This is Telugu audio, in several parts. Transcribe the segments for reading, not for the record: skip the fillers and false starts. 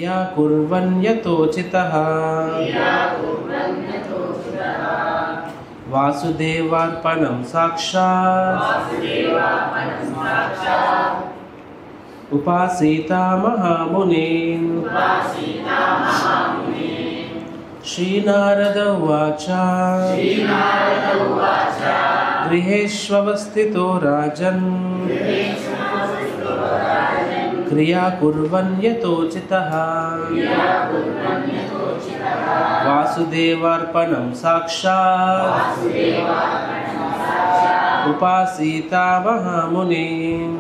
క్రియా కుర్వన్ యతోచితః వాసుదేవార్పణం సాక్షాత్ ఉపాసీతా మహామునిన్. శ్రీనారద ఉవాచ గృహేష్వస్థితో రాజన్ క్రియా కుర్వన్ యతోచితః వాసుదేవార్పణం సాక్షాత్ ఉపాసీతా మహామునిన్.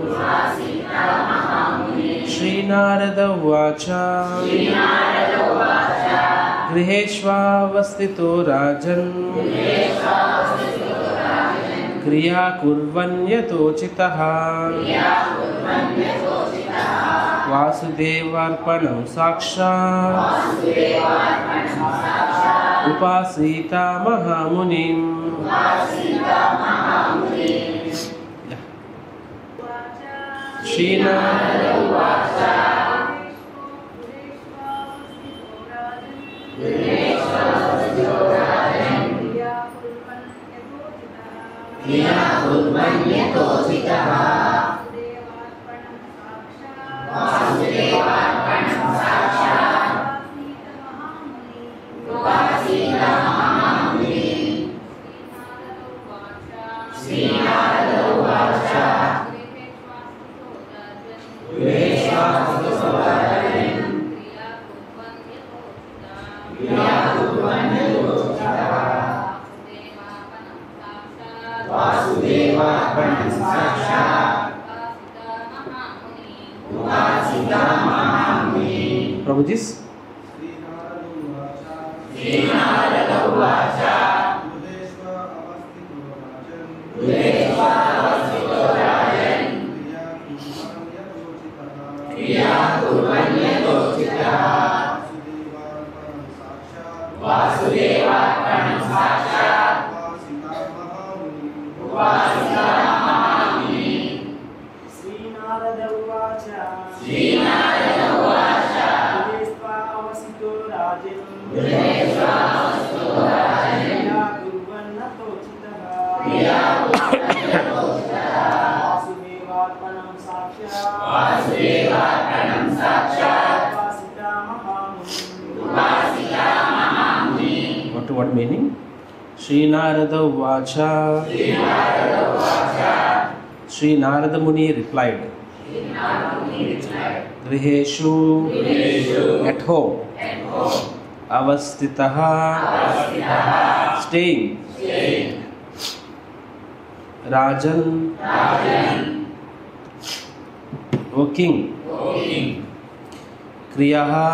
శ్రీనారద ఉవాచ గృహేష్వస్థితో రాజన్ క్రియా కుర్వన్ యతోచితః వాసుదేవార్పణం సాక్షాత్ ఉపాసీతా మహామునిం. శ్రీనారద ఉవాచ క్రియా కుర్వన్ యతోచితః వాసుదేవార్పణం సాక్షాత్ ఉపాసీతా మహామునిం. శ్రీనారద ఉవాచ గృహేష్వస్థితో రాజన్ క్రియా కుర్వన్ యతోచితః వాసుదేవార్పణం సాక్షాత్ ఉపాసీతా మహామునిం. ప్రభుజీస్. శ్రీనారద ఉవాచ గృహేష్వస్థితో రాజన్ క్రియా కుర్వన్ యతోచితః వాసుదేవార్పణం సాక్షాత్ ఉపాసీతా మహామునిం. శ్రీనారద ఉవాచ గృహేష్వస్థితో రాజన్ క్రియా కుర్వన్ యతోచితః వాసుదేవార్పణం సాక్షాత్ ఉపాసీతా మహామునిం. What meaning? Srinarada Uvacha. Sri Narada Muni replied, Griheshu, at home, Avastitaha, staying, Rajan, working, Kriyaha,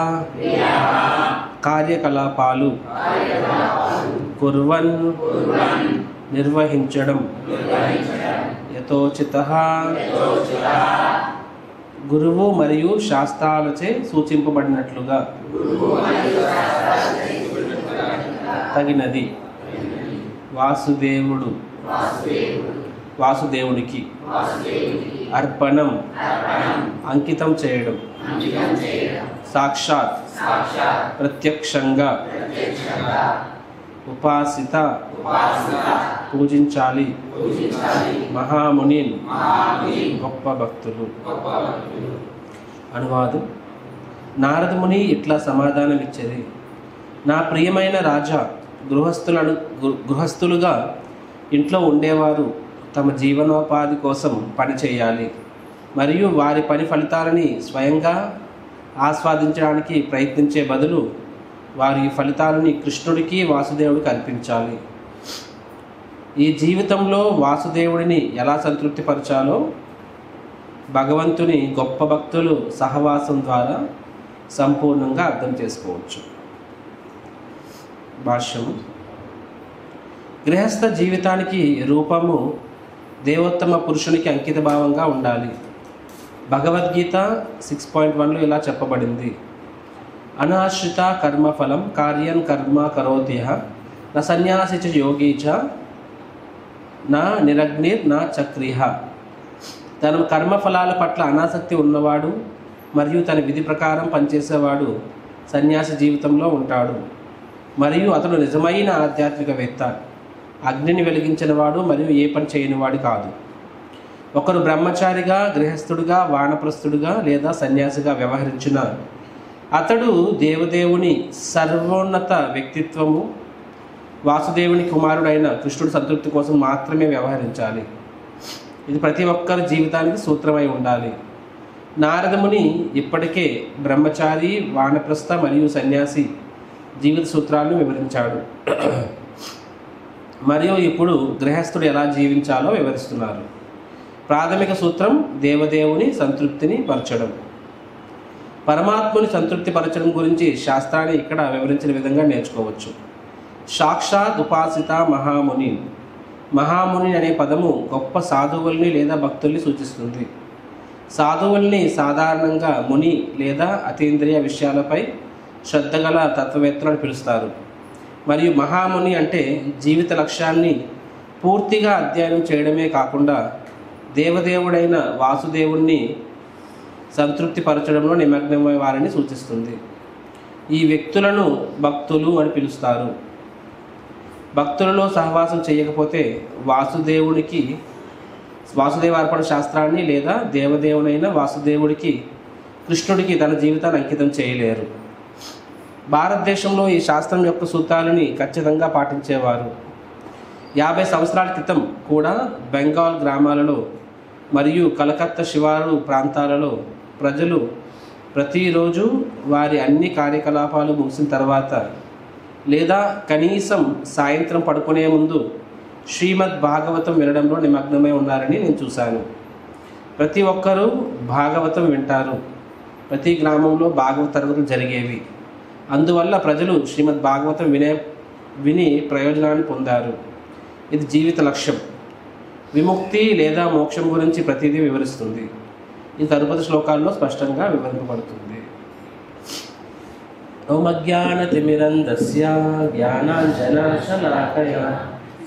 కార్యకలాపాలు కుర్వన్ నిర్వహించడం యథోచితః గురువు మరియు శాస్త్రాలచే సూచింపబడినట్లుగా తగినది వాసుదేవునికి అర్పణం అంకితం చేయడం సాక్షాత్ ప్రత్యక్షంగా ఉపాసిత పూజించాలి మహామునిన్ గొప్ప భక్తులు. అనువాదం. నారదముని ఇట్లా సమాధానం ఇచ్చేది, నా ప్రియమైన రాజా, గృహస్థులుగా ఇంట్లో ఉండేవారు తమ జీవనోపాధి కోసం పని చేయాలి మరియు వారి పని ఫలితాలని స్వయంగా ఆస్వాదించడానికి ప్రయత్నించే బదులు వారి ఫలితాలని కృష్ణుడికి వాసుదేవుడికి అర్పించాలి. ఈ జీవితంలో వాసుదేవుడిని ఎలా సంతృప్తిపరచాలో భగవంతుని గొప్ప భక్తులు సహవాసం ద్వారా సంపూర్ణంగా అర్థం చేసుకోవచ్చు. భాష్యము. గృహస్థ జీవితానికి రూపము దేవోత్తమ పురుషునికి అంకిత భావంగా ఉండాలి. భగవద్గీత 6.1లో ఇలా చెప్పబడింది, అనాశ్రిత కర్మఫలం కార్యం కర్మ కరోత్యః న సన్యాసి చ యోగి చ నా నిరగ్నిర్ నా చక్రిహ. తన కర్మఫలాల పట్ల అనాసక్తి ఉన్నవాడు మరియు తన విధి ప్రకారం పనిచేసేవాడు సన్యాసి జీవితంలో ఉంటాడు. మరియు అతడు నిజమైన ఆధ్యాత్మికవేత్త, అగ్నిని వెలిగించిన వాడు మరియు ఏ పని చేయనివాడు కాదు. ఒకరు బ్రహ్మచారిగా, గృహస్థుడిగా, వానప్రస్థుడిగా లేదా సన్యాసిగా వ్యవహరించిన అతడు దేవదేవుని సర్వోన్నత వ్యక్తిత్వము, వాసుదేవుని కుమారుడైన కృష్ణుడి సంతృప్తి కోసం మాత్రమే వ్యవహరించాలి. ఇది ప్రతి ఒక్కరి జీవితానికి సూత్రమై ఉండాలి. నారదముని ఇప్పటికే బ్రహ్మచారి, వానప్రస్థ మరియు సన్యాసి జీవిత సూత్రాలను వివరించాడు. మరియు ఇప్పుడు గృహస్థుడు ఎలా జీవించాలో వివరిస్తున్నారు. ప్రాథమిక సూత్రం దేవదేవుని సంతృప్తిని పరచడం. పరమాత్ముని సంతృప్తి పరచడం గురించి శాస్త్రాన్ని ఇక్కడ వివరించిన విధంగా నేర్చుకోవచ్చు. సాక్షాత్ ఉపాసిత మహాముని. మహాముని అనే పదము గొప్ప సాధువుల్ని లేదా భక్తుల్ని సూచిస్తుంది. సాధువుల్ని సాధారణంగా ముని లేదా అతీంద్రియ విషయాలపై శ్రద్ధగల తత్వవేత్తలను పిలుస్తారు. మరియు మహాముని అంటే జీవిత లక్ష్యాన్ని పూర్తిగా అధ్యయనం చేయడమే కాకుండా దేవదేవుడైన వాసుదేవుణ్ణి సంతృప్తి పరచడంలో నిమగ్నమైన వారిని సూచిస్తుంది. ఈ వ్యక్తులను భక్తులు అని పిలుస్తారు. భక్తులలో సహవాసం చేయకపోతే వాసుదేవార్పణ శాస్త్రాన్ని లేదా దేవదేవునైన వాసుదేవుడికి, కృష్ణుడికి తన జీవితాన్ని అంకితం చేయలేరు. భారతదేశంలో ఈ శాస్త్రం యొక్క సూత్రాలని ఖచ్చితంగా పాటించేవారు. 50 సంవత్సరాల క్రితం కూడా బెంగాల్ గ్రామాలలో మరియు కలకత్తా శివారు ప్రాంతాలలో ప్రజలు ప్రతిరోజు వారి అన్ని కార్యకలాపాలు ముగిసిన తర్వాత లేదా కనీసం సాయంత్రం పడుకునే ముందు శ్రీమద్ భాగవతం వినడంలో నిమగ్నమై ఉన్నారని నేను చూశాను. ప్రతి ఒక్కరూ భాగవతం వింటారు. ప్రతి గ్రామంలో భాగవత తరగతులు జరిగేవి. అందువల్ల ప్రజలు శ్రీమద్ భాగవతం విని ప్రయోజనాన్ని పొందారు. ఇది జీవిత లక్ష్యం. విముక్తి లేదా మోక్షం గురించి ప్రతిదీ వివరిస్తుంది. ఇది తరుపతి శ్లోకాల్లో స్పష్టంగా వివరింపబడుతుంది. ఓమజ్ఞానతిమిరంధస్య జ్ఞానాంజనశలాకయా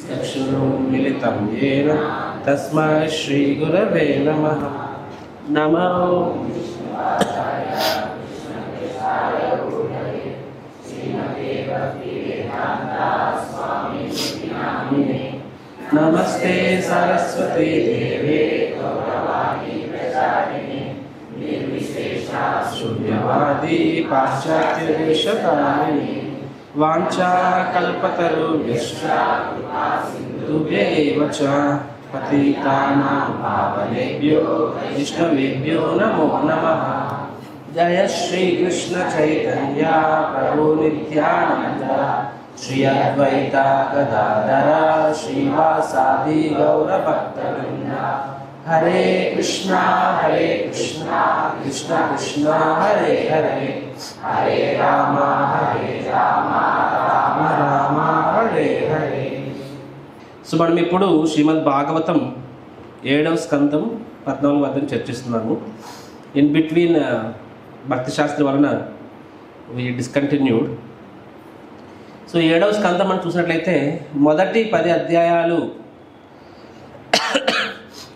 చక్షురున్మిలితం యేన తస్మై శ్రీగురవే నమః. నమో నమస్తే సరస్వతీ దేవే శూన్యవాది పాశ్చాత్య దేశకారిణి వాంఛాకల్పతరుభ్యశ్చ తుభ్యైవ చ పతితానాం పావనేభ్యో వైష్ణవేభ్యో నమో నమః. జయ శ్రీ కృష్ణ చైతన్య ప్రభు నిత్యానంద శ్రీ అద్వైత గదాధర శ్రీవాసాది గౌరభక్తవృంద. హరే కృష్ణ కృష్ణ కృష్ణ హరే హరే, హరే రామ రామ రామ హరే హరే. సో మనం ఇప్పుడు శ్రీమద్ భాగవతం 7వ స్కందం 14వ అధ్యాయం చర్చిస్తున్నాము. ఇన్ బిట్వీన్ భక్తి శాస్త్రి వలన వి డిస్కంటిన్యూడ్. సో 7వ స్కందం మనం చూసినట్లయితే మొదటి 10 అధ్యాయాలు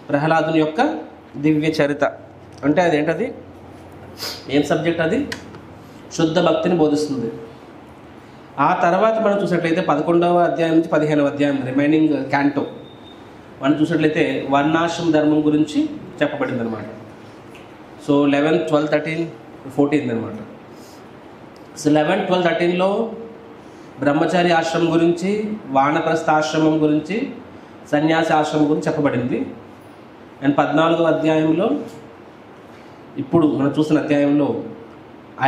ప్రహ్లాదుని యొక్క దివ్య చరిత. అంటే అదేంటది, ఏం సబ్జెక్ట్ అది? శుద్ధ భక్తిని బోధిస్తుంది. ఆ తర్వాత మనం చూసినట్లయితే 11వ అధ్యాయం నుంచి 15వ అధ్యాయం రిమైనింగ్ క్యాంటో మనం చూసినట్లయితే వర్ణాశ్రమ ధర్మం గురించి చెప్పబడింది అనమాట. సో 11, 12, 13, 14 అనమాట. సో 11, 12, 13లో బ్రహ్మచారి ఆశ్రమం గురించి, వానప్రస్థ ఆశ్రమం గురించి, సన్యాసి ఆశ్రమం గురించి చెప్పబడింది. అండ్ 14వ అధ్యాయంలో ఇప్పుడు మనం చూసిన అధ్యాయంలో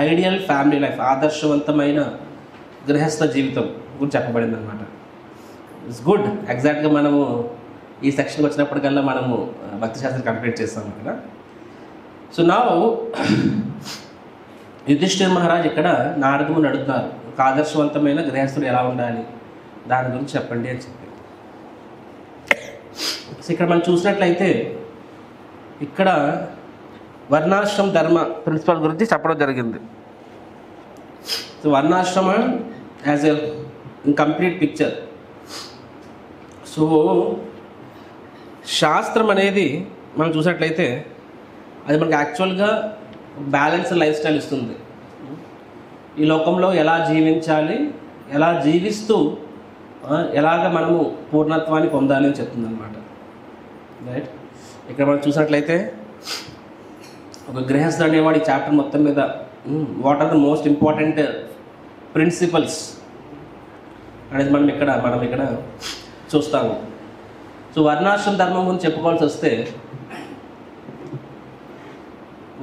ఐడియల్ ఫ్యామిలీ లైఫ్, ఆదర్శవంతమైన గృహస్థ జీవితం గురించి చెప్పబడింది అనమాట. It's good. ఎగ్జాక్ట్గా మనము ఈ సెక్షన్కి వచ్చినప్పటికల్లా మనము భక్తి శాస్త్రం కంప్లీట్ చేస్తాము ఇక్కడ. సో నా యుధిష్ఠిర్ మహారాజ్ ఇక్కడ నారదుని అడుగుతున్నారు, ఒక ఆదర్శవంతమైన గృహస్థుడు ఎలా ఉండాలి, దాని గురించి చెప్పండి అని చెప్పి. సో ఇక్కడ మనం చూసినట్లయితే ఇక్కడ వర్ణాశ్రమ ధర్మ ప్రిన్సిపల్ గురించి చెప్పడం జరిగింది. సో వర్ణాశ్రమ as a complete picture. So శాస్త్రం అనేది మనం చూసినట్లయితే అది మనకి యాక్చువల్గా బ్యాలెన్స్ లైఫ్ స్టైల్ ఇస్తుంది. ఈ లోకంలో ఎలా జీవించాలి, ఎలా జీవిస్తూ ఎలాగ మనము పూర్ణత్వాన్ని పొందాలి అని చెప్తుంది అనమాట. రైట్. ఇక్కడ మనం చూసినట్లయితే ఒక గృహస్థుడు అనేవాడు ఈ చాప్టర్ మొత్తం మీద what are the most important principles అనేది మనం ఇక్కడ చూస్తాము. సో వర్ణాశ్రమ ధర్మం గురించి చెప్పుకోవాల్సి వస్తే,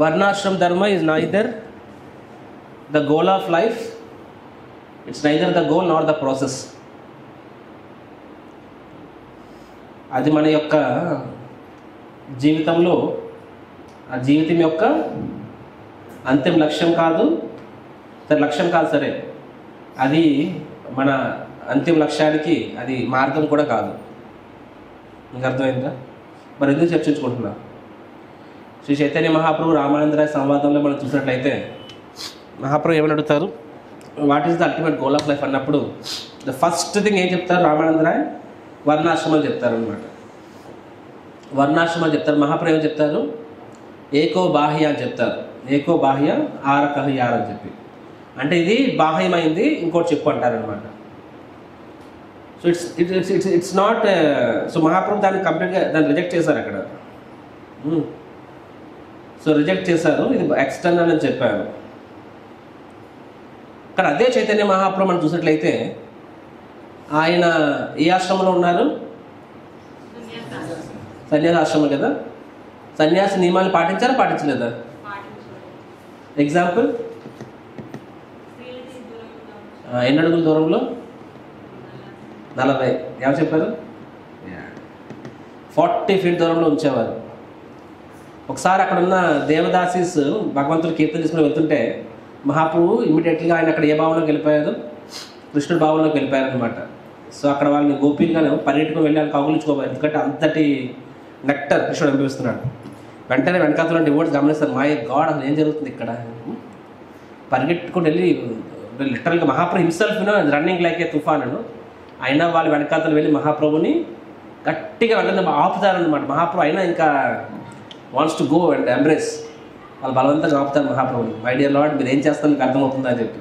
వర్ణాశ్రమ dharma is neither the goal of life, it's neither the goal not the process. అది మన యొక్క జీవితంలో ఆ జీవితం యొక్క అంతిమ లక్ష్యం కాదు, లక్ష్యం కాదు సరే, అది మన అంతిమ లక్ష్యానికి అది మార్గం కూడా కాదు. మీకు అర్థమైందా? మరి ఎందుకు చర్చించుకుంటున్నా? శ్రీ చైతన్య మహాప్రభు రామానందరాయ సంవాదంలో మనం చూసినట్లయితే మహాప్రభు ఏమని అడుగుతారు, what is the ultimate goal of life అన్నప్పుడు ద ఫస్ట్ థింగ్ ఏం చెప్తారు రామానందరాయ్? వర్ణాశ్రమాలు చెప్తారు అనమాట. వర్ణాశ్రమాలు చెప్తారు. మహాప్రభు ఏమని చెప్తారు? ఏకో బాహ్య అని చెప్తారు. ఏకో బాహ్య ఆరకహ యార్ అని చెప్పి, అంటే ఇది బాహ్యమైంది, ఇంకోటి చెప్పు అంటారనమాట. So it's not. సో మహాప్రభు దాన్ని కంప్లీట్గా దాన్ని రిజెక్ట్ చేశారు అక్కడ. సో రిజెక్ట్ చేశారు, ఇది ఎక్స్టర్నల్ అని చెప్పారు. కానీ అదే చైతన్య మహాప్రభు మనం చూసినట్లయితే ఆయన ఏ ఆశ్రమంలో ఉన్నారు? సన్యాస ఆశ్రమం కదా. సన్యాసి నియమాలు పాటించారా పాటించలేదా? ఎగ్జాంపుల్, ఎన్ని అడుగుల దూరంలో? 40. ఎవరు చెప్పారు? 40 feet దూరంలో ఉంచేవారు. ఒకసారి అక్కడ ఉన్న దేవదాసీస్ భగవంతుడు కీర్తన తీసుకుని వెళ్తుంటే మహాప్రభు ఇమ్మీడియట్గా ఆయన అక్కడ ఏ భావంలోకి వెళ్ళిపోయారు? కృష్ణుడి భావంలోకి వెళ్ళిపోయారు అనమాట. సో అక్కడ వాళ్ళని గోపీలుగానే పరిగెట్టుకుని వెళ్ళి వాళ్ళకి కౌగులించుకోవాలి, ఎందుకంటే అంతటి నెక్టర్ కృష్ణుడు అనిపిస్తున్నాడు. వెంటనే వెనకాతలో డివోర్స్ గమనిస్తారు, మై గాడ్ అసలు ఏం జరుగుతుంది ఇక్కడ? పరిగెట్టుకుని వెళ్ళి లిటరల్గా మహాప్రభు హిమ్సెల్ఫ్ రన్నింగ్ లైక్ ఏ తుఫాన్ అయినా వాళ్ళు వెనకాతలు వెళ్ళి మహాప్రభుని గట్టిగా వెంటనే ఆపుతారనమాట. మహాప్రభు అయినా ఇంకా wants to go and embrace, వాళ్ళు బలవంతంగా ఆపుతారు మహాప్రభుని. మై డియర్ లార్డ్, మీరు ఏం చేస్తారు మీకు అర్థమవుతుందా అని చెప్పి.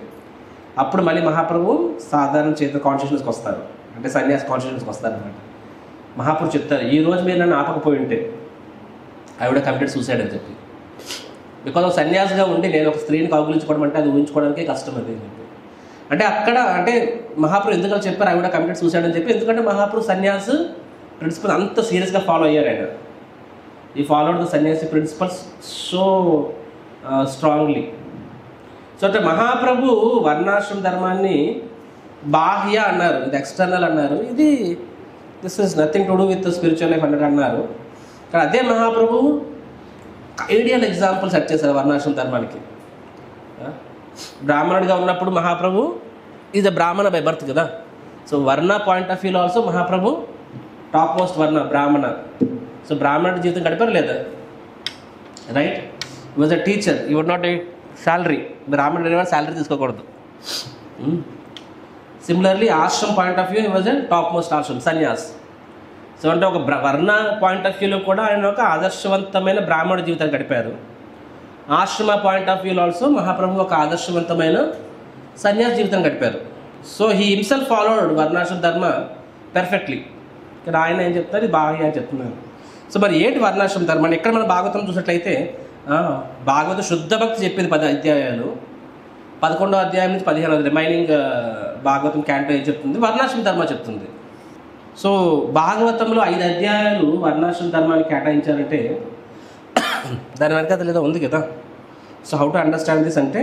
అప్పుడు మళ్ళీ మహాప్రభు సాధారణ చేత కాన్షియస్నెస్కి వస్తారు, అంటే సన్యాసి కాన్షియస్నెస్కి వస్తారు అనమాట. మహాప్రభు చెప్తారు, ఈ రోజు మీరు నన్ను ఆపకపోయి ఉంటే ఐ వుడ్ కమిటెడ్ సూసైడ్ అని చెప్పి. బికాజ్ ఆఫ్ సన్యాసిగా ఉండి నేను ఒక స్త్రీని కౌగులించుకోవడం అంటే అది ఊహించుకోవడానికే కష్టం అది అని చెప్పి. అంటే అక్కడ అంటే మహాప్రభు ఎందుకు చెప్పారు ఐ వుడ్ కమిటెడ్ సూసైడ్ అని చెప్పి? ఎందుకంటే మహాప్రభు సన్యాస్ ప్రిన్సిపల్ అంత సీరియస్గా ఫాలో అయ్యారు ఆయన. ఈ ఫాలోడ్ ద సన్యాసి ప్రిన్సిపల్స్ సో స్ట్రాంగ్లీ. సో అంటే మహాప్రభు వర్ణాశ్రమ ధర్మాన్ని బాహ్య అన్నారు, ఇది ఎక్స్టర్నల్ అన్నారు, ఇది this is nothing to do with spiritual life అన్నట్టు అన్నారు. కానీ అదే మహాప్రభు ఐడియల్ ఎగ్జాంపుల్ సెట్ చేశారు వర్ణాశ్రమ ధర్మానికి. బ్రాహ్మణుడిగా ఉన్నప్పుడు మహాప్రభు is a brahmana by birth కదా. సో వర్ణ పాయింట్ ఆఫ్ వ్యూలో also Mahaprabhu top most varna brahmana. So బ్రాహ్మణుడి జీవితం గడిపారు లేదా? Right. He was a teacher, you would not salary. బ్రాహ్మణుడు అనేవాడు శాలరీ తీసుకోకూడదు. Similarly ashram point of view he was a top most ashram sannyas. So అంటే ఒక వర్ణ పాయింట్ ఆఫ్ వ్యూలో కూడా ఆయన ఒక ఆదర్శవంతమైన బ్రాహ్మణ జీవితాన్ని గడిపారు. ఆశ్రమ పాయింట్ ఆఫ్ వ్యూలో ఆల్సో మహాప్రభు ఒక ఆదర్శవంతమైన సన్యాస జీవితం గడిపారు. సో హీ హిమ్సెల్ఫ్ ఫాలోడ్ వర్ణాశ్రమ ధర్మ పెర్ఫెక్ట్లీ. ఇక్కడ ఆయన ఏం చెప్తారు? ఇది బాగా అని చెప్తున్నారు. సో మరి ఏంటి వర్ణాశ్రమ ధర్మం? ఇక్కడ మనం భాగవతం చూసినట్లయితే భాగవతం శుద్ధ భక్తి చెప్పింది 10 అధ్యాయాలు, 11వ అధ్యాయం నుంచి 15వ రిమైనింగ్ భాగవతం క్యాంటో ఏం చెప్తుంది? వర్ణాశ్రమ ధర్మ చెప్తుంది. సో భాగవతంలో 5 అధ్యాయాలు వర్ణాశ్రమ ధర్మాన్ని కేటాయించారంటే దాని వెనక లేదా ఉంది కదా. So how to understand this అంటే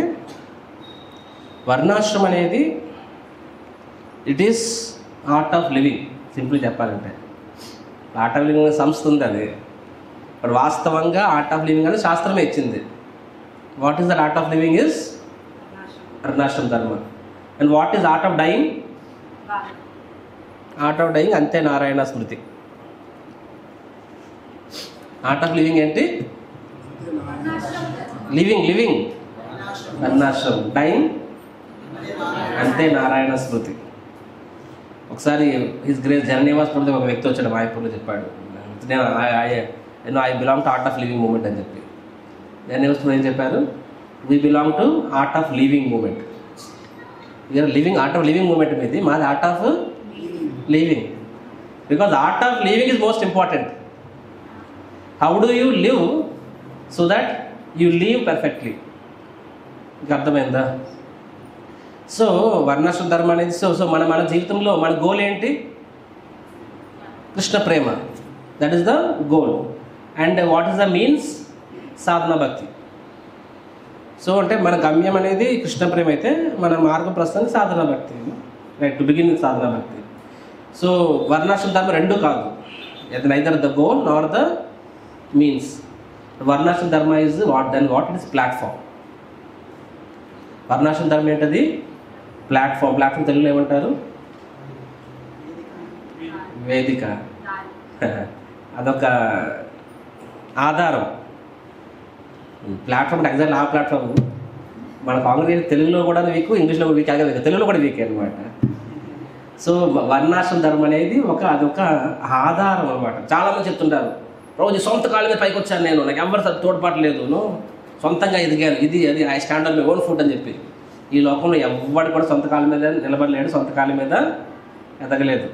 వర్ణాశ్రమం అనేది it is art of living. Simple చెప్పాలంటే ఆర్ట్ ఆఫ్ లివింగ్ సంస్థ ఉంది అది, బట్ వాస్తవంగా ఆర్ట్ ఆఫ్ లివింగ్ అనేది శాస్త్రమే ఇచ్చింది. What is that art of living is varnashrama dharma. And what is art of dying? Art of dying అంతే నారాయణ స్మృతి. ఆర్ట్ ఆఫ్ లివింగ్ ఏంటి? లివింగ్ వర్ణాశ్రమం. డయింగ్ అంతే నారాయణ స్మృతి. ఒకసారి హిస్ గ్రేస్ జననివాస్ ప్రభుత్వం ఒక వ్యక్తి వచ్చాడు మాయపూర్లో, చెప్పాడు నేను I belong to Art of Living movement అని చెప్పి. జననివాస్ ప్రభు ఏం చెప్పారు? We belong to Art of Living movement. We are living Art of Living movement మీది, మాది Art of Living. Because Art of living is most important. How do you live so that you live perfectly. మీకు అర్థమైందా? సో వర్ణాశ్రమ ధర్మం అనేది సో మన జీవితంలో మన గోల్ ఏంటి? కృష్ణ ప్రేమ. That is the goal. And what is the means? Sadhana bhakti. So అంటే మన గమ్యం అనేది కృష్ణ ప్రేమ అయితే మన మార్గం ప్రస్తుతానికి సాధన భక్తి. Right, to begin with sadhana bhakti. So వర్ణాశ్రమ ధర్మం రెండు కాదు. అది neither the goal nor the means. Varnashrama dharma is what it is platform. వర్ణాశ్రమ ధర్మం ఏంటది? ప్లాట్ఫామ్. ప్లాట్ఫామ్ తెలుగులో ఏమంటారు? వేదిక. అదొక ఆధారం. ప్లాట్ఫామ్ అంటే ఎగ్జాక్ట్ ఆ ప్లాట్ఫామ్ మన కాంగ్రెస్ తెలుగులో కూడా వీక్, ఇంగ్లీష్లో కూడా వీక్, అదే తెలుగులో కూడా వీక్ అనమాట. సో వర్ణాశ్రమ ధర్మం అనేది అదొక ఆధారం అనమాట. చాలామంది చెప్తుంటారు, రోజు సొంత కాళ్ళ మీద పైకి వచ్చాను నేను, నాకు ఎవరు తోడ్పాటు లేదు, సొంతంగా ఎదిగాను, ఇది I stand on my own foot అని చెప్పి. ఈ లోకంలో ఎవరు కూడా సొంత కాళ్ళ మీద నిలబడలేడు, సొంత కాళ్ళ మీద ఎదగలేదు.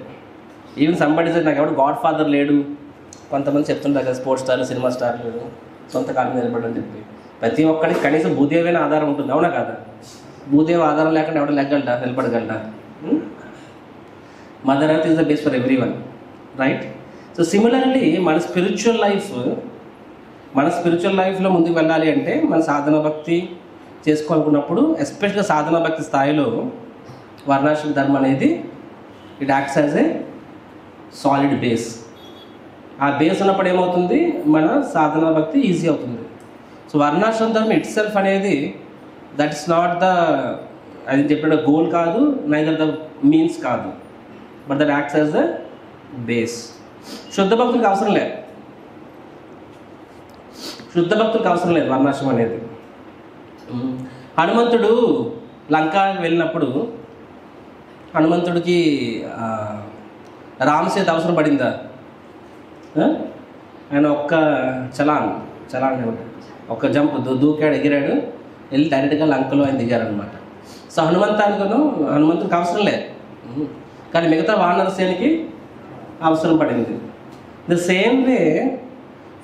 ఈవెన్ సంబడి నాకు ఎవడు గాడ్ ఫాదర్ లేడు. కొంతమంది చెప్తుంటారు కదా, స్పోర్ట్స్ స్టార్లు, సినిమా స్టార్లు లేడు, సొంత కాళ్ళ మీద నిలబడని చెప్పి. ప్రతి ఒక్కరికి కనీసం భూదేవైన ఆధారం ఉంటుంది, అవునా కాదా? భూదేవి ఆధారం లేకుండా ఎవడ లెగ్గలడా, నిలబడగలడా? Mother earth is the base for everyone, right? So similarly మన స్పిరిచువల్ లైఫ్లో ముందుకు వెళ్ళాలి అంటే మన సాధన భక్తి చేసుకోవాలనుకున్నప్పుడు, ఎస్పెషల్గా సాధన భక్తి స్థాయిలో వర్ణాశ్రమ ధర్మం అనేది it acts as a solid base. ఆ బేస్ ఉన్నప్పుడు ఏమవుతుంది? మన సాధన భక్తి ఈజీ అవుతుంది. సో వర్ణాశ్రమ ధర్మం ఇట్ సెల్ఫ్ అనేది దట్ ఇస్ నాట్ ద, అది చెప్పిన గోల్ కాదు, నైదర్ ద మీన్స్ కాదు, but that acts as the base. శుద్ధ భక్తులకు అవసరం లేదు వర్ణాశ్రమం అనేది. హనుమంతుడు లంకాకి వెళ్ళినప్పుడు హనుమంతుడికి రామసేతు అవసరం పడిందా? ఆయన ఒక్క చలాన్ ఒక్క జంప్ దూకాడు, ఎగిరాడు, వెళ్ళి డైరెక్ట్గా లంకలో ఆయన దిగారనమాట. సో హనుమంతుడికి అవసరం లేదు, కానీ మిగతా వానర సేనకి అవసరం పడింది. The same way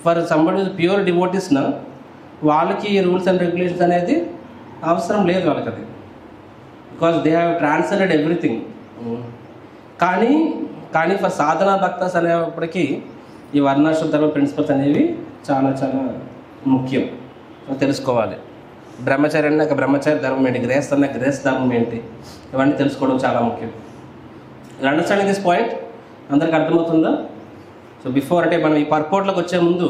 for somebody pure డివోటీస్న వాళ్ళకి రూల్స్ అండ్ రెగ్యులేషన్స్ అనేది అవసరం లేదు వాళ్ళకి, అది because they have transcended everything. కానీ ఫర్ సాధనా భక్తస్ అనేప్పటికీ ఈ వర్ణాశ్రమ ధర్మ ప్రిన్సిపల్స్ అనేవి చాలా చాలా ముఖ్యం, తెలుసుకోవాలి. బ్రహ్మచారి అన్నాక బ్రహ్మచారి ధర్మం ఏంటి, గ్రేస్ అన్నాక గ్రేస్ ధర్మం ఏంటి, ఇవన్నీ తెలుసుకోవడం చాలా ముఖ్యం. అండర్స్టాండింగ్ దిస్ పాయింట్ అందరికి అర్థమవుతుందా? సో బిఫోర్ అంటే మనం ఈ పర్పోర్ట్లోకి వచ్చే ముందు,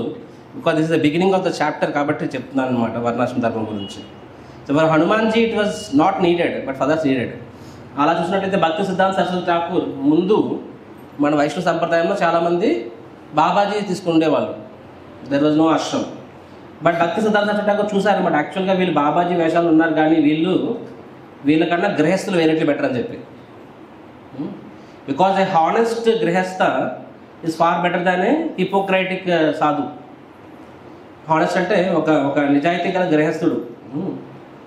because this is the beginning of the chapter కాబట్టి చెప్తున్నాను అనమాట వర్ణాశ్రమ ధర్మం గురించి. So for Hanumanji it was not needed, but father's needed. అలా చూసినట్లయితే భక్తి సిద్ధాంత సరస్వతి ఠాకూర్ ముందు మన వైష్ణవ సంప్రదాయంలో చాలామంది బాబాజీ తీసుకుండేవాళ్ళు, there was no ashram. But Bhakti Siddhanta Saraswati Thakur చూసారన్నమాట, యాక్చువల్గా వీళ్ళు బాబాజీ వేషాలు ఉన్నారు కానీ వీళ్ళకన్నా గృహస్థులు వేరేట్లు బెటర్ అని చెప్పి. బికాజ్ ఏ హానెస్ట్ గృహస్థ ఈజ్ ఫార్ బెటర్ దాన్ ఏ హిపోక్రైటిక్ సాధు. హానెస్ట్ అంటే ఒక నిజాయితీ గల గృహస్థుడు,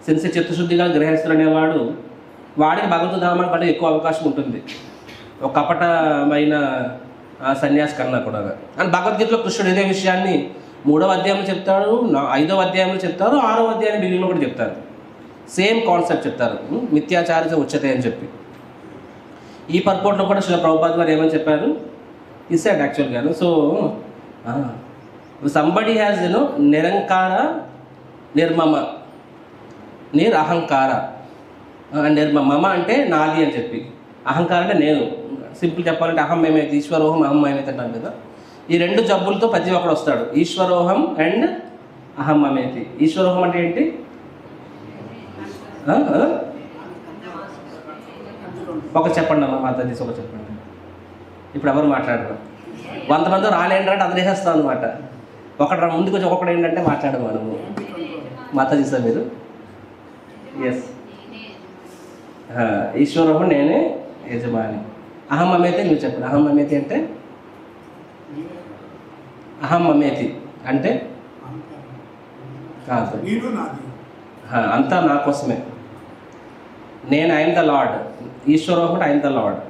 సిన్సియర్ చిత్తశుద్ధి గల గృహస్థుడు అనేవాడు, వాడికి భగవంతుడు ధామానికి పడే ఎక్కువ అవకాశం ఉంటుంది ఒక కపటమైన సన్యాసి కన్నా కూడా. అండ్ భగవద్గీతలో కృష్ణుడు ఇదే విషయాన్ని 3వ అధ్యాయంలో చెప్తాడు, 5వ అధ్యాయంలో చెప్తారు, 6వ అధ్యాయం బిగినింగ్లో కూడా చెప్తారు. సేమ్ కాన్సెప్ట్ చెప్తారు, మిథ్యాచారిత ఉచ్యతే అని చెప్పి. ఈ పర్పోర్ట్లో కూడా శ్రీల ప్రభుపాద్ గారు ఏమని చెప్పారు, ఇసాడు యాక్చువల్గా. సో సంబడి హ్యాజ్ నిరంకార నిర్మమ, అహంకార, మమ అంటే నాది అని చెప్పి, అహంకారం అంటే నేను. సింపుల్ చెప్పాలంటే అహం మేమైతే, ఈశ్వరోహం అహం మేమైతే అంటాం కదా. ఈ రెండు జబ్బులతో ప్రతి ఒక్కడు వస్తాడు, ఈశ్వరోహం అండ్ అహం మమేతి. ఈశ్వరోహం అంటే ఏంటి? ఒక చెప్పండి అమ్మా, మాతాజీ ఒక చెప్పండి. ఇప్పుడు ఎవరు మాట్లాడరు, 100 మంది రాలేంటంటే అది వేసేస్తాం అనమాట. ఒకటి ముందుకు వచ్చి ఒక్కొక్కడు ఏంటంటే మాట్లాడము మనము. మాతాజీ సార్ మీరు? ఎస్, ఈశ్వరోహం నేనే యజమాని. అహం మమేతి నువ్వు చెప్పండి. అహం మమేతి అంటే కాదు, అంతా నా కోసమే. నేను ఐఎమ్ ద లార్డ్, ఈశ్వరోహం అంటే ఐఎమ్ ద లార్డ్.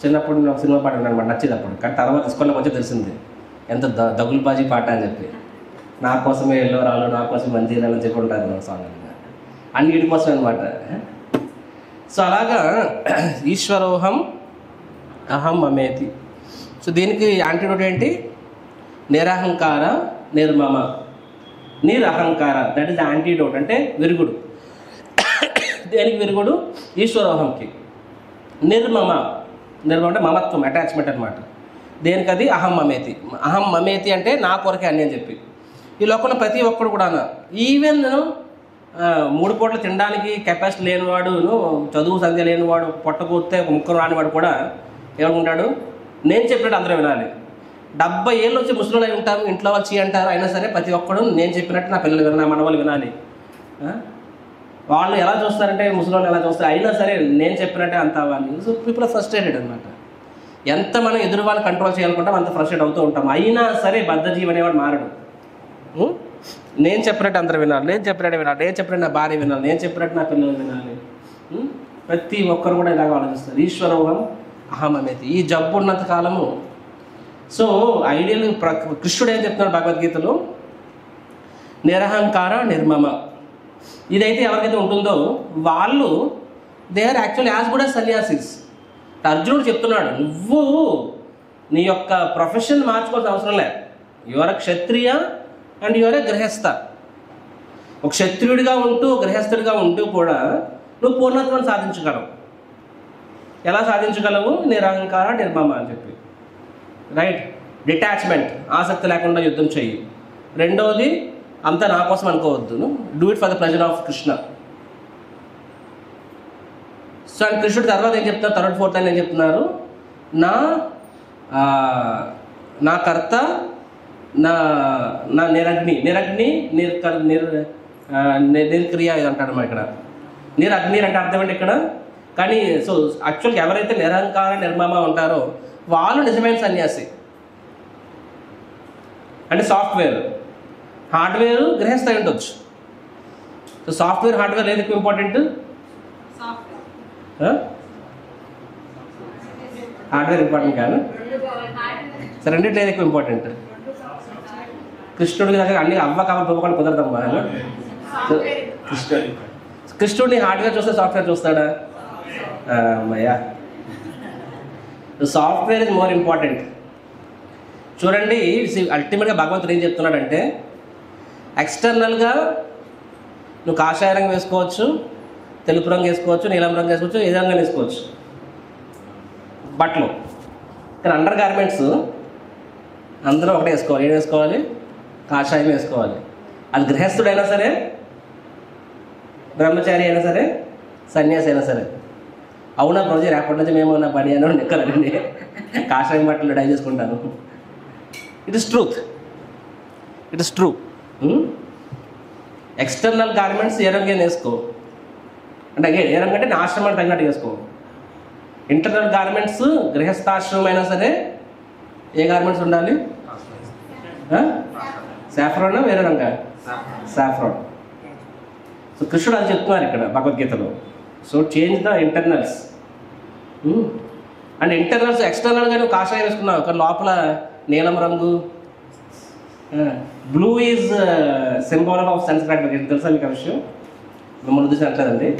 చిన్నప్పుడు నాకు సినిమా పాట అనమాట, నచ్చేది అప్పుడు. కానీ తర్వాత స్కూల్లో వచ్చి తెలిసింది ఎంత దగులుబాజీ పాట అని చెప్పి. నా కోసమే ఎల్లోరాలు, నా కోసం మంజీరాలు అని చెప్పి ఉంటారు సాంగ్. అన్నిటి కోసం అనమాట. సో అలాగా ఈశ్వరోహం అహం మమేతి. సో దీనికి యాంటీడోట్ ఏంటి? నిరహంకార నిర్మమ. నిరహంకార, దట్ ఈస్ యాంటీడోట్, అంటే విరుగుడు. దేనికి విరుగుడు? ఈశ్వరోహంకి. నిర్మమ, నిర్మమ అంటే మమత్వం, అటాచ్మెంట్ అనమాట. దేనికి అది? అహం మమేతి. అహం మమేతి అంటే నా కొరకే అన్ని అని చెప్పి. ఈ లోకంలో ప్రతి ఒక్కడు కూడా, ఈవెన్ 3 పూటలు తినడానికి కెపాసిటీ లేనివాడు, చదువు సంధ్య లేనివాడు, పొట్టకూస్తే ఒక ముక్కలు రానివాడు కూడా ఏమనుకుంటాడు? నేను చెప్పినట్టు అందరూ వినాలి. 70 ఏళ్ళు వచ్చి ముసలిలో ఉంటాము, ఇంట్లో వచ్చి అంటారు. అయినా సరే ప్రతి ఒక్కడు నేను చెప్పినట్టు నా పిల్లలు వినాలి, మన వాళ్ళు వినాలి. వాళ్ళు ఎలా చూస్తారంటే ముసలిని ఎలా చూస్తారు, అయినా సరే నేను చెప్పినట్టే అంత అవ్వాలి. సో పీపుల్ ఆర్ ఫ్రస్ట్రేటెడ్ అనమాట. ఎంత మనం ఎదురు వాళ్ళని కంట్రోల్ చేయాలనుకుంటాం అంత ఫ్రస్ట్రేట్ అవుతూ ఉంటాం. అయినా సరే బద్ధజీవి అనేవాడు మారడు. నేను చెప్పినట్టు అందరూ వినాలి, నేను చెప్పినట్టు వినాలి, నేను చెప్పినట్టు నా భార్య వినాలి, నేను చెప్పినట్టు నా పిల్లలు వినాలి. ప్రతి ఒక్కరు కూడా ఇలాగ ఆలోచిస్తారు. ఈశ్వరోహం అహమమేతి. ఈ జబ్బు ఉన్నంత కాలము. సో ఐడియల్ కృష్ణుడు ఏం చెప్తున్నాడు భగవద్గీతలో? నిరహంకార నిర్మమ. ఇదైతే ఎవరికైతే ఉంటుందో వాళ్ళు they are actually as good as sannyasis. అర్జునుడు చెప్తున్నాడు, నువ్వు నీ యొక్క ప్రొఫెషన్ మార్చుకోవాల్సిన అవసరం లేదు. యువర్ క్షత్రియ అండ్ యువర్ గృహస్థ. ఒక క్షత్రియుడిగా ఉంటూ గృహస్థుడిగా ఉంటూ కూడా నువ్వు పూర్ణత్వాన్ని సాధించగలవు. ఎలా సాధించగలవు? నిరహంకార నిర్మమ అని చెప్పి. రైట్? డిటాచ్మెంట్, ఆసక్తి లేకుండా యుద్ధం చెయ్యి. రెండవది, అంతా నా కోసం అనుకోవద్దు, do it for the pleasure of Krishna. So and కృష్ణుడు తర్వాత ఏం చెప్తున్నారు? థర్డ్ ఫోర్త్ అని ఏం చెప్తున్నారు? నా కర్త, నా నిరగ్ని. నిరగ్ని నిర్క్రియ అంటాడు ఇక్కడ. నిరగ్ని అంటే అర్థం ఏంటి ఇక్కడ? కానీ సో యాక్చువల్గా ఎవరైతే నిరహంకార నిర్మమ ఉంటారో వాళ్ళు నిజమైన సన్యాసి. అంటే సాఫ్ట్వేర్, హార్డ్వేర్ గృహస్థ ఉండొచ్చు. సో సాఫ్ట్వేర్ హార్డ్వేర్ ఏది ఎక్కువ ఇంపార్టెంట్? హార్డ్వేర్ ఇంపార్టెంట్ కాదు. సరే, రెండింటి ఏది ఎక్కువ ఇంపార్టెంట్? కృష్ణుడికి దగ్గర అన్ని అవ్వకాలు తవ్వకాలు కుదరదమ్మా. కృష్ణుడిని హార్డ్వేర్ చూస్తే సాఫ్ట్వేర్ చూస్తాడా? అమ్మయ్యా, సాఫ్ట్వేర్ ఇస్ మోర్ ఇంపార్టెంట్. చూడండి, అల్టిమేట్గా భగవంతుడు ఏం చెప్తున్నాడంటే, ఎక్స్టర్నల్గా నువ్వు కాషాయ రంగు వేసుకోవచ్చు, తెలుపు రంగు వేసుకోవచ్చు, నీలం రంగు వేసుకోవచ్చు, ఏ రంగు వేసుకోవచ్చు బట్టలు. కానీ అండర్ గార్మెంట్స్ అందరూ ఒకటే వేసుకోవాలి. ఏం వేసుకోవాలి? కాషాయం వేసుకోవాలి. అది గృహస్థుడైనా సరే, బ్రహ్మచారి అయినా సరే, సన్యాసి అయినా సరే. అవునా రోజు రేపటి నుంచి మేము నా పని అని ఎక్కలండి కాషాయం బట్టలు డై చేసుకుంటాను. It is truth, it is true. External garments ఏ రంగు వేసుకో, అంటే ఏ రంగు అంటే నా ఆశ్రమానికి తగినట్టు వేసుకో. ఇంటర్నల్ గార్మెంట్స్ గృహస్థాశ్రమం అయినా సరే ఏ గార్మెంట్స్ ఉండాలి? సాఫ్రాన్, వేరే రంగా? సాఫ్రాన్. సో కృష్ణుడు అని చెప్తున్నారు ఇక్కడ భగవద్గీతలో. So change the internals. And internals ఎక్స్టర్నల్గా నువ్వు కాషాయం వేసుకున్నావు, కానీ లోపల నీలం రంగు. Blue is symbol of sense gratification. తెలుసా మీకు ఆ విషయం? మిమ్మల్ని ఉద్దేశం అంటలేదండి.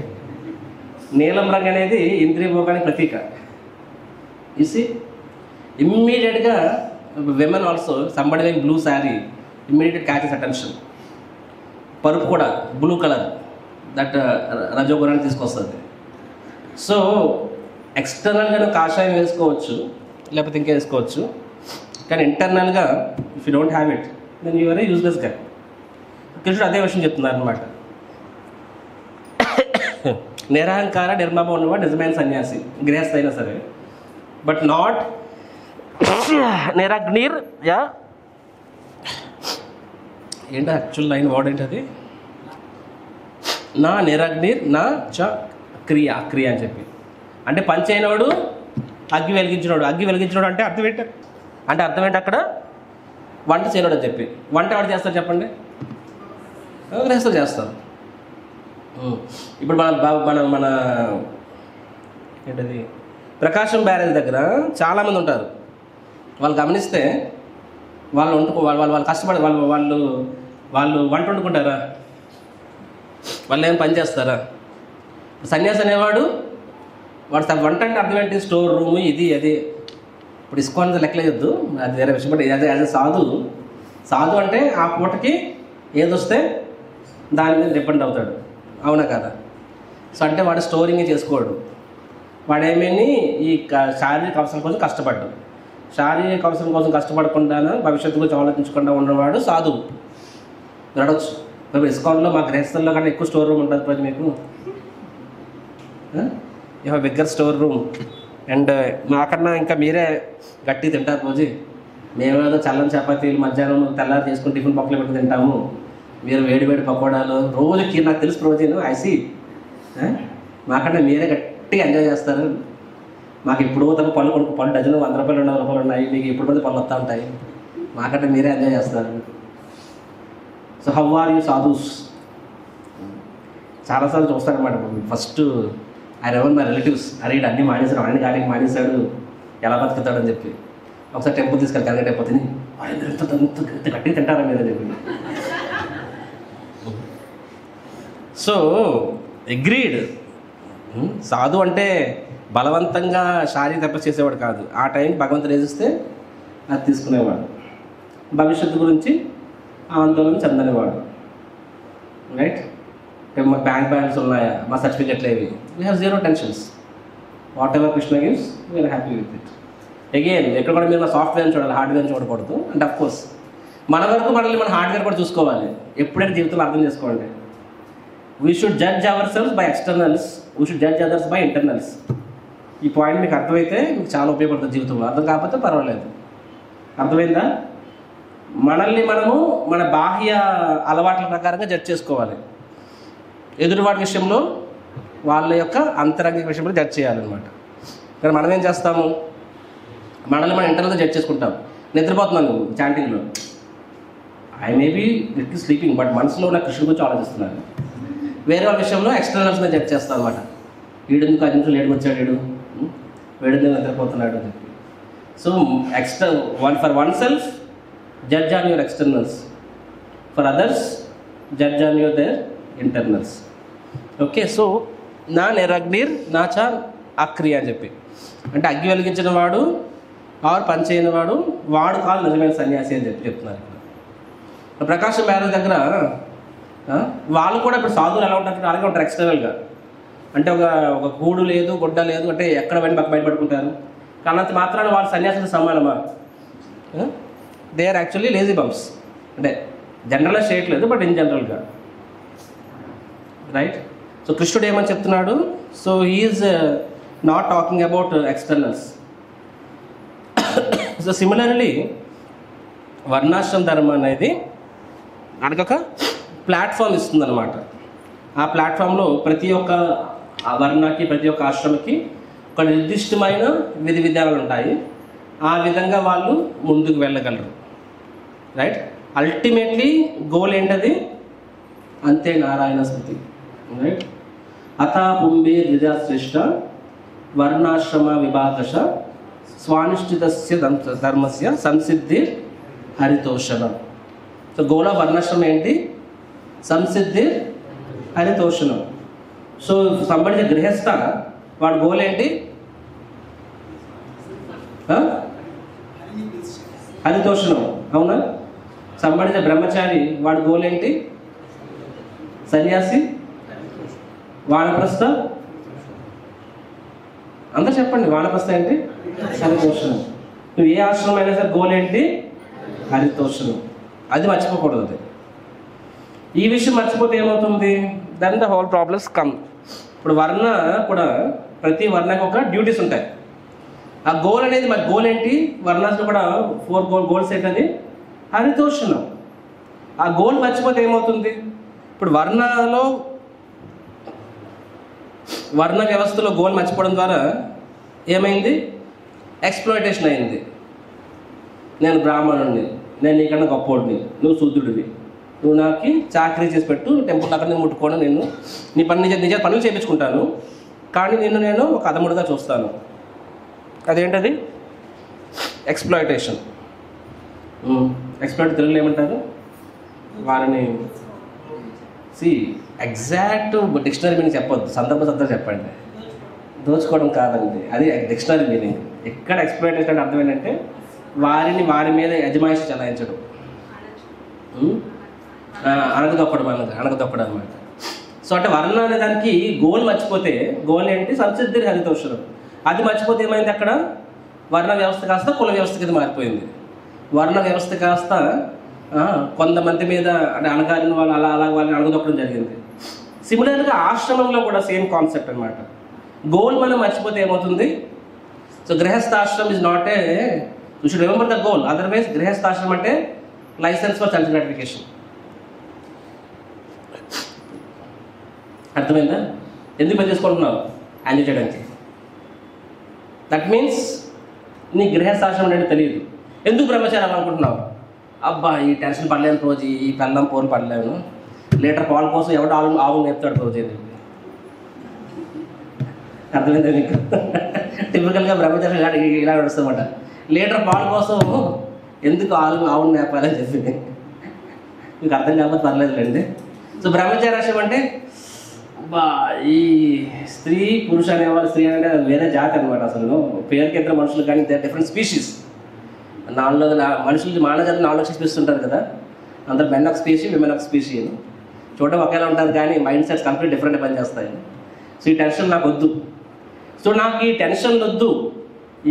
నీలం రంగు అనేది ఇంద్రియ భోగానికి ప్రతీక. ఇసి ఇమ్మీడియట్గా women also somebody like blue sari immediate catches attention. పరుపు కూడా బ్లూ కలర్, దట్ రజోగుణాన్ని తీసుకొస్తుంది. సో ఎక్స్టర్నల్గా నువ్వు కాషాయం వేసుకోవచ్చు, లేకపోతే ఇంకే వేసుకోవచ్చు, కానీ ఇంటర్నల్గా if you don't have it then you are a useless గా. కృష్ణుడు అదే విషయం చెప్తున్నారు అనమాట. నిరహంకార నిర్మమ ఉన్నవాడు నిజమైన సన్యాసి, గృహస్థ అయినా సరే. బట్ నాట్ నిరగ్నిర్. యా ఏంటి యాక్చువల్ లైన్ వర్డ్ ఏంటి అది? నా నిరగ్నిర్ నా చ క్రియ, అక్రియ అని చెప్పి. అంటే పంచ అయినవాడు అగ్గి వెలిగించినవాడు. అగ్గి వెలిగించినవాడు అంటే అర్థం ఏంటి? అంటే అర్థం ఏంటి అక్కడ? వంట చేయనోడు అని చెప్పి. వంట ఎవరు చేస్తారు చెప్పండి? గృహస్థులు చేస్తారు. ఇప్పుడు మన ఏంటది ప్రకాశం బ్యారేజ్ దగ్గర చాలామంది ఉంటారు. వాళ్ళు గమనిస్తే వాళ్ళు కష్టపడి వాళ్ళు వంట వండుకుంటారా? వాళ్ళు ఏమైనా పని చేస్తారా? సన్యాసి అనేవాడు వాడు వంట అంటే అర్థం ఏంటి? స్టోర్ రూమ్ ఇది అది. ఇప్పుడు ఇస్కాన్ లెక్కలేయొద్దు, అది వేరే విషయం. బట్ యాజ్ ఎ సాధు అంటే ఆ పూటకి ఏదొస్తే దాని మీద డిపెండ్ అవుతాడు, అవునా కదా? సో అంటే వాడు స్టోరింగ్ చేసుకోడు. వాడేమీ ఈ శారీరక అవసరం కోసం కష్టపడ్డు. శారీరక అవసరం కోసం కష్టపడకుండా భవిష్యత్తు గురించి ఆలోచించకుండా ఉన్నవాడు సాధువు. నడవచ్చు. ఇప్పుడు ఇస్కాన్లో మా గృహస్థుల్లో కన్నా ఎక్కువ స్టోర్ రూమ్ ఉంటుంది ప్రతి మీకు. You have bigger store room. And మాకన్నా ఇంకా మీరే గట్టి తింటారు రోజు. మేమేదో చల్లని చపాతీలు మధ్యాహ్నం తెల్లారి చేసుకుని టిఫిన్ పక్కన పెట్టి తింటాము. మీరు వేడి పకోడాలు రోజుకి. నాకు తెలుసు రోజు ఐసీ. మాకన్నా మీరే గట్టిగా ఎంజాయ్ చేస్తారు. మాకు ఇప్పుడు తప్ప పళ్ళు డజన్ 100 రూపాయలు 100 రూపాయలు ఉన్నాయి. మీకు ఇప్పుడు మంది పళ్ళు వస్తూ ఉంటాయి. మాకంటే మీరే ఎంజాయ్ చేస్తారు. So how are you sadhus? చాలాసార్లు చూస్తారన్నమాట. ఫస్ట్ ఆయన ఎవరు మా రిలేటివ్స్ అడిగి అన్నీ మానేశాడు, ఆయన గాలికి మానేశాడు, ఎలా బతుకుతాడని చెప్పి ఒకసారి టెంపుల్ తీసుకెళ్ళి కలగ టెంపుల్ తిని ఆయన ఎంత గట్టిగా తింటారా మీరని చెప్పి. So agreed. సాధు అంటే బలవంతంగా శారీరక తపస్సు చేసేవాడు కాదు. ఆ టైం భగవంతుడు ఏదిస్తే అది తీసుకునేవాడు. భవిష్యత్తు గురించి ఆందోళన చెందనేవాడు. రైట్? మా బ్యాంక్ బ్యాలెన్స్ ఉన్నాయా, మా సర్టిఫికెట్లు ఏవి, we have zero tensions. Whatever Krishna gives we are happy with it. Again ఎక్కడ కూడా మీరు సాఫ్ట్వేర్ చూడాలి, హార్డ్వేర్ చూడకూడదు. అండ్ అఫ్ కోర్స్ మన వరకు మనల్ని మన హార్డ్వేర్ కూడా చూసుకోవాలి. ఎప్పుడైనా జీవితంలో అర్థం చేసుకోండి. We should judge ourselves by externals, we should judge others by internals. ఈ పాయింట్ మీకు అర్థమైతే మీకు చాలా ఉపయోగపడుతుంది జీవితంలో. అర్థం కాకపోతే పర్వాలేదు. అర్థమైందా? మనల్ని మనము మన బాహ్య అలవాట్ల ప్రకారంగా జడ్జ్ చేసుకోవాలి. ఎదుటివాడి విషయంలో వాళ్ళ యొక్క అంతరంగిక విషయంలో జడ్జ్ చేయాలన్నమాట. కానీ మనం ఏం చేస్తాము? మనల్ని మనం ఇంటర్నల్గా జడ్జ్ చేసుకుంటాం. నిద్రపోతున్నాను చాంటింగ్లో, I may be little sleeping, but మనసులో నా కృష్ణ గురించి ఆలోచిస్తున్నాను. వేరే వాళ్ళ విషయంలో ఎక్స్టర్నల్స్ మీద జడ్జ్ చేస్తాను అనమాట. వీడెందుకు 5 నిమిషాలు లేట్గా వచ్చాడు, వీడెందుకు నిద్రపోతున్నాడు అని చెప్పి. So for oneself judge on your externals, for others judge on your their internals. Okay. So నా నిరగ్నిర్ నాచా అక్రి అని చెప్పి అంటే అగ్గి వెలిగించిన వాడు ఆరు పని చేయని వాడు కాదు నిజమైన సన్యాసి అని చెప్తున్నారు ఇక్కడ. ప్రకాశం బ్యారేజ్ దగ్గర వాళ్ళు కూడా ఇప్పుడు సాధువులు ఎలా ఉంటారు? అలాగే ఉంటారు ఎక్స్టర్నల్గా. అంటే ఒక గూడు లేదు, గుడ్డ లేదు, అంటే ఎక్కడ బయటపడుకుంటారు. కానంత మాత్రాన వాళ్ళు సన్యాసులు సమానమా? They are actually lazy bumps. అంటే జనరల్గా చేయట్లేదు, బట్ ఇన్ జనరల్గా. రైట్? సో కృష్ణుడు ఏమని చెప్తున్నాడు? So he is not talking about externals. So similarly వర్ణాశ్రమ ధర్మం అనేది మనకొక ప్లాట్ఫామ్ ఇస్తుంది అనమాట. ఆ ప్లాట్ఫామ్లో ప్రతి ఒక్క వర్ణకి ప్రతి ఒక్క ఆశ్రమకి ఒక నిర్దిష్టమైన విధి విధానాలు ఉంటాయి. ఆ విధంగా వాళ్ళు ముందుకు వెళ్ళగలరు. రైట్? అల్టిమేట్లీ గోల్ ఏంటది? అంతే నారాయణ స్మృతి. రైట్? అథా పుంబే ద్విజాశ్రేష్ట వర్ణాశ్రమ విభాగశ స్వానిష్ఠితస్య ధర్మస్య సంసిద్ధి హరితోషణం. సో గోల్ ఆఫ్ వర్ణాశ్రమం ఏంటి? సంసిద్ధి హరితోషణం. సో సంబంధించిన గృహస్థ వాడి గోల్ ఏంటి? హరితోషణం. అవునా? సంబంధించిన బ్రహ్మచారి వాడి గోల్ ఏంటి? సన్యాసి వానప్రస్థ. అందరూ చెప్పండి, వానప్రస్థ ఏంటి? హరితోషణం. నువ్వు ఏ ఆశ్రమం అయినా సరే గోల్ ఏంటి? హరితోషణం. అది మర్చిపోకూడదు. అది ఈ విషయం మర్చిపోతే ఏమవుతుంది? Then the whole problems come. ఇప్పుడు వర్ణ కూడా ప్రతి వర్ణకు ఒక డ్యూటీస్ ఉంటాయి. ఆ గోల్ అనేది మరి గోల్ ఏంటి? వర్ణాలు కూడా 4 గోల్స్ ఏంటది? హరితోషణం. ఆ గోల్ మర్చిపోతే ఏమవుతుంది? ఇప్పుడు వర్ణ వ్యవస్థలో గోల్ మర్చిపోవడం ద్వారా ఏమైంది? ఎక్స్ప్లాయిటేషన్ అయింది. నేను బ్రాహ్మణుడిని, నేను నీకన్నా గొప్పోడిని, నువ్వు శూద్రుడివి. నువ్వు నాకు చాకరీ చేసి పెట్టు, టెంపుల్ అక్కడ నేను ముట్టుకోను, నేను నీ పని నిజ పనులు చేయించుకుంటాను, కానీ నేను ఒక అదముడిగా చూస్తాను. అదేంటది? ఎక్స్ప్లాయిటేషన్. ఎక్స్ప్లాయిట్ తెలుగులో ఏమంటారు? వారిని ఎగ్జాక్ట్ డిక్షనరీ మీనింగ్ చెప్పొద్దు, సందర్భం చెప్పండి. దోచుకోవడం కాదండి, అది డిక్షనరీ మీనింగ్. ఎక్కడ ఎక్స్ప్లాయిటేషన్ అంటే అర్థం ఏంటంటే వారి మీద యజమాయిషి చలాయించడం, అణగదొక్కడం అనమాట. సో అంటే వర్ణ అనే దానికి గోల్ మర్చిపోతే, గోల్ ఏంటి? సంసిద్ధి హరితోషణం. అది మర్చిపోతే ఏమైంది? అక్కడ వర్ణ వ్యవస్థ కాస్త కుల వ్యవస్థ కింద మారిపోయింది. వర్ణ వ్యవస్థ కాస్త కొంతమంది మీద అంటే అణగారిన వాళ్ళు అలా వాళ్ళని అణగదొక్కడం జరిగింది. సిమిలర్గా ఆశ్రమంలో కూడా సేమ్ కాన్సెప్ట్ అనమాట. గోల్ మనం మర్చిపోతే ఏమవుతుంది? సో గృహస్థాశ్రమం is not a, you should remember the goal, otherwise గృహస్థాశ్రమం అంటే లైసెన్స్ ఫర్ సెల్ఫ్ గ్రాటిఫికేషన్. అర్థమైందా? ఎందుకు పని చేసుకుంటున్నావు? ఎంజాయ్ చేయడానికి. దట్ మీన్స్ నీ గృహస్థాశ్రమం అనేది తెలియదు. ఎందుకు బ్రహ్మచారం అనుకుంటున్నావు? అబ్బా ఈ టెన్షన్ పడలేను రోజు, ఈ పెళ్ళం పోలు పడలేను, లీటర్ పాలు కోసం ఎవడో ఆవులు నేర్పుతాడు రోజు. అర్థమైందా మీకు? టిపికల్గా బ్రహ్మచారం ఇలా నడుస్తామట. లీటర్ పాలు కోసం ఎందుకు ఆవును నేర్పాలని చెప్పి మీకు అర్థం కాకపోతే పర్లేదులేండి. సో బ్రహ్మచారాశ్రం అంటే ఈ స్త్రీ పురుష అనేవాళ్ళు, స్త్రీ అంటే వేరే జాతి అనమాట. అసలు పేరుకి ఇద్దరు మనుషులు, కానీ డిఫరెంట్ స్పీషీస్. మనుషులు మానవ జాతి 4 లక్షల స్పీషీస్ ఉంటారు కదా, అందరు men of species, women of species. చూడడం ఒకేలా ఉంటారు కానీ మైండ్ సెట్స్ కంప్లీట్ డిఫరెంట్ పనిచేస్తాయి. సో ఈ టెన్షన్ నాకు వద్దు. సో నాకు ఈ టెన్షన్ వద్దు,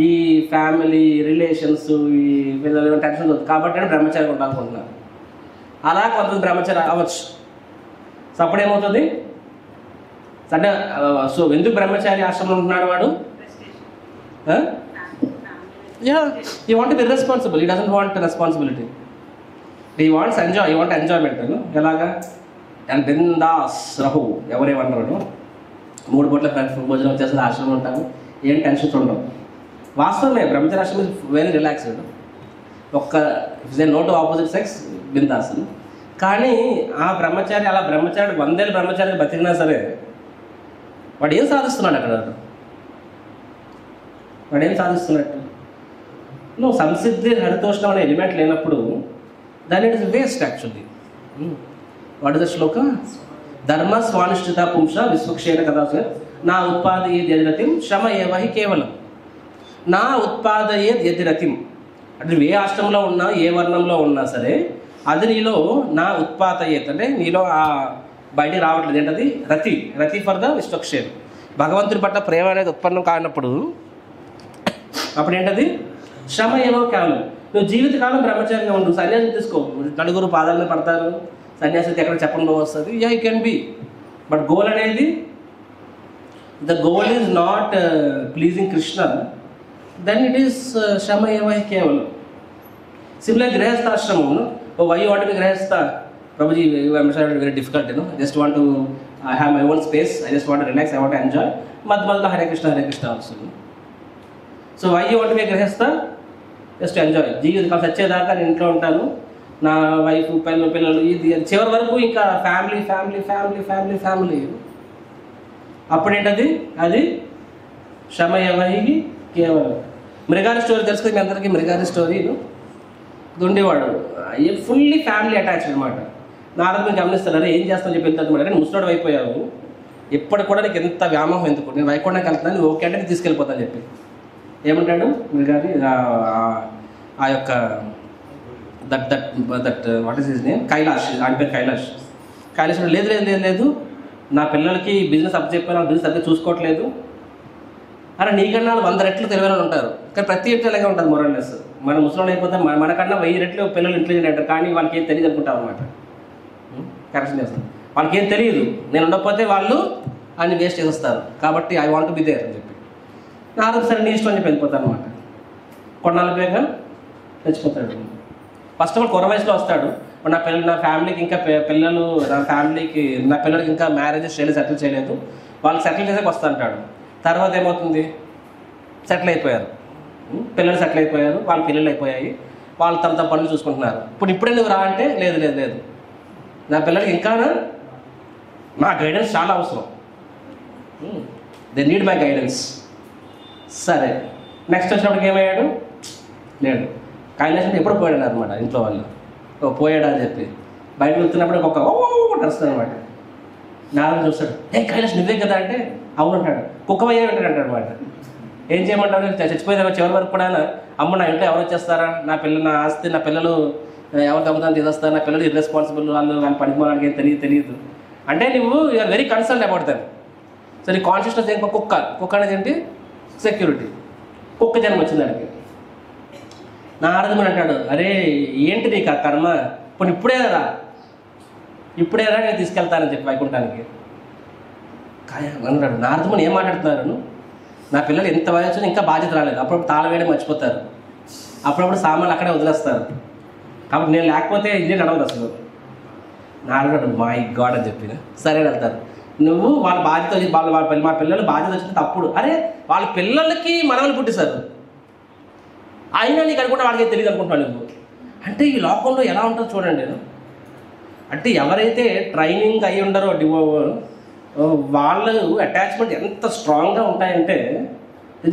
ఈ ఫ్యామిలీ రిలేషన్స్, ఈ పిల్లలు టెన్షన్ వద్దు, కాబట్టి నేను బ్రహ్మచారి ఉండాలనుకుంటున్నాను. అలా కొంతమంది బ్రహ్మచారి అవ్వచ్చు. సో అప్పుడు ఏమవుతుంది అంటే, సో ఎందుకు బ్రహ్మచారి ఆశ్రమంలో ఉంటున్నాడు వాడు? He want to be responsible. He doesn't want responsibility. He wants enjoy. He want enjoyment. ఎలాగా? అండ్ బిందాస్ రహు, ఎవరేమన్నారు? 3 పూట్ల భోజనం వచ్చేస్తుంది, ఆశ్రమం ఉంటాము, ఏం టెన్షన్స్ ఉండవు. వాస్తవమే, బ్రహ్మచారి ఆశ్రమం is very relaxed. No to opposite sex, బిందాస్. కానీ ఆ బ్రహ్మచారి అలా బ్రహ్మచారి 100 ఏళ్ళ బ్రహ్మచారి బతికినా సరే వాడు ఏం సాధిస్తున్నాడు అక్కడ? వాడు ఏం సాధిస్తున్నట్టు? నువ్వు సంసిద్ధి హరితోషణం అనే ఎలిమెంట్ లేనప్పుడు దాని it is waste actually. What is the shloka? ధర్మ స్వానిష్ఠిత పుంస విశ్వక్షేణ కదా నా ఉత్పాదయేద్ యదిరతిం శ్రమ ఏవహి కేవలం. నా ఉత్పాదయేద్ యదిరతిం అంటే నువ్వు ఏ ఆశ్రమంలో ఉన్నా, ఏ వర్ణంలో ఉన్నా సరే, అది నీలో నా ఉత్పాదయేత్ అంటే నీలో ఆ బయటికి రావట్లేదు. ఏంటది? రతి ఫర్ ద విశ్వక్షేణ. భగవంతుడి పట్ల ప్రేమ అనేది ఉత్పన్నం కానప్పుడు అప్పుడు ఏంటది? శ్రమ ఏమో కేవలం. నువ్వు జీవితకాలం బ్రహ్మచారిగా ఉండు, సన్యాసం తీసుకో, నలుగురు పాదాలను పడతారు, సన్యాసికి ఎక్కడ చెప్పడం వస్తుంది, you can be. But goal అనేది, the goal is not pleasing Krishna, then it is శ్రమ ఏమో కేవలం. సిమిలర్ గృహస్థాశ్రమం, why you want be grihastha? Prabhuji, I'm sure it's very difficult, I just want to have my own space, I just want to relax, I want to enjoy. Madhya Hare Krishna also. So why you want to be a grihastha? Just to enjoy. జీవితం వచ్చేదాకా నేను ఇంట్లో ఉంటాను, నా వైఫ్ పిల్లలు ఇది చివరి వరకు ఇంకా ఫ్యామిలీ. అప్పుడేంటది? అది శ్రమ ఎవరికి కేవలం. మృగారి స్టోరీ తెలుసుకుంది మీ అందరికీ. మృగారి స్టోరీలు ఉండేవాడు ఫుల్లీ ఫ్యామిలీ అటాచ్డ్ అనమాట. నారద మీరు గమనిస్తున్నారు, ఏం చేస్తాను చెప్పి వెళ్తాను అనమాట. కానీ ముసలోడు అయిపోయావు, ఎప్పటికి కూడా నీకు ఎంత వ్యామోహం ఎందుకు? నేను వైకుంఠానికి వెళ్తున్నాను, నువ్వు ఓకే అంటే నేను తీసుకెళ్ళిపోతాను చెప్పి ఏమంటాడు మృగారి? ఆ యొక్క that what is his name? Kailash. ఆయన పేరు కైలాష్. లేదు, నా పిల్లలకి బిజినెస్ అప్ చెప్పాను, నా బిజినెస్ అప్పు చూసుకోవట్లేదు. అలా నీకన్నా 100 రెట్లు తెలివైన ఉంటారు, కానీ ప్రతి ఇంట్లో అలాగే ఉంటుంది మొరల్లెస్. మన ముసలి అయిపోతే మనకన్నా 1000 రెట్లు పిల్లలు ఇంటెలిజెంట్ అంటారు, కానీ వాళ్ళకి ఏం తెలియదు అనుకుంటాం అనమాట. కరెక్షన్ చేస్తాను, వాళ్ళకి ఏం తెలియదు, నేను ఉండకపోతే వాళ్ళు అన్ని వేస్ట్ చేసేస్తారు, కాబట్టి ఐ వాంట్ బి దేర్ అని చెప్పి నాకు సరే నీ ఇష్టం అని చెప్పి వెళ్ళిపోతాను అనమాట. కొన్నాళ్ళ వేగం తెచ్చిపోతాడు. ఫస్ట్ ఆఫ్ ఆల్ కుర్ర వయసులో వస్తాడు, నా ఫ్యామిలీకి ఇంకా పిల్లలు, నా పిల్లలకి ఇంకా మ్యారేజెస్ చేయలేదు, సెటిల్ చేయలేదు, వాళ్ళకి సెటిల్ చేసాక వస్తా అంటాడు. తర్వాత ఏమవుతుంది? సెటిల్ అయిపోయారు, పిల్లలు సెటిల్ అయిపోయారు, వాళ్ళ పిల్లలు అయిపోయాయి, వాళ్ళు తమ పనులు చూసుకుంటున్నారు. ఇప్పుడే నువ్వు రా అంటే లేదు నా పిల్లలకి ఇంకా నా గైడెన్స్ చాలా అవసరం. They need my guidance. సరే, నెక్స్ట్ వచ్చినప్పటికి ఏమయ్యాడు? లేడు. కైలాసం ఎప్పుడు పోయాడు అనమాట. ఇంట్లో వాళ్ళు పోయాడు అని చెప్పి బయట వెళ్తున్నప్పుడు ఒక నడుస్తుంది అనమాట. నారదుడు చూస్తాడు, కైలాసం నువ్వే కదా అంటే అవును అంటాడు. కుక్క పోయే అంటాడు అనమాట. ఏం చేయమంటాడు? చచ్చిపోయేదా చివరి వరకు కూడా అమ్మ నా ఇంట్లో ఎవరు వచ్చేస్తారా, నా ఆస్తి నా పిల్లలు ఎవరు దొంగతనం తీసేస్తారు, నా పిల్లలు ఇర్రెస్పాన్సిబుల్, వాళ్ళు పడిపోవడానికి ఏం తెలియదు అంటే నువ్వు you are very concern about them. So నీ కాన్షియస్నెస్ ఏంటి? కుక్క అనేది ఏంటి? సెక్యూరిటీ. కుక్క జన్మ వచ్చింది దానికి. నారదుడు అంటాడు, అరే ఏంటి నీకు ఆ కర్మ, ఇప్పుడు ఇప్పుడేరా నేను తీసుకెళ్తానని చెప్పి వైకుంఠానికి అన్నాడు. నారదుడు ఏం మాట్లాడుతున్నారు? నా పిల్లలు ఎంత వయసు ఇంకా బాధ్యత రాలేదు, అప్పుడప్పుడు తాళం వేయడం మర్చిపోతారు, అప్పుడప్పుడు సామాన్లు అక్కడే వదిలేస్తారు, కాబట్టి నేను లేకపోతే ఇదే నడవదు అసలు. నారదుడు మై గాడ్ అని చెప్పిన సరే వెళ్తారు. నువ్వు వాళ్ళ బాధ్యత మా పిల్లలు బాధ్యత వచ్చిన తప్పుడు. అరే వాళ్ళ పిల్లలకి మనవలు పుట్టిస్తారు, అయినా నీకు అనుకుంటా వాళ్ళకి తెలియదు అనుకుంటున్నాను నువ్వు. అంటే ఈ లోకంలో ఎలా ఉంటుందో చూడండి. అంటే ఎవరైతే ట్రైనింగ్ అయి ఉండరో వాళ్ళు అటాచ్మెంట్ ఎంత స్ట్రాంగ్గా ఉంటాయంటే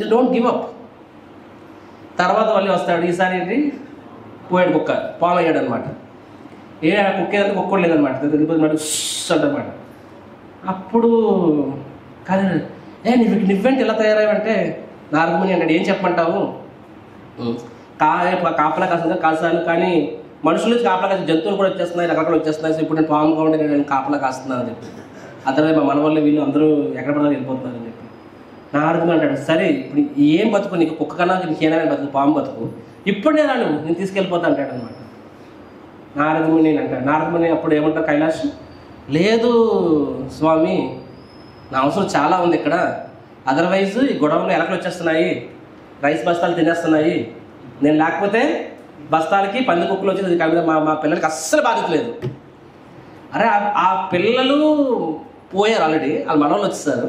దే డోంట్ గివ్ అప్. తర్వాత మళ్ళీ వస్తాడు. ఈసారి ఏంటి? పోయాడు కుక్క, పాము అయ్యాడు అనమాట. కుక్క ఏదంటే కుక్క లేదనమాట, అంటనమాట. అప్పుడు కాదు నువ్వేంటి ఇలా తయారయ్యావంటే నారదుని అంటాడు, ఏం చెప్పమంటావు? కాపలా కాస్తాను, కానీ మనుషులు కాపలా కాసి జంతువులు కూడా వచ్చేస్తున్నాయి, రకరకాలు వచ్చేస్తున్నాయి. సో ఇప్పుడు నేను పాముగా ఉంటే నేను కాపలా కాస్తున్నాను అని చెప్పి అతను మన వల్ల వీళ్ళు అందరూ ఎక్కడ పడినా వెళ్ళిపోతున్నారని చెప్పి నారదుడు అంటాడు, సరే ఇప్పుడు ఏం బతుకు నీకు? కుక్క కన్నా నీకు ఏదైనా బతుకు, పాము బతుకు, ఇప్పుడు నేను తీసుకెళ్ళిపోతా అంటాడు అనమాట. నారదుని అంటాడు. నారదుని అప్పుడు ఏమంటారు? కైలాసం లేదు స్వామి, నా అవసరం చాలా ఉంది ఇక్కడ, అదర్వైజ్ ఈ గొడవలు ఎలకలు వచ్చేస్తున్నాయి, రైస్ బస్తాలు తినేస్తున్నాయి, నేను లేకపోతే బస్తాలకి పంది కుక్కలు వచ్చేది, మా పిల్లలకి అస్సలు బాధ్యత లేదు. అరే ఆ పిల్లలు పోయారు ఆల్రెడీ, వాళ్ళ మనవళ్ళు వచ్చేసారు.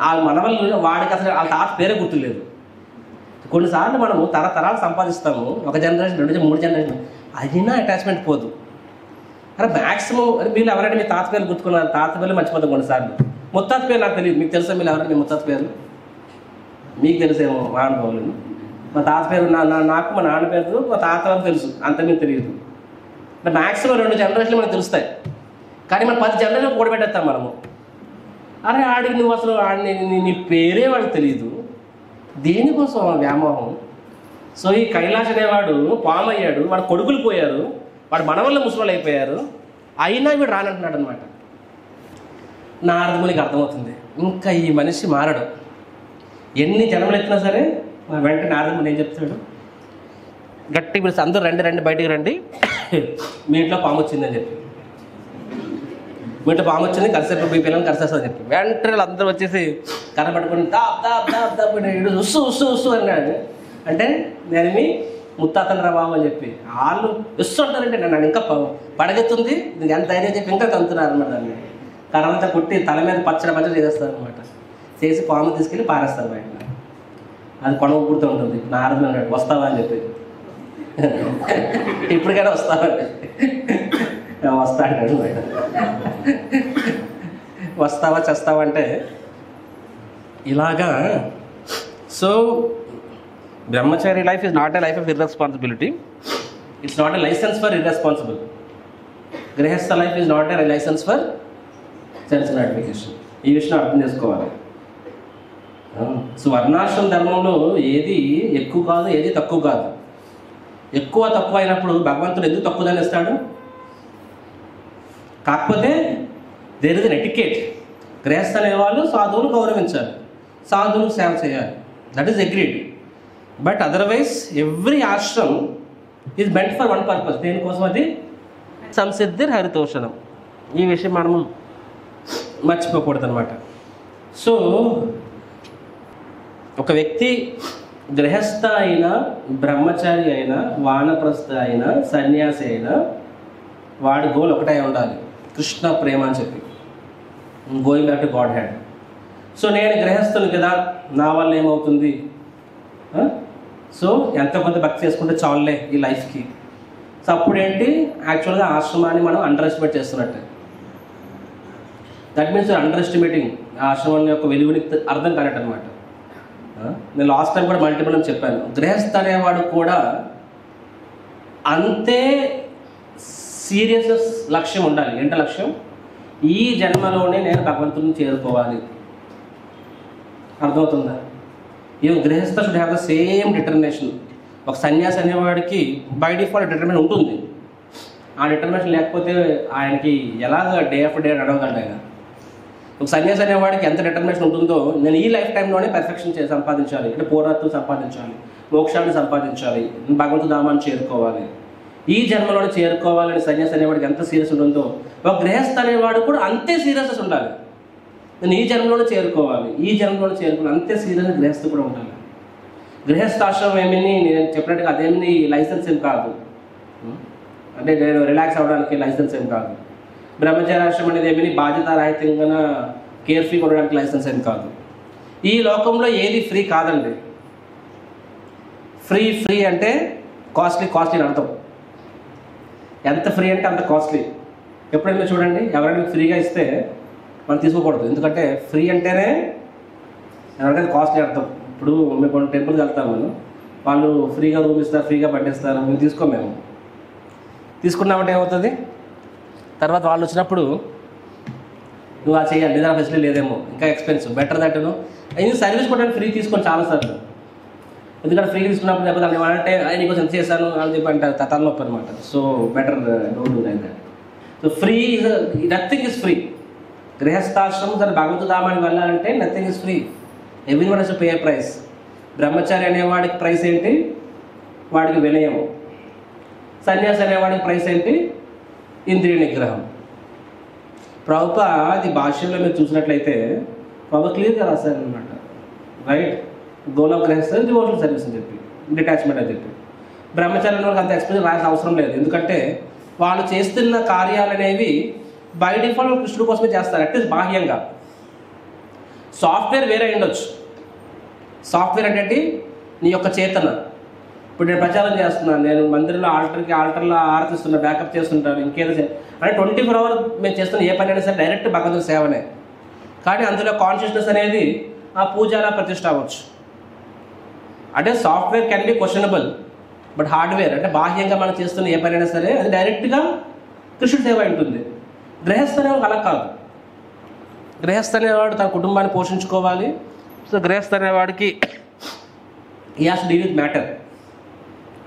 వాళ్ళ మనవళ్ళు వాడికి అసలు వాళ్ళ తాత పేరే గుర్తులేదు. కొన్నిసార్లు మనము తరతరాలు సంపాదిస్తాము, ఒక జనరేషన్, 2 3 జనరేషన్, అయినా అటాచ్మెంట్ పోదు. అరే మ్యాక్సిమం మీరు ఎవరైనా మీ తాత పేరు గుర్తుకున్నారు? తాత పేర్లు మర్చిపోతాం కొన్నిసార్లు. ముత్తాత పేరు నాకు తెలియదు, మీకు తెలుసా? మీరు ఎవరైనా మీ ముత్తాత పేరు మీకు తెలిసేమో మా అనుభవాలు. మా తాత పేరు నాకు మా నాన్న పేరు మా తాత వారికి తెలుసు, అంత మీకు తెలియదు. అంటే మ్యాక్సిమం 2 జనరేషన్లు మనకు తెలుస్తాయి, కానీ మనం 10 జనరేషన్ కూడబెట్టేస్తాం మనము. అరే ఆడికి నువ్వు అసలు నీ పేరే వాడికి తెలియదు, దేనికోసం వ్యామోహం? సో ఈ కైలాష్ అనేవాడు పాము అయ్యాడు, వాడు కొడుకులు పోయారు, వాడు మనవల్ల ముసలోళ్ళు అయిపోయారు, అయినా వీడు రానంటున్నాడు అనమాట. నారదునికి అర్థమవుతుంది, ఇంకా ఈ మనిషి మారడు, ఎన్ని జన్మలు ఎత్తినా సరే. వెంటనే నారదుడు ఏం చెప్తాడు? గట్టి పిలిచి అందరూ రండి బయటికి రండి, మీ ఇంట్లో పాము వచ్చిందని చెప్పి, మీ ఇంట్లో పాము వచ్చింది కలిసేపు మీ పిల్లల్ని కలిసేస్తుందని చెప్పి వెంటనే అందరూ వచ్చేసి కర్ర పట్టుకొని ఉస్సు అన్నాడు. అంటే నేను మీ ముత్తాతను రా బాబు అని చెప్పి వాళ్ళు ఉస్సు అంటారంటే నన్ను ఇంకా పడగెత్తుంది, ఎంత ధైర్యం చెప్పి ఇంకా కంతున్నారు అనమాట. దాన్ని కర్రంతా కొట్టి తల మీద పచ్చడి చేసేస్తారు అనమాట. చేసి పాము తీసుకెళ్ళి పారేస్తారు బయట. అది కొనవ పుడుతూ ఉంటుంది. నారదుడు అన్నాడు, వస్తావా అని చెప్పి, ఇప్పటికైనా వస్తావా అంటే వస్తా అంటాడు బయట. వస్తావా చేస్తావా అంటే ఇలాగా. So brahmachari life is not a life of irresponsibility, it's not a licence for irresponsible. Grihastha life is not a licence for self gratification. ఈ విషయం అర్థం చేసుకోవాలి. సో వర్ణాశ్రమ ధర్మంలో ఏది ఎక్కువ కాదు, ఏది తక్కువ కాదు. ఎక్కువ తక్కువ అయినప్పుడు భగవంతుడు ఎందుకు తక్కువదని ఇస్తాడు? కాకపోతే దేర్ ఇస్ ఎన్ ఎటికేట్. గృహస్థ అనేవాళ్ళు సాధువులు గౌరవించాలి, సాధువులకు సేవ చేయాలి, that is agreed. But otherwise every Ashram is meant for one purpose. దేనికోసం? అది సంసిద్ధిర్ హరితోషణం. ఈ విషయం మనము మర్చిపోకూడదు అనమాట. సో ఒక వ్యక్తి గృహస్థ అయినా, బ్రహ్మచారి అయినా, వానప్రస్థ అయినా, సన్యాసి అయినా, వాడి గోల్ ఒకటే ఉండాలి, కృష్ణ ప్రేమ అని చెప్పి, going back to God hand. So నేను గృహస్థుని కదా, నా వల్ల ఏమవుతుంది? సో ఎంత కొంత భక్తి చేసుకుంటే చాలులే ఈ లైఫ్కి, సో అప్పుడేంటి యాక్చువల్గా ఆశ్రమాన్ని మనం అండర్ ఎస్టిమేట్ చేస్తున్నట్టే. దట్ మీన్స్ అండర్ ఎస్టిమేటింగ్ ఆశ్రమం యొక్క వెలుగుని అర్థం కానట్టు అనమాట. నేను లాస్ట్ టైం కూడా మల్టిపుల్ అని చెప్పాను, గృహస్థ అనేవాడు కూడా అంతే సీరియస్ లక్ష్యం ఉండాలి. ఏంట లక్ష్యం? ఈ జన్మలోనే నేను భగవంతుని చేరుకోవాలి. అర్థమవుతుందా? ఈవెన్ గృహస్థ should have the same determination. ఒక సన్యాసి అనేవాడికి బై డిఫాల్ట్ డిటర్మినేషన్ ఉంటుంది. ఆ డిటర్మినేషన్ లేకపోతే ఆయనకి ఎలాగ డే ఆఫ్ డే నడవగలడు ఆయన. ఒక సన్యాసి అనేవాడికి ఎంత డిటర్మినేషన్ ఉంటుందో, నేను ఈ లైఫ్ టైంలోనే పర్ఫెక్షన్ సంపాదించాలి, అంటే పూర్ణత్వం సంపాదించాలి, మోక్షాన్ని సంపాదించాలి, భగవంతు ధామాన్ని చేరుకోవాలి, ఈ జన్మలోనే చేరుకోవాలని సన్యాసి అనేవాడికి ఎంత సీరియస్ ఉంటుందో, ఒక గృహస్థ అనేవాడు కూడా అంతే సీరియస్నెస్ ఉండాలి. నేను ఈ జన్మలోనే చేరుకోవాలి, ఈ జన్మలోనే చేరుకోవాలి, అంతే సీరియస్ గృహస్థ కూడా ఉండాలి. గృహస్థాశ్రమం ఏమని నేను చెప్పినట్టుగా అదేమి లైసెన్స్ ఏం కాదు, అంటే నేను రిలాక్స్ అవ్వడానికి లైసెన్స్ ఏం కాదు. బ్రహ్మచారాశ్రమం అనేది ఏమని బాధ్యతారాహితంగా కేర్ఫ్రీగా ఉండడానికి లైసెన్స్ ఏం కాదు. ఈ లోకంలో ఏది ఫ్రీ కాదండి. ఫ్రీ అంటే కాస్ట్లీ అని అర్థం. ఎంత ఫ్రీ అంటే అంత కాస్ట్లీ. ఎప్పుడైనా చూడండి, ఎవరైనా ఫ్రీగా ఇస్తే మనం తీసుకోకూడదు. ఎందుకంటే ఫ్రీ అంటేనే ఎవరికైనా కాస్ట్లీ అర్థం. ఇప్పుడు మేము కొన్ని టెంపుల్కి వెళ్తాము, వాళ్ళు ఫ్రీగా రూమ్ ఇస్తారు, ఫ్రీగా పట్టేస్తారు, మేము తీసుకోము. మేము తీసుకున్నామంటే ఏమవుతుంది, తర్వాత వాళ్ళు వచ్చినప్పుడు నువ్వు ఆ చేయాలి, లేదా ఫెసిలిటీ లేదేమో, ఇంకా ఎక్స్పెన్సివ్, బెటర్ దట్ను ఇది సర్వీస్ కూడా ఫ్రీ తీసుకోండి చాలాసార్లు. ఎందుకంటే ఫ్రీ తీసుకున్నప్పుడు లేకపోతే వాళ్ళు ఏమంటే నీకు ఎంత చేశాను అని చెప్పి అంటారు, తలనొప్పి అనమాట. So better don't do like that. So free is nothing is free. గృహస్థాశ్రమం తన భగవద్ధామానికి వెళ్ళాలంటే nothing is free. Everyone is pay price. బ్రహ్మచారి అనేవాడికి ప్రైస్ ఏంటి? వాడికి వినయం. సన్యాసి అనేవాడికి ప్రైస్ ఏంటి? ఇంద్రియ నిగ్రహం. ప్రభుపాద అది భాష్యంలో మీరు చూసినట్లయితే ప్రభుపాద క్లియర్గా రాశారనమాట. రైట్, గోల్ ఆఫ్ గృహస్థ డివోషనల్ సర్వీస్ అని చెప్పి, డిటాచ్మెంట్ అని చెప్పి. బ్రహ్మచారి అనే వాళ్ళకి అంత ఎక్స్ప్లెయిన్ రాయాల్సిన అవసరం లేదు. ఎందుకంటే వాళ్ళు చేస్తున్న కార్యాలు అనేవి బై డిఫాల్ట్ కృష్ణుడి కోసమే చేస్తారు, అట్లీస్ట్ బాహ్యంగా. సాఫ్ట్వేర్ వేరే ఉండొచ్చు. సాఫ్ట్వేర్ అంటే నీ యొక్క చేతన. ఇప్పుడు నేను ప్రచారం చేస్తున్నాను, నేను మందిరంలో ఆల్టర్లో ఆరతిస్తున్నా, బ్యాకప్ చేస్తుంటాను, ఇంకేదో అంటే 24 hours మేము చేస్తున్న ఏ పని అయినా సరే డైరెక్ట్ భగవంతుడి సేవనే. కానీ అందులో కాన్షియస్నెస్ అనేది ఆ పూజాల ప్రతిష్ట అవ్వచ్చు. అంటే software can be questionable, but hardware అంటే బాహ్యంగా మనం చేస్తున్న ఏ పని అయినా సరే అది డైరెక్ట్గా కృష్ణుడి సేవ ఉంటుంది. గృహస్థ అనేవాడు అలా కాదు. గృహస్థ అనేవాడు తన కుటుంబాన్ని పోషించుకోవాలి. సో గృహస్థ అనేవాడికి ఈ has to deal with matter.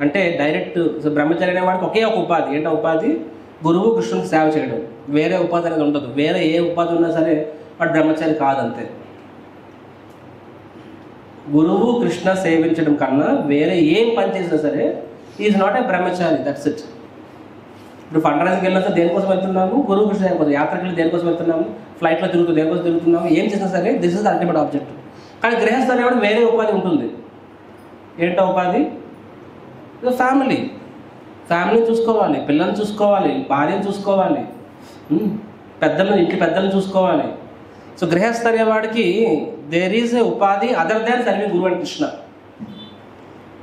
అంటే డైరెక్ట్ బ్రహ్మచారి అనేవాడికి ఒకే ఒక ఉపాధి. ఏంటో ఉపాధి? గురువు కృష్ణునికి సేవ చేయడం. వేరే ఉపాధి అనేది ఉండదు. వేరే ఏ ఉపాధి ఉన్నా సరే వాడు బ్రహ్మచారి కాదంతే. గురువు కృష్ణ సేవించడం కన్నా వేరే ఏం పని చేసినా సరే is not a Brahmachari. That's it. ఇప్పుడు ఫండ్ రైజింగ్కి వెళ్ళినా సరే దేనికోసం వెళ్తున్నాము? గురువు కృష్ణ కోసం. యాత్రకి వెళ్ళి దేనికోసం వెళ్తున్నాము? ఫ్లైట్లో దేనికోసం తిరుగుతున్నాము? ఏం చేసినా సరే this is the ultimate object. కానీ గృహస్థ అనేవాడు వేరే ఉపాధి ఉంటుంది. ఏంటో ఉపాధి? ఫ్యామిలీని చూసుకోవాలి, పిల్లల్ని చూసుకోవాలి, భార్యను చూసుకోవాలి, ఇంటి పెద్దలను చూసుకోవాలి. సో గృహస్థ అనేవాడికి దేర్ ఈజ్ ఏ ఉపాధి అదర్ దాన్ సర్వింగ్ గురువు అండ్ కృష్ణ.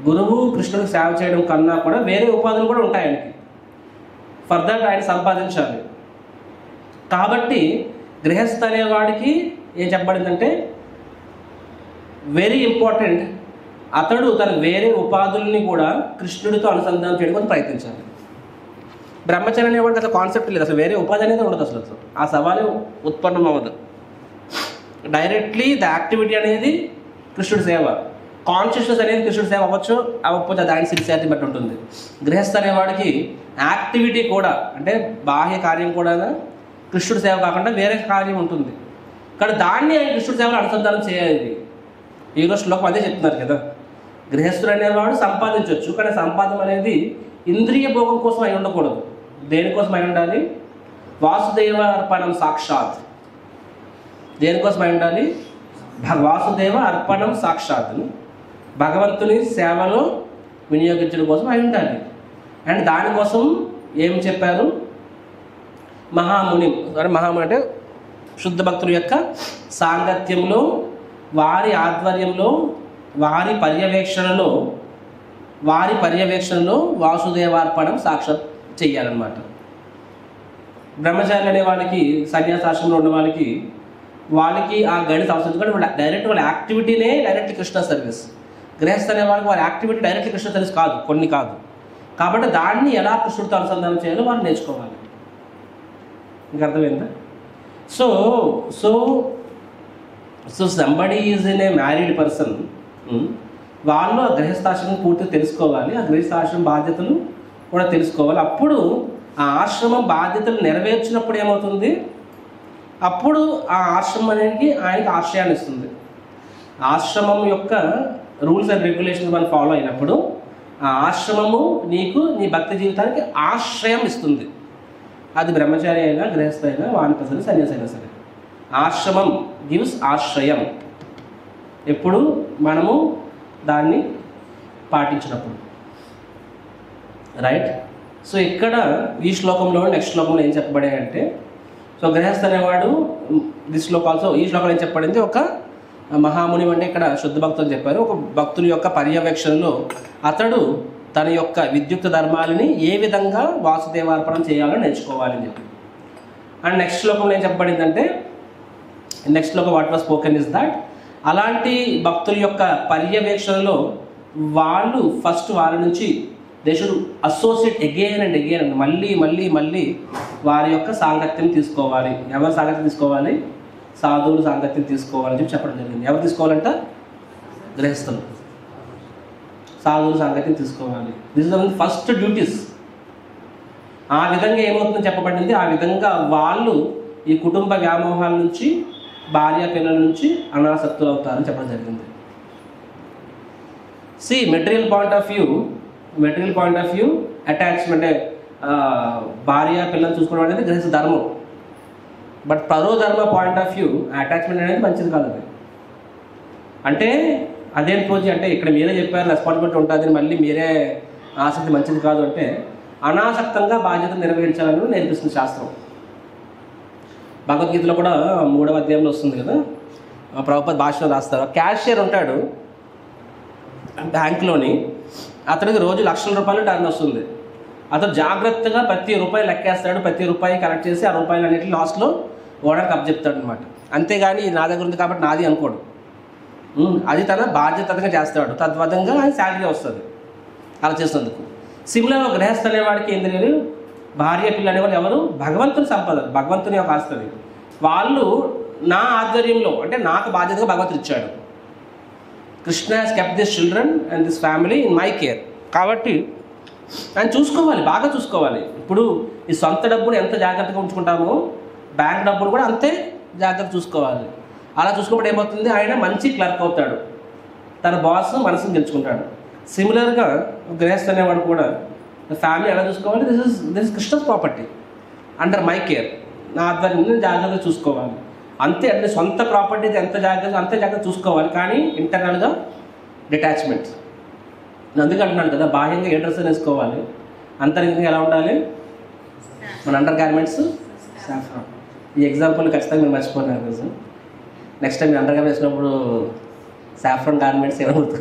గురువు కృష్ణుడికి సేవ చేయడం కన్నా కూడా వేరే ఉపాధులు కూడా ఉంటాయి ఆయనకి. ఫర్దర్ ఆయన సంపాదించాలి. కాబట్టి గృహస్థ అనేవాడికి ఏం చెప్పబడిందంటే వెరీ ఇంపార్టెంట్, అతడు తన వేరే ఉపాధుల్ని కూడా కృష్ణుడితో అనుసంధానం చేయడానికి ప్రయత్నించాలి. బ్రహ్మచారి అనేవాడికి అసలు కాన్సెప్ట్ లేదు, అసలు వేరే ఉపాధి అనేది ఉండదు. అసలు ఆ సవాలు ఉత్పన్నం అవ్వదు. డైరెక్ట్లీ ద యాక్టివిటీ అనేది కృష్ణుడి సేవ. కాన్షియస్నెస్ అనేది కృష్ణుడి సేవ అవ్వచ్చు, అవ్వకపోతే అది ఆయన సిన్సియారిటీ బట్టి ఉంటుంది. గృహస్థ అనేవాడికి యాక్టివిటీ కూడా అంటే బాహ్య కార్యం కూడా కృష్ణుడి సేవ కాకుండా వేరే కార్యం ఉంటుంది. కానీ దాన్ని ఆయన కృష్ణుడి సేవలో అనుసంధానం చేయాలి. ఈరోజు శ్లోకం అదే చెప్తున్నారు కదా, గృహస్థుడు అనేవాడు సంపాదించవచ్చు, కానీ సంపాదన అనేది ఇంద్రియ భోగం కోసం అయి ఉండకూడదు. దేనికోసం అయి ఉండాలి? వాసుదేవ అర్పణం సాక్షాత్. దేనికోసం అయి ఉండాలి? వాసుదేవ అర్పణం సాక్షాత్, భగవంతుని సేవలో వినియోగించడం కోసం అయి ఉండాలి. అండ్ దానికోసం ఏం చెప్పారు? మహాముని అంటే శుద్ధ భక్తుల యొక్క సాంగత్యంలో, వారి ఆధ్వర్యంలో, వారి పర్యవేక్షణలో వారి పర్యవేక్షణలో వాసుదేవార్పణం సాక్షాత్ చెయ్యాలన్నమాట. బ్రహ్మచారి అనే వాళ్ళకి, సన్యాసాశ్రమంలో ఉన్న వాళ్ళకి ఆ గణిత అవసరం, ఎందుకంటే వాళ్ళ యాక్టివిటీనే డైరెక్ట్లీ కృష్ణ సర్వీస్. గృహస్థ అనే వాళ్ళకి వారి యాక్టివిటీ డైరెక్ట్లీ కృష్ణ సర్వీస్ కాదు, కొన్ని కాదు. కాబట్టి దాన్ని ఎలా కృష్ణుడితో అనుసంధానం చేయాలో వాళ్ళు నేర్చుకోవాలి. మీకు అర్థమైందా? So somebody is in a married person, వాళ్ళు ఆ గృహస్థాశ్రమం పూర్తిగా తెలుసుకోవాలి, ఆ గృహస్థాశ్రమం బాధ్యతలు కూడా తెలుసుకోవాలి. అప్పుడు ఆ ఆశ్రమం బాధ్యతలు నెరవేర్చినప్పుడు ఏమవుతుంది, అప్పుడు ఆ ఆశ్రమం అనేది ఆయనకి ఆశ్రయాన్ని ఇస్తుంది. ఆశ్రమం యొక్క రూల్స్ అండ్ రెగ్యులేషన్స్ మనం ఫాలో అయినప్పుడు ఆ ఆశ్రమము నీకు నీ భక్తి జీవితానికి ఆశ్రయం ఇస్తుంది. అది బ్రహ్మచారి అయినా, గృహస్థ అయినా, వానప్రస్థ, సన్యాసి అయినా సరే, ఆశ్రమం గివ్స్ ఆశ్రయం ఎప్పుడు మనము దాన్ని పాటించినప్పుడు. రైట్? సో ఇక్కడ ఈ శ్లోకంలో, నెక్స్ట్ శ్లోకంలో ఏం చెప్పబడాయంటే, సో గృహస్థ అనేవాడు దిస్ శ్లోక ఆల్సో, ఈ శ్లోకంలో ఏం చెప్పబడింది, ఒక మహాముని అంటే ఇక్కడ శుద్ధ భక్తులు చెప్పారు, ఒక భక్తుల యొక్క పర్యవేక్షణలో అతడు తన యొక్క విద్యుక్త ధర్మాలని ఏ విధంగా వాసుదేవార్పణం చేయాలో నేర్చుకోవాలని చెప్పి. అండ్ నెక్స్ట్ శ్లోకంలో ఏం చెప్పబడిందంటే, నెక్స్ట్ శ్లోకం what was spoken is that, అలాంటి భక్తుల యొక్క పర్యవేక్షణలో వాళ్ళు ఫస్ట్ వారి నుంచి they should associate again and again, మళ్ళీ వారి యొక్క సాంగత్యం తీసుకోవాలి. ఎవరి సాంగత్యం తీసుకోవాలి? సాధువుల సాంగత్యం తీసుకోవాలని చెప్పి చెప్పడం జరిగింది. ఎవరు తీసుకోవాలంట? గృహస్థులు సాధువుల సాంగత్యం తీసుకోవాలి. This is the first duties. ఆ విధంగా ఏమవుతుందని చెప్పబడింది, ఆ విధంగా వాళ్ళు ఈ కుటుంబ వ్యామోహాల నుంచి, భార్య పిల్లల నుంచి అనాసక్తులు అవుతారని చెప్పడం జరిగింది. See material point of view attachment, భార్య పిల్లలు చూసుకోవడం అనేది గృహస్థ ధర్మం. బట్ పరోధర్మ పాయింట్ ఆఫ్ వ్యూ అటాచ్మెంట్ అనేది మంచిది కాదు. అది అంటే అదేంటి రోజు అంటే ఇక్కడ మీరే చెప్పారు రెస్పాన్సిబిలిటీ ఉంటుంది, మళ్ళీ మీరే ఆసక్తి మంచిది కాదు అంటే, అనాసక్తంగా బాధ్యతలు నిర్వహించాలని నేర్పిస్తుంది శాస్త్రం. భగవద్గీతలో కూడా 3వ అధ్యాయంలో వస్తుంది కదా, ప్రభుపాద భాషలో రాస్తారు. క్యాషియర్ ఉంటాడు బ్యాంకులోని, అతనికి రోజు లక్షల రూపాయలు టర్న్ వస్తుంది. అతను జాగ్రత్తగా ప్రతి రూపాయి లెక్కేస్తాడు, ప్రతి రూపాయి కలెక్ట్ చేసి ఆ రూపాయలు అన్నింటినీ లాస్ట్లో ఓనర్కి అప్పచెప్తాడు అనమాట. అంతేగాని ఇది నా దగ్గర ఉంది కాబట్టి నాది అనుకోడు, అది తన బాధ్యతగా చేస్తాడు. తద్విధంగా ఆయన శాలరీ వస్తుంది అలా చేసినందుకు. సిమిలర్ గృహస్థ అనేవాడికి ఏం తెలియదు, భార్య పిల్ల అనేవాళ్ళు ఎవరు? భగవంతుని సంపద, భగవంతుని యొక్క ఆస్తుంది. వాళ్ళు నా ఆధ్వర్యంలో, అంటే నాకు బాధ్యతగా భగవంతుడు ఇచ్చాడు. Krishna has kept this children and this family in my care. కాబట్టి ఆయన చూసుకోవాలి, బాగా చూసుకోవాలి. ఇప్పుడు ఈ సొంత డబ్బును ఎంత జాగ్రత్తగా ఉంచుకుంటామో, బ్యాంక్ డబ్బును కూడా అంతే జాగ్రత్త చూసుకోవాలి. అలా చూసుకున్నప్పుడు ఏమవుతుంది, ఆయన మంచి క్లర్క్ అవుతాడు, తన బాస్ మనసును గెలుచుకుంటాడు. సిమిలర్గా గృహస్థ అనేవాడు కూడా ఫ్యామిలీ ఎలా చూసుకోవాలి, this is Krishna's property under my care, నా ఆధ్వర్యంలో జాగ్రత్తగా చూసుకోవాలి. అంతే, అంటే సొంత ప్రాపర్టీ ఎంత జాగ్రత్త అంతే జాగ్రత్త చూసుకోవాలి, కానీ ఇంటర్నల్గా డిటాచ్మెంట్. అందుకే అంటున్నాను కదా, బాహ్యంగా ఏ డ్రెస్ వేసుకోవాలి, అంతర్గతంగా ఎలా ఉండాలి, మన అండర్ గార్మెంట్స్ సాఫ్రాన్. ఈ ఎగ్జాంపుల్ ఖచ్చితంగా మీరు మర్చిపోయినారు రోజు. నెక్స్ట్ టైం మీరు అండర్ గార్మెంట్స్ వేసినప్పుడు సాఫ్రాన్ గార్మెంట్స్ ఏమవుతుంది.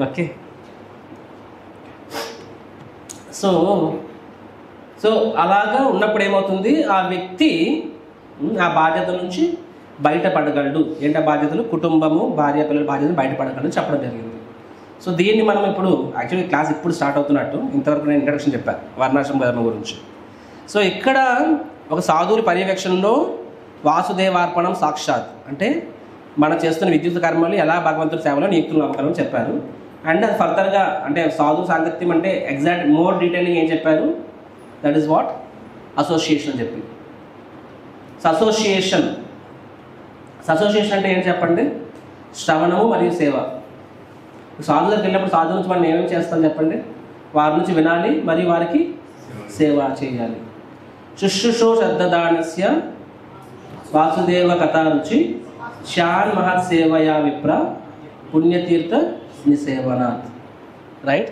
ఓకే, సో అలాగా ఉన్నప్పుడు ఏమవుతుంది, ఆ వ్యక్తి ఆ బాధ్యత నుంచి బయటపడగలడు. ఏంటో బాధ్యతలు, కుటుంబము, భార్య పిల్లల బాధ్యతలు బయటపడగలడు చెప్పడం జరిగింది. సో దీన్ని మనం ఇప్పుడు యాక్చువల్లీ క్లాస్ ఇప్పుడు స్టార్ట్ అవుతున్నట్టు, ఇంతవరకు నేను ఇంట్రడక్షన్ చెప్పాను వర్ణాశ్రమ ధర్మం గురించి. సో ఇక్కడ ఒక సాధువుల పర్యవేక్షణలో వాసుదేవార్పణం సాక్షాత్, అంటే మనం చేస్తున్న విద్యుత్ కర్మలు ఎలా భగవంతుడి సేవలో నియుక్తులు అవ్వగలని చెప్పారు. అండ్ అది ఫర్దర్గా అంటే సాధు సాంగత్యం అంటే ఎగ్జాక్ట్ మోర్ డీటెయిలింగ్ ఏం చెప్పారు, దట్ ఈస్ వాట్ అసోసియేషన్ అని చెప్పి. అసోసియేషన్ అంటే ఏం చెప్పండి, శ్రవణము మరియు సేవ. సాధు దగ్గరికి వెళ్ళినప్పుడు సాధు నుంచి మనం ఏమేమి చేస్తాం చెప్పండి, వారి నుంచి వినాలి మరియు వారికి సేవ చేయాలి. శుశ్రూషో శ్రద్ధదానస్య వాసుదేవ కథా రుచి శ్యాన్ మహత్ సేవయా విప్ర పుణ్యతీర్థ నిసేవనాథ్. రైట్,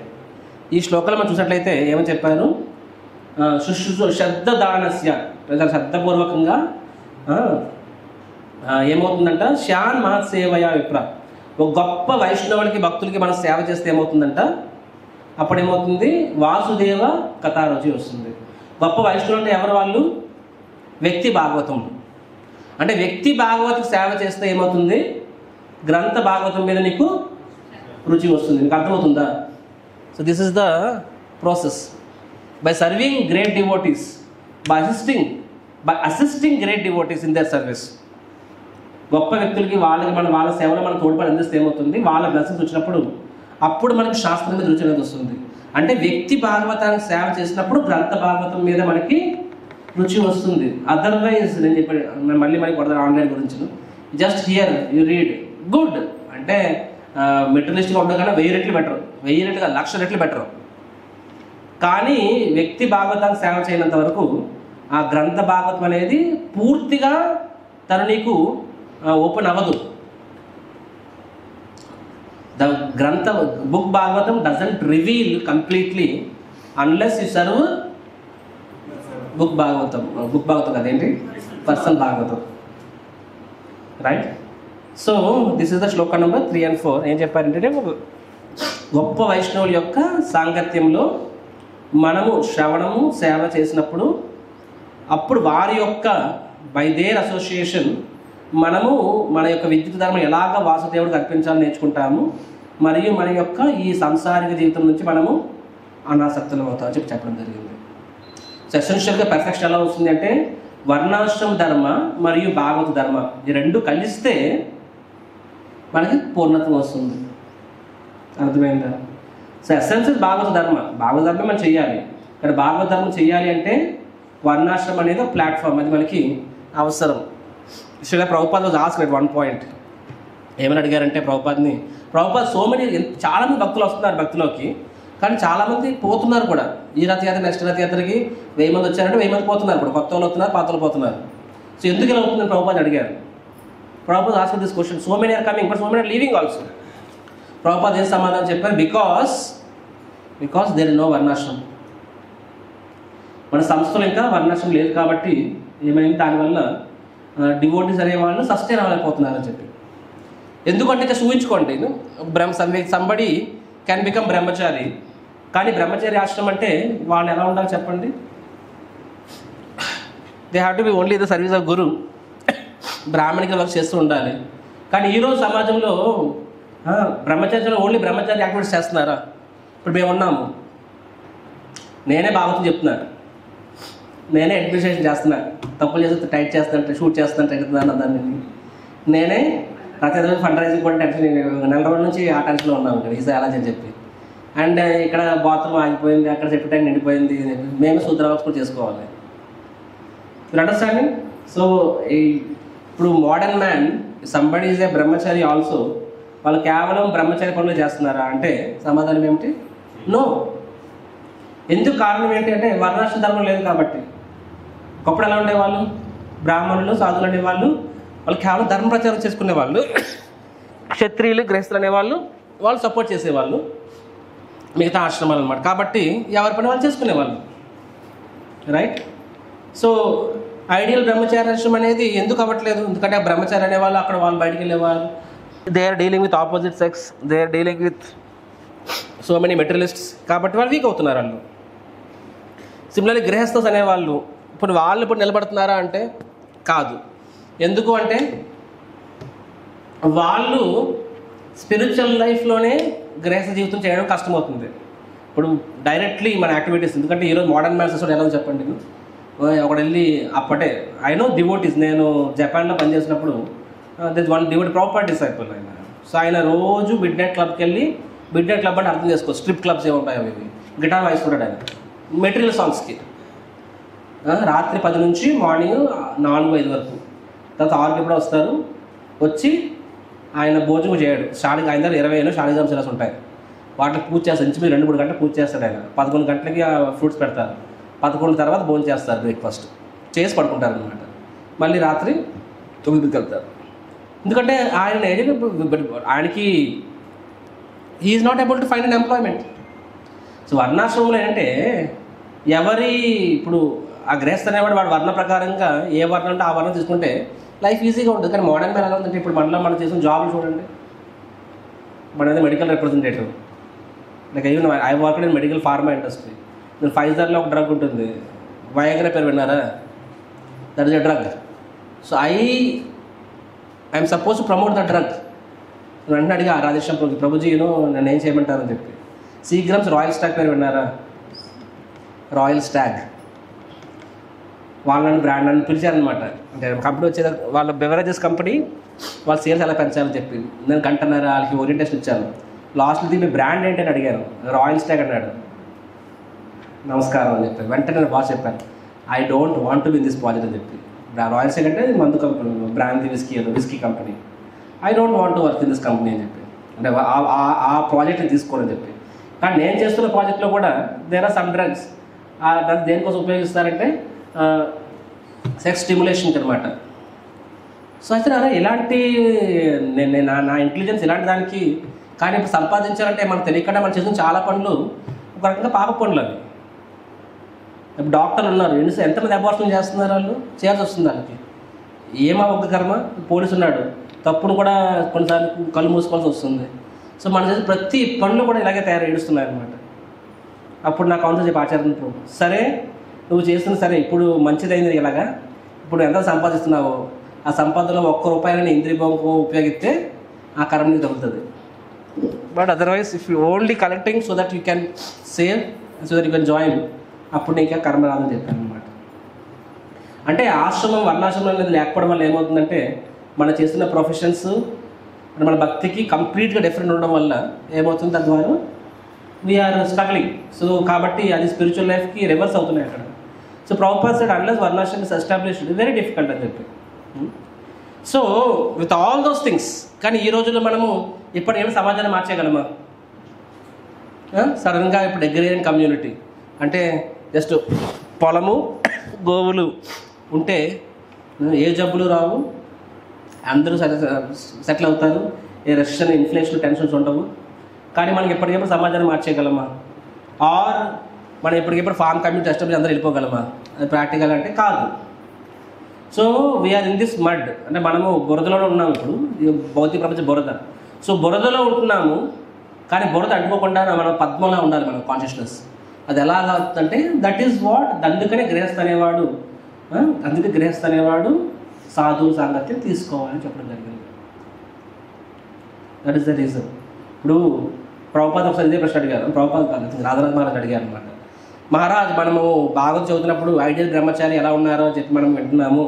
ఈ శ్లోకాలు మనం చూసినట్లయితే ఏమని చెప్పారు, శుశ్రూష శ్రద్ధదానస్య, ప్రజలు శ్రద్ధపూర్వకంగా ఏమవుతుందంట, శ్యాన్ మహత్ సేవయా విప్ర, ఒక గొప్ప వైష్ణవులకి భక్తులకి మనం సేవ చేస్తే ఏమవుతుందంట, అప్పుడు ఏమవుతుంది, వాసుదేవ కథారుచి వస్తుంది. గొప్ప వైష్ణవులు అంటే ఎవరు వాళ్ళు? వ్యక్తి భాగవతం. అంటే వ్యక్తి భాగవతకు సేవ చేస్తే ఏమవుతుంది, గ్రంథ భాగవతం మీద నీకు రుచి వస్తుంది. నీకు అర్థమవుతుందా? So this is the process. By serving great devotees, by assisting great devotees in their service. గొప్ప వ్యక్తులకి వాళ్ళ సేవలో మనం తోడ్పడి అందిస్తే ఏమవుతుంది, వాళ్ళ బ్లెస్సింగ్స్ వచ్చినప్పుడు అప్పుడు మనకి శాస్త్రం మీద రుచి అనేది వస్తుంది. అంటే వ్యక్తి భాగవతానికి సేవ చేసినప్పుడు గ్రంథ భాగవతం మీద మనకి రుచి వస్తుంది. అదర్వైజ్ నేను చెప్పాను మళ్ళీ కొడతాను ఆన్లైన్ గురించి. Just hear you read good అంటే మెటీరియలిస్ట్గా ఉండగానే 1000 రెట్లు బెటర్, 1000 రెట్లు కాదు 1,00,000 రెట్లు బెటర్. కానీ వ్యక్తి భాగవతానికి సేవ చేయనంత వరకు ఆ గ్రంథ భాగవతం అనేది పూర్తిగా తను నీకు ఓపెన్ అవ్వదు. The book Bhagavatam doesn't reveal completely unless you serve book Bhagavatam కదేంటి, person Bhagavatam, right? So this is the shloka number 3 and 4. ఏం చెప్పారంటే, గొప్ప వైష్ణవుల యొక్క సాంగత్యంలో మనము శ్రవణము సేవ చేసినప్పుడు అప్పుడు వారి యొక్క బై దేర్ అసోసియేషన్ మనము మన యొక్క విద్యుత్ ధర్మం ఎలాగ వాసుదేవుడికి అర్పించాలని నేర్చుకుంటాము, మరియు మన యొక్క ఈ సంసారిక జీవితం నుంచి మనము అనాసక్తులం అవుతామని చెప్పడం జరిగింది. సో ఎసెన్షియల్గా పర్ఫెక్షన్ ఎలా వస్తుంది అంటే, వర్ణాశ్రమ ధర్మ మరియు భాగవత ధర్మ ఈ రెండు కలిస్తే మనకి పూర్ణత్వం వస్తుంది. అర్థమైందా? సో ఎసెన్స్ భాగవత ధర్మం మనం చేయాలి. కానీ భాగవత ధర్మం చేయాలి అంటే వర్ణాశ్రమం అనేది ఒక ప్లాట్ఫామ్, అది మనకి అవసరం. Srila Prabhupad was asked at one point, ఏమని అడిగారంటే ప్రభుపాద్ సో మెనీ చాలామంది భక్తులు వస్తున్నారు భక్తిలోకి, కానీ చాలామంది పోతున్నారు కూడా. ఈ రథయాత్ర నెక్స్ట్ రథయాత్రకి 1000 మంది వచ్చారంటే 1000 మంది పోతున్నారు కూడా, కొత్త వాళ్ళు వస్తున్నారు, పాత వాళ్ళు పోతున్నారు. సో ఎందుకు ఇలా అవుతుందని ప్రభుపాద్ అడిగారు. Prabhupad asked this question, so many are coming but so many are leaving also. Prabhupad ఏం సమాధానం చెప్పారు, బికాస్ దేర్ ఇస్ నో వర్ణాశ్రమం. మన సంస్థలో ఇంకా వర్ణాశ్రమం లేదు కాబట్టి ఏమైంది, దానివల్ల డివోటీస్ అనేవాళ్ళు సస్టైన్ అవ్వలేకపోతున్నారని చెప్పి. ఎందుకంటే జస్ట్ ఊహించుకోండి, సంబడి క్యాన్ బికమ్ బ్రహ్మచారి, కానీ బ్రహ్మచారి ఆశ్రమం అంటే వాళ్ళు ఎలా ఉండాలి చెప్పండి? They have to be only the service of guru, బ్రాహ్మణికి వర్క్ చేస్తూ ఉండాలి. కానీ ఈరోజు సమాజంలో బ్రహ్మచారిలో ఓన్లీ బ్రహ్మచారి యాక్టివిటీస్ చేస్తున్నారా? ఇప్పుడు మేము ఉన్నాము, నేనే భాగవతం చెప్తున్నాను, నేనే అడ్మినిస్ట్రేషన్ చేస్తున్నా, తప్పులు చేస్తే టైట్ చేస్తానంటే షూట్ చేస్తాను టైట్ దాన్ని, నేనే రకరకాల ఫండ్ రైజింగ్ కూడా టెన్షన్, 4 రోజుల నుంచి ఆ టెన్షన్లో ఉన్నాము కదా ఈసారి ఎలా అని చెప్పి. అండ్ ఇక్కడ బాత్రూమ్ ఆగిపోయింది, అక్కడ సెప్టిక్ ట్యాంక్ నిండిపోయింది, మేము సూత్రవర్క్స్ కూడా చేసుకోవాలి. మీరు అండర్స్టాండింగ్? సో ఇప్పుడు modern man somebody is a Brahmachari also, వాళ్ళు కేవలం బ్రహ్మచారి పనులు చేస్తున్నారా అంటే సమాధానం ఏమిటి? నో. ఎందుకు కారణం ఏంటి అంటే వర్ణాశ్రమ ధర్మం లేదు కాబట్టి. ఒకప్పుడు ఎలా ఉండేవాళ్ళు, బ్రాహ్మణులు సాధువులు అనేవాళ్ళు వాళ్ళు కేవలం ధర్మ ప్రచారం చేసుకునేవాళ్ళు, క్షత్రియులు గృహస్థులు అనేవాళ్ళు వాళ్ళు సపోర్ట్ చేసేవాళ్ళు మిగతా ఆశ్రమాలు అనమాట. కాబట్టి ఎవరి పని వాళ్ళు చేసుకునేవాళ్ళు, రైట్? సో ఐడియల్ బ్రహ్మచార్యాశ్రమం అనేది ఎందుకు అవ్వట్లేదు? ఎందుకంటే ఆ బ్రహ్మచారి అనేవాళ్ళు అక్కడ వాళ్ళు బయటికి వెళ్ళేవాళ్ళు, they are dealing with opposite sex, they are dealing with so many materialists, కాబట్టి వాళ్ళు వీక్ అవుతున్నారు వాళ్ళు. సిమిలర్లీ గృహస్థస్ అనేవాళ్ళు ఇప్పుడు నిలబడుతున్నారా అంటే కాదు. ఎందుకు అంటే వాళ్ళు స్పిరిచువల్ లైఫ్లోనే గృహస్థ జీవితం చేయడం కష్టమవుతుంది. ఇప్పుడు డైరెక్ట్లీ మన యాక్టివిటీస్, ఎందుకంటే ఈరోజు మోడర్న్ మ్యాన్స్ ఎలా చెప్పండి, ఒకడు వెళ్ళి అప్పటే ఐ నో డివోటీస్, నేను జపాన్లో పనిచేసినప్పుడు this one devotee proper disciple ఆయన. సో ఆయన రోజు మిడ్ నైట్ క్లబ్కి వెళ్ళి, మిడ్ నైట్ క్లబ్ అంటే అర్థం చేసుకో, స్ట్రిప్ క్లబ్స్ ఏముంటాయి అవి, గిటార్ వాయిస్తున్నాడు ఆయన మెటీరియల్ సాంగ్స్కి, రాత్రి 10 నుంచి మార్నింగ్ 4-5 వరకు. తర్వాత 6కి ఎప్పుడో వస్తారు, వచ్చి ఆయన భోజనం చేయడు. స్టార్టింగ్ ఆయన దగ్గర 20 శాలిగ్రామ్ శిలాస్ ఉంటాయి, వాటికి పూజ చేస్తారు. ఇంచుమించు 2-3 గంటలు పూజ చేస్తాడు ఆయన. 11 గంటలకి ఫ్రూట్స్ పెడతారు, 11 తర్వాత భోజనం చేస్తారు, బ్రేక్ఫాస్ట్ చేసి పడుకుంటారు అనమాట. మళ్ళీ రాత్రి 9కి వెళ్తారు. ఎందుకంటే ఆయనకి he is not able to find an employment. So వర్ణాశ్రమంలో ఏంటంటే ఇప్పుడు ఆ గృహస్థ అనేవాడు వాడు వర్ణ ప్రకారంగా ఏ వర్ణం అంటే ఆ వర్ణం తీసుకుంటే లైఫ్ ఈజీగా ఉంటుంది. కానీ మోడర్న్ మ్యాన్ ఎలా ఉందంటే ఇప్పుడు మనం చేసిన జాబులు చూడండి, మనది medical representative. Like even I work in medical pharma industry. నేను ఫైజర్లో ఒక డ్రగ్ ఉంటుంది, వయాగ్రా పేరు విన్నారా? That is a drug. So I'm suppose to promote the drug. నేను వెంటనే అడిగా రాధేశ్యాం ప్రభుజీ నన్ను ఏం చేయమంటారని చెప్పి. సీగ్రమ్స్ రాయల్ స్టాగ్ పేరు విన్నారా? రాయల్ స్టాగ్ వాళ్ళని బ్రాండ్ నన్ను పిలిచారనమాట. అంటే కంపెనీ వచ్చేది వాళ్ళ బెవరేజెస్ కంపెనీ, వాళ్ళ సేల్స్ ఎలా పెంచాలని చెప్పి నేను కంటన్నర వాళ్ళకి ఓరియంటేషన్ ఇచ్చాను. లాస్ట్లో మీ బ్రాండ్ ఏంటని అడిగాను. రాయల్ స్టాగ్ అన్నాడు. నమస్కారం అని చెప్పాను. వెంటనే నేను బాగా చెప్పాను, I don't want to win this project అని చెప్పి. రాయల్ స్టాగ్ అంటే మందు company, brand whisky company. I don't want to work in this company అని చెప్పి, అంటే ఆ ప్రాజెక్ట్ని తీసుకోవాలని చెప్పి. కానీ నేను చేస్తున్న ప్రాజెక్ట్లో కూడా దేర్ ఆర్ సమ్ డ్రగ్స్. ఆ డ్రగ్ దేనికోసం ఉపయోగిస్తారంటే సెక్స్ స్టిమ్యులేషన్కి అనమాట. సో అయితే అలా ఇలాంటి నా ఇంటెలిజెన్స్ ఇలాంటి దానికి. కానీ ఇప్పుడు సంపాదించాలంటే మనకు తెలియకుండా మనం చేసిన చాలా పనులు ఒక రకంగా పాప పనులు అవి. ఇప్పుడు డాక్టర్లు ఉన్నారు, ఎంతమంది అబార్షన్ చేస్తున్నారు, వాళ్ళు చేయాల్సి వస్తుంది. వాళ్ళకి ఏమో ఒక కర్మ. పోలీసు ఉన్నాడు, తప్పును కూడా కొన్నిసార్లు కళ్ళు మూసుకోవాల్సి వస్తుంది. సో మనం చేసే ప్రతి పనులు కూడా ఇలాగే ఏడుస్తున్నాయి అనమాట. అప్పుడు నా కౌన్సిల్ చెప్పి ఆచార్య, సరే నువ్వు చేస్తుంది సరే, ఇప్పుడు మంచిదైంది ఇలాగా, ఇప్పుడు ఎంత సంపాదిస్తున్నావో ఆ సంపాదనలో ₹1 ఇంద్రియభోగంకు ఉపయోగిస్తే ఆ కర్మ నీకు తగ్గుతుంది. But otherwise if you only collecting so that you can save, so that you can join, అప్పుడు నీకు కర్మ రాదని చెప్పాను అనమాట. అంటే ఆశ్రమం వర్ణాశ్రమం అనేది లేకపోవడం వల్ల ఏమవుతుందంటే మనం చేస్తున్న ప్రొఫెషన్స్ మన భక్తికి కంప్లీట్గా డిఫరెంట్ ఉండడం వల్ల ఏమవుతుంది, తద్వారా వీఆర్ స్ట్రగ్లింగ్. సో కాబట్టి అది స్పిరిచువల్ లైఫ్కి రివర్స్ అవుతున్నాయి అక్కడ. So Prabhupad said unless varnashramam is established very difficult అని చెప్పి. So with all those things, కానీ ఈ రోజుల్లో మనము ఇప్పుడు ఏమి సమాజాన్ని మార్చేయగలమా? సడన్గా ఇప్పుడు అగ్రేరియన్ కమ్యూనిటీ అంటే జస్ట్ పొలము గోవులు ఉంటే ఏ జబ్బులు రావు, అందరూ సెటిల్ అవుతారు, ఏ రష్యన్ ఇన్ఫ్లేషన్ టెన్షన్స్ ఉండవు. కానీ మనకి ఎప్పటికెప్పుడు సమాజాన్ని మార్చేయగలమా? ఆర్ మనం ఎప్పటికెప్పుడు ఫార్మ్ కమ్యూనిటీ ఎస్టాబ్లిష్ అందరూ వెళ్ళిపోగలమా? అది ప్రాక్టికల్ అంటే కాదు. So we are in this mud, అంటే మనము బురదలో ఉన్నాము. ఇప్పుడు భౌతిక ప్రపంచం బురద. సో బురదలో ఉంటున్నాము, కానీ బురద అంటుకోకుండా మనం పద్మంలా ఉండాలి మన కాన్షియస్నెస్. అది ఎలా అవుతుందంటే దట్ ఈస్ వాట్, అందుకే గృహస్థ అనేవాడు సాధువు సాంగత్యం తీసుకోవాలని చెప్పడం జరిగింది. That is the reason. ఇప్పుడు ప్రభుపాద్ ఒకసారి ఇదే ప్రశ్న అడిగారు, ప్రభుపాద్ కాదు రాధానాథ్ మహారాజ్ అడిగారు అనమాట. మహారాజ్, మనము భాగవతం చదువుతున్నప్పుడు ఐడియల్ బ్రహ్మచారి ఎలా ఉన్నారో అని చెప్పి మనం వింటున్నాము.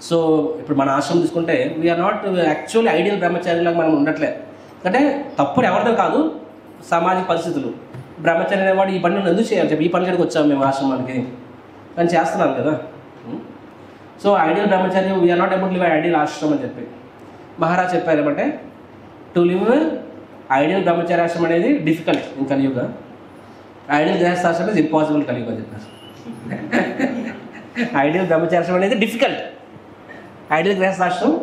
సో ఇప్పుడు మన ఆశ్రమం తీసుకుంటే వీఆర్ నాట్ యాక్చువల్లీ ఐడియల్ బ్రహ్మచారిలాగా మనం ఉండట్లే. అంటే తప్పుడు ఎవరితో కాదు, సామాజిక పరిస్థితులు. బ్రహ్మచారి అనేవాడు ఈ పనులు ఎందుకు చేయాలి చెప్పి ఈ పనులకి వచ్చాము మేము ఆశ్రమానికి, కానీ చేస్తున్నాం కదా. So ideal brahmachari we are not able live ideal ఆశ్రమం అని చెప్పి మహారాజ్ చెప్పారు. ఏమంటే టు లివ్ ఐడియల్ బ్రహ్మచారి ఆశ్రమం అనేది డిఫికల్ట్ ఇన్ కలియుగ, ఐడియల్ గృహస్థాశ్రమం ఇస్ ఇంపాసిబుల్ కలియుగ అని చెప్పారు. ఐడియల్ బ్రహ్మచారి అనేది డిఫికల్ట్, ఐడియల్ గృహస్థాశ్రమం.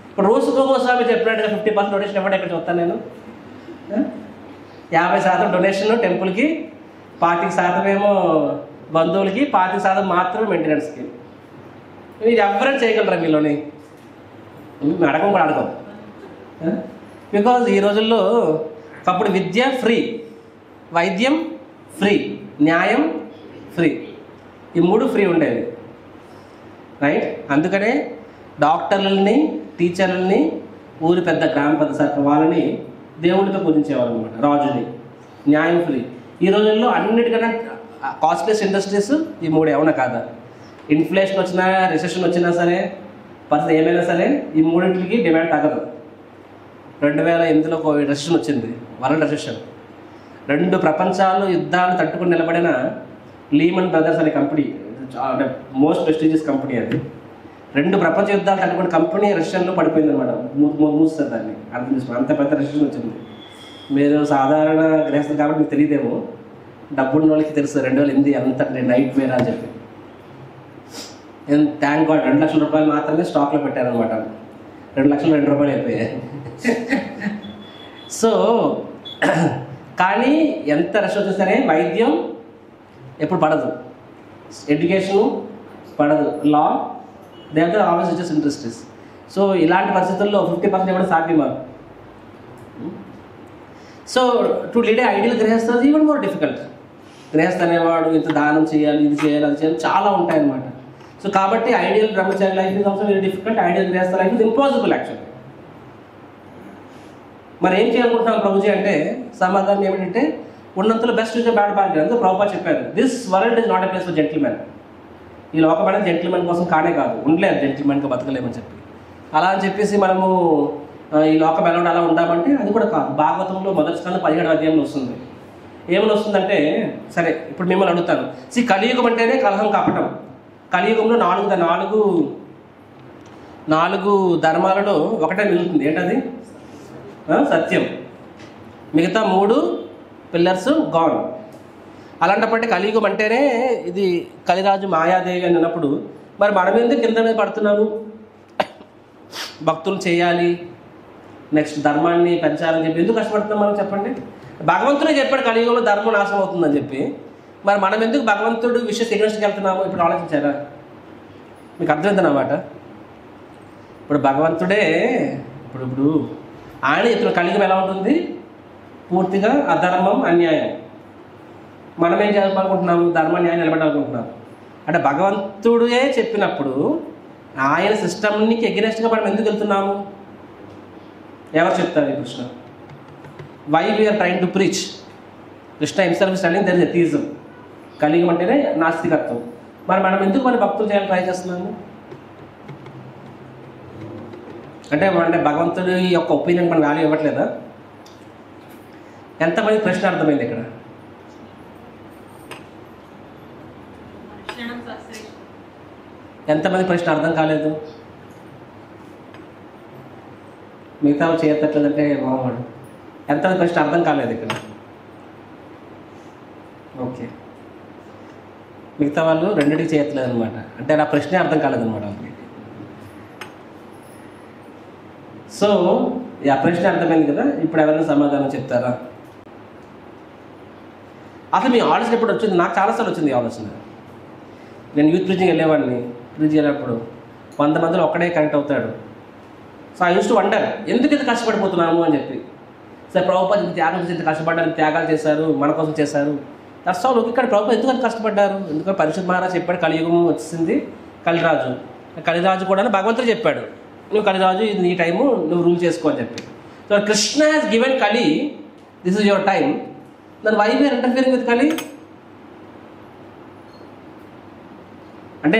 ఇప్పుడు రోజుకు గోస్వామి చెప్పినట్టుగా 50% డొనేషన్ ఇవ్వండి ఎక్కడ చూస్తాను నేను. 50% డొనేషన్ టెంపుల్కి, 40% ఏమో బంధువులకి, 40% మాత్రమే మెయింటెనెన్స్కి. మీరు ఎవరైనా చేయగలరా మీలోని? అడగం కూడా అడగం. బికాజ్ ఈ రోజుల్లో అప్పుడు విద్య ఫ్రీ, వైద్యం ఫ్రీ, న్యాయం ఫ్రీ, ఈ 3 ఫ్రీ ఉండేవి, రైట్? అందుకనే డాక్టర్లని, టీచర్లని, ఊరి పెద్ద గ్రామ పెద్ద సర్ప వాళ్ళని దేవుడిగా పూజించేవాళ్ళు అనమాట, రాజుని. న్యాయం ఫ్రీ. ఈ రోజుల్లో అన్నిటికన్నా కాస్ట్లెస్ ఇండస్ట్రీస్ ఈ 3 ఏమన్నా కాదా? ఇన్ఫ్లేషన్ వచ్చినా, రిసెషన్ వచ్చినా సరే, పరిస్థితి ఏమైనా సరే, ఈ 3కి డిమాండ్ తగ్గదు. 2008లో రిసెషన్ వచ్చింది, వరల్డ్ రిసెషన్. 2 ప్రపంచాలు యుద్ధాలు తట్టుకుని నిలబడిన లీమన్ బ్రదర్స్ అనే కంపెనీ, అంటే మోస్ట్ ప్రెస్టీజియస్ కంపెనీ అది. 2 ప్రపంచ యుద్ధాలు తట్టుకుని కంపెనీ రష్యన్లో పడిపోయింది అనమాట, మూస్తుంది దాన్ని. అర్థం చేసుకోండి, అంత పెద్ద రిసెషన్ వచ్చింది. మీరు సాధారణ గ్రహిస్తారు కాబట్టి మీకు తెలియదేమో, డబ్బున్న వాళ్ళకి తెలుసు 2008 అంత నైట్ వేర్ అని చెప్పి. థ్యాంక్ గాడ్ ₹2 లక్షలు మాత్రమే స్టాక్లో పెట్టారనమాట. ₹2,02,000 అయిపోయాయి. సో కానీ ఎంత రష్ వచ్చినా సరే వైద్యం ఎప్పుడు పడదు, ఎడ్యుకేషను పడదు, law they are the always richest industries. So ఇలాంటి పరిస్థితుల్లో 50% ఇవ్వడం సాధ్యమా? So to lead a ideal grihastha even more difficult. గృహస్థ అనేవాడు ఇంత దానం చేయాలి, ఇది చేయాలి, అది చేయాలి, చాలా ఉంటాయి అన్నమాట. సో కాబట్టి ideal Brahmachari life is also very difficult, ideal గృహస్థ లైఫ్ ఇస్ ఇంపాసిబుల్ యాక్చువల్లీ. మరి ఏం చేయాలనుకుంటున్నాం ప్రభుజీ అంటే సమాధానం ఏమిటంటే ఉన్నంతలో బెస్ట్ యూజ్ బ్యాడ్ బార్గెన్. అందుకే ప్రభుపాద చెప్పారు, this world is not a place for gentlemen. ఈ లోకం అనేది జెంటిల్మెన్ కోసం కానే కాదు, ఉండలేదు జెంటిల్మెన్గా బతకలేమని చెప్పి. అలా అని చెప్పేసి మనము ఈ లోకం ఎలా అలా ఉండామంటే అది కూడా కాదు. భాగవతంలో మొదటి స్కందం 17వ అధ్యాయంలో వస్తుంది. ఏమని వస్తుందంటే, సరే ఇప్పుడు మిమ్మల్ని అడుగుతాను, కలియుగం అంటేనే కలహం కపటం. కలియుగంలో నాలుగు ధర్మాలలో ఒకటే మిగులుతుంది. ఏంటది? సత్యం. మిగతా 3 పిల్లర్స్ గాన్. అలాంటప్పటి కలియుగం అంటేనే ఇది కలిరాజు మాయాదేవి అని అన్నప్పుడు మరి మనం ఎందుకు కింద మీద పడుతున్నాము? భక్తులు చేయాలి, నెక్స్ట్ ధర్మాన్ని పెంచాలని చెప్పి ఎందుకు కష్టపడుతున్నాం మనం చెప్పండి? భగవంతుడే చెప్పాడు కలియుగంలో ధర్మం నాశనం అవుతుందని చెప్పి. మరి మనం ఎందుకు భగవంతుడు విషయం ఎగ్నెస్ట్కి వెళ్తున్నాము? ఇప్పుడు ఆలోచించారా? మీకు అర్థమవుతుందన్నమాట. ఇప్పుడు భగవంతుడే ఇప్పుడు ఆయన ఇప్పుడు కలియుగం ఎలా ఉంటుంది? పూర్తిగా అధర్మం, అన్యాయం. మనం ఏం చేయాలనుకుంటున్నాము? ధర్మ న్యాయం నిలబడాలనుకుంటున్నాము. అంటే భగవంతుడే చెప్పినప్పుడు ఆయన సిస్టమ్కి ఎగ్నెస్ట్గా మనం ఎందుకు వెళ్తున్నాము? ఎవరు చెప్తారు? Krishna. Why we are trying to preach? Krishna himself standing there is atheism. కలియుగం అంటేనే నాస్తికత్వం. మరి మనం ఎందుకు మన భక్తులు చేయాలని ట్రై చేస్తున్నాము? అంటే భగవంతుడి యొక్క ఒపీనియన్ మనం వాల్యూ ఇవ్వట్లేదా? ఎంతమంది ప్రశ్న అర్థమైంది ఇక్కడ? ఎంతమంది ప్రశ్న అర్థం కాలేదు? మిగతా చేయట్లేదంటే మామూలు. ఎంతమంది ప్రశ్న అర్థం కాలేదు ఇక్కడ? ఓకే, మిగతా వాళ్ళు రెండింటికి చేయట్లేదు అనమాట. అంటే నా ప్రశ్నే అర్థం కాలేదన్నమాట వాళ్ళకి. సో ఆ ప్రశ్న అర్థమైంది కదా. ఇప్పుడు ఎవరైనా సమాధానం చెప్తారా? అసలు మీ ఆలోచన ఎప్పుడు వచ్చింది? నాకు చాలాసార్లు వచ్చింది ఈ ఆలోచన. నేను యూత్ ప్రీచింగ్ వెళ్ళేవాడిని. ప్రీచ్ చేసేటప్పుడు 100 మందిలో ఒక్కడే కనెక్ట్ అవుతాడు. So I use to wonder, ఎందుకు ఇంత కష్టపడిపోతున్నాము అని చెప్పి. సరే ప్రభుపాద ఇంత త్యాగం చేసి ఇంత కష్టపడ్డారు, త్యాగాలు చేశారు, మన కోసం చేశారు. That's all. ఇక్కడ ప్రభుపాద ఎందుకు అంత కష్టపడ్డారు? ఎందుకంటే పరీక్షిత్ మహారాజ్ చెప్పాడు కలియుగం వచ్చింది, కలిరాజు కూడా భగవంతుడు చెప్పాడు, నువ్వు కలిరాజు, ఇది నీ టైము, నువ్వు రూల్ చేసుకో అని చెప్పి. So Krishna has given Kali, this is your time, then why we are interfering with Kali? అంటే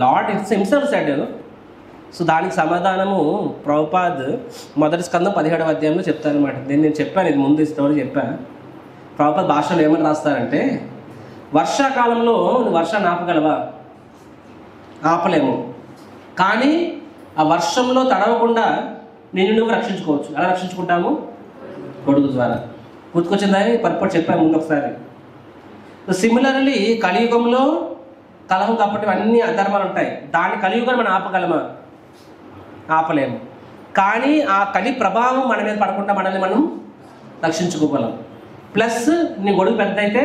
లార్డ్ హిమ్సెల్ఫ్ సెడ్. సో దానికి సమాధానము ప్రభుపాద్ మొదటి స్కందం 17వ అధ్యాయంలో చెప్తారనమాట. నేను చెప్పాను, ఇది ముందు స్టోరీ చెప్పాను. ప్రభుపాద్ భాషలో ఏమని రాస్తారంటే, వర్షాకాలంలో నువ్వు వర్షాన్ని ఆపగలవా? ఆపలేము. కానీ ఆ వర్షంలో తడవకుండా నిన్ను నువ్వు రక్షించుకోవచ్చు. ఎలా రక్షించుకుంటాము? గొడుగు ద్వారా. గుర్తుకొచ్చిందని పర్పట్ చెప్పాను ముందు ఒకసారి. సిమిలర్లీ కలియుగంలో కలహం కాబట్టి అన్ని అధర్మాలు ఉంటాయి. దాని కలియుగాన్ని మనం ఆపగలమా? ఆపలేము. కానీ ఆ కలి ప్రభావం మన మీద పడకుండా మనల్ని మనం రక్షించుకోగలం. ప్లస్ నీ గొడుగు పెద్ద అయితే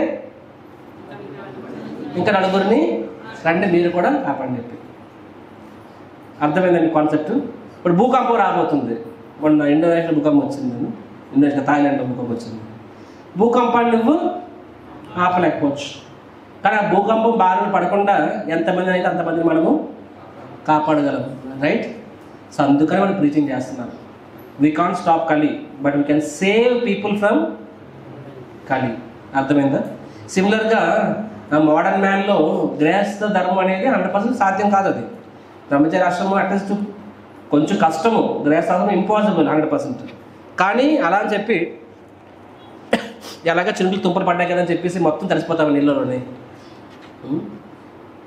ఇంకా నలుగురిని రండి మీరు కూడా కాపాడని చెప్పి. అర్థమైందండి కాన్సెప్ట్? ఇప్పుడు భూకంపం రాబోతుంది. మొన్న ఇండోనేషియా భూకంపం వచ్చింది, ఇండోనేషియా థాయిలాండ్లో భూకంపం వచ్చింది. భూకంపాన్ని నువ్వు ఆపలేకపోవచ్చు, కానీ ఆ భూకంపం బారిన పడకుండా ఎంతమంది అయితే అంతమందిని మనము కాపాడగలం. రైట్? సో అందుకని మనం ప్రీచింగ్ చేస్తున్నాం. వీ కాంట్ స్టాప్ కలి, but we can save people from కలి. అర్థమైందా? సిమిలర్గా మోడర్న్ మ్యాన్లో గృహస్థ ధర్మం అనేది 100% సాధ్యం కాదు. అది బ్రహ్మచర్య ఆశ్రమం అట్లీస్ట్ కొంచెం కష్టము, గృహస్థాశ్రమం ఇంపాసిబుల్ 100%. కానీ అలా అని చెప్పి ఎలాగ చినుకులు తుంపలు పడ్డాయి కదా అని చెప్పేసి మొత్తం తడిసిపోతాం నీళ్ళలోనే,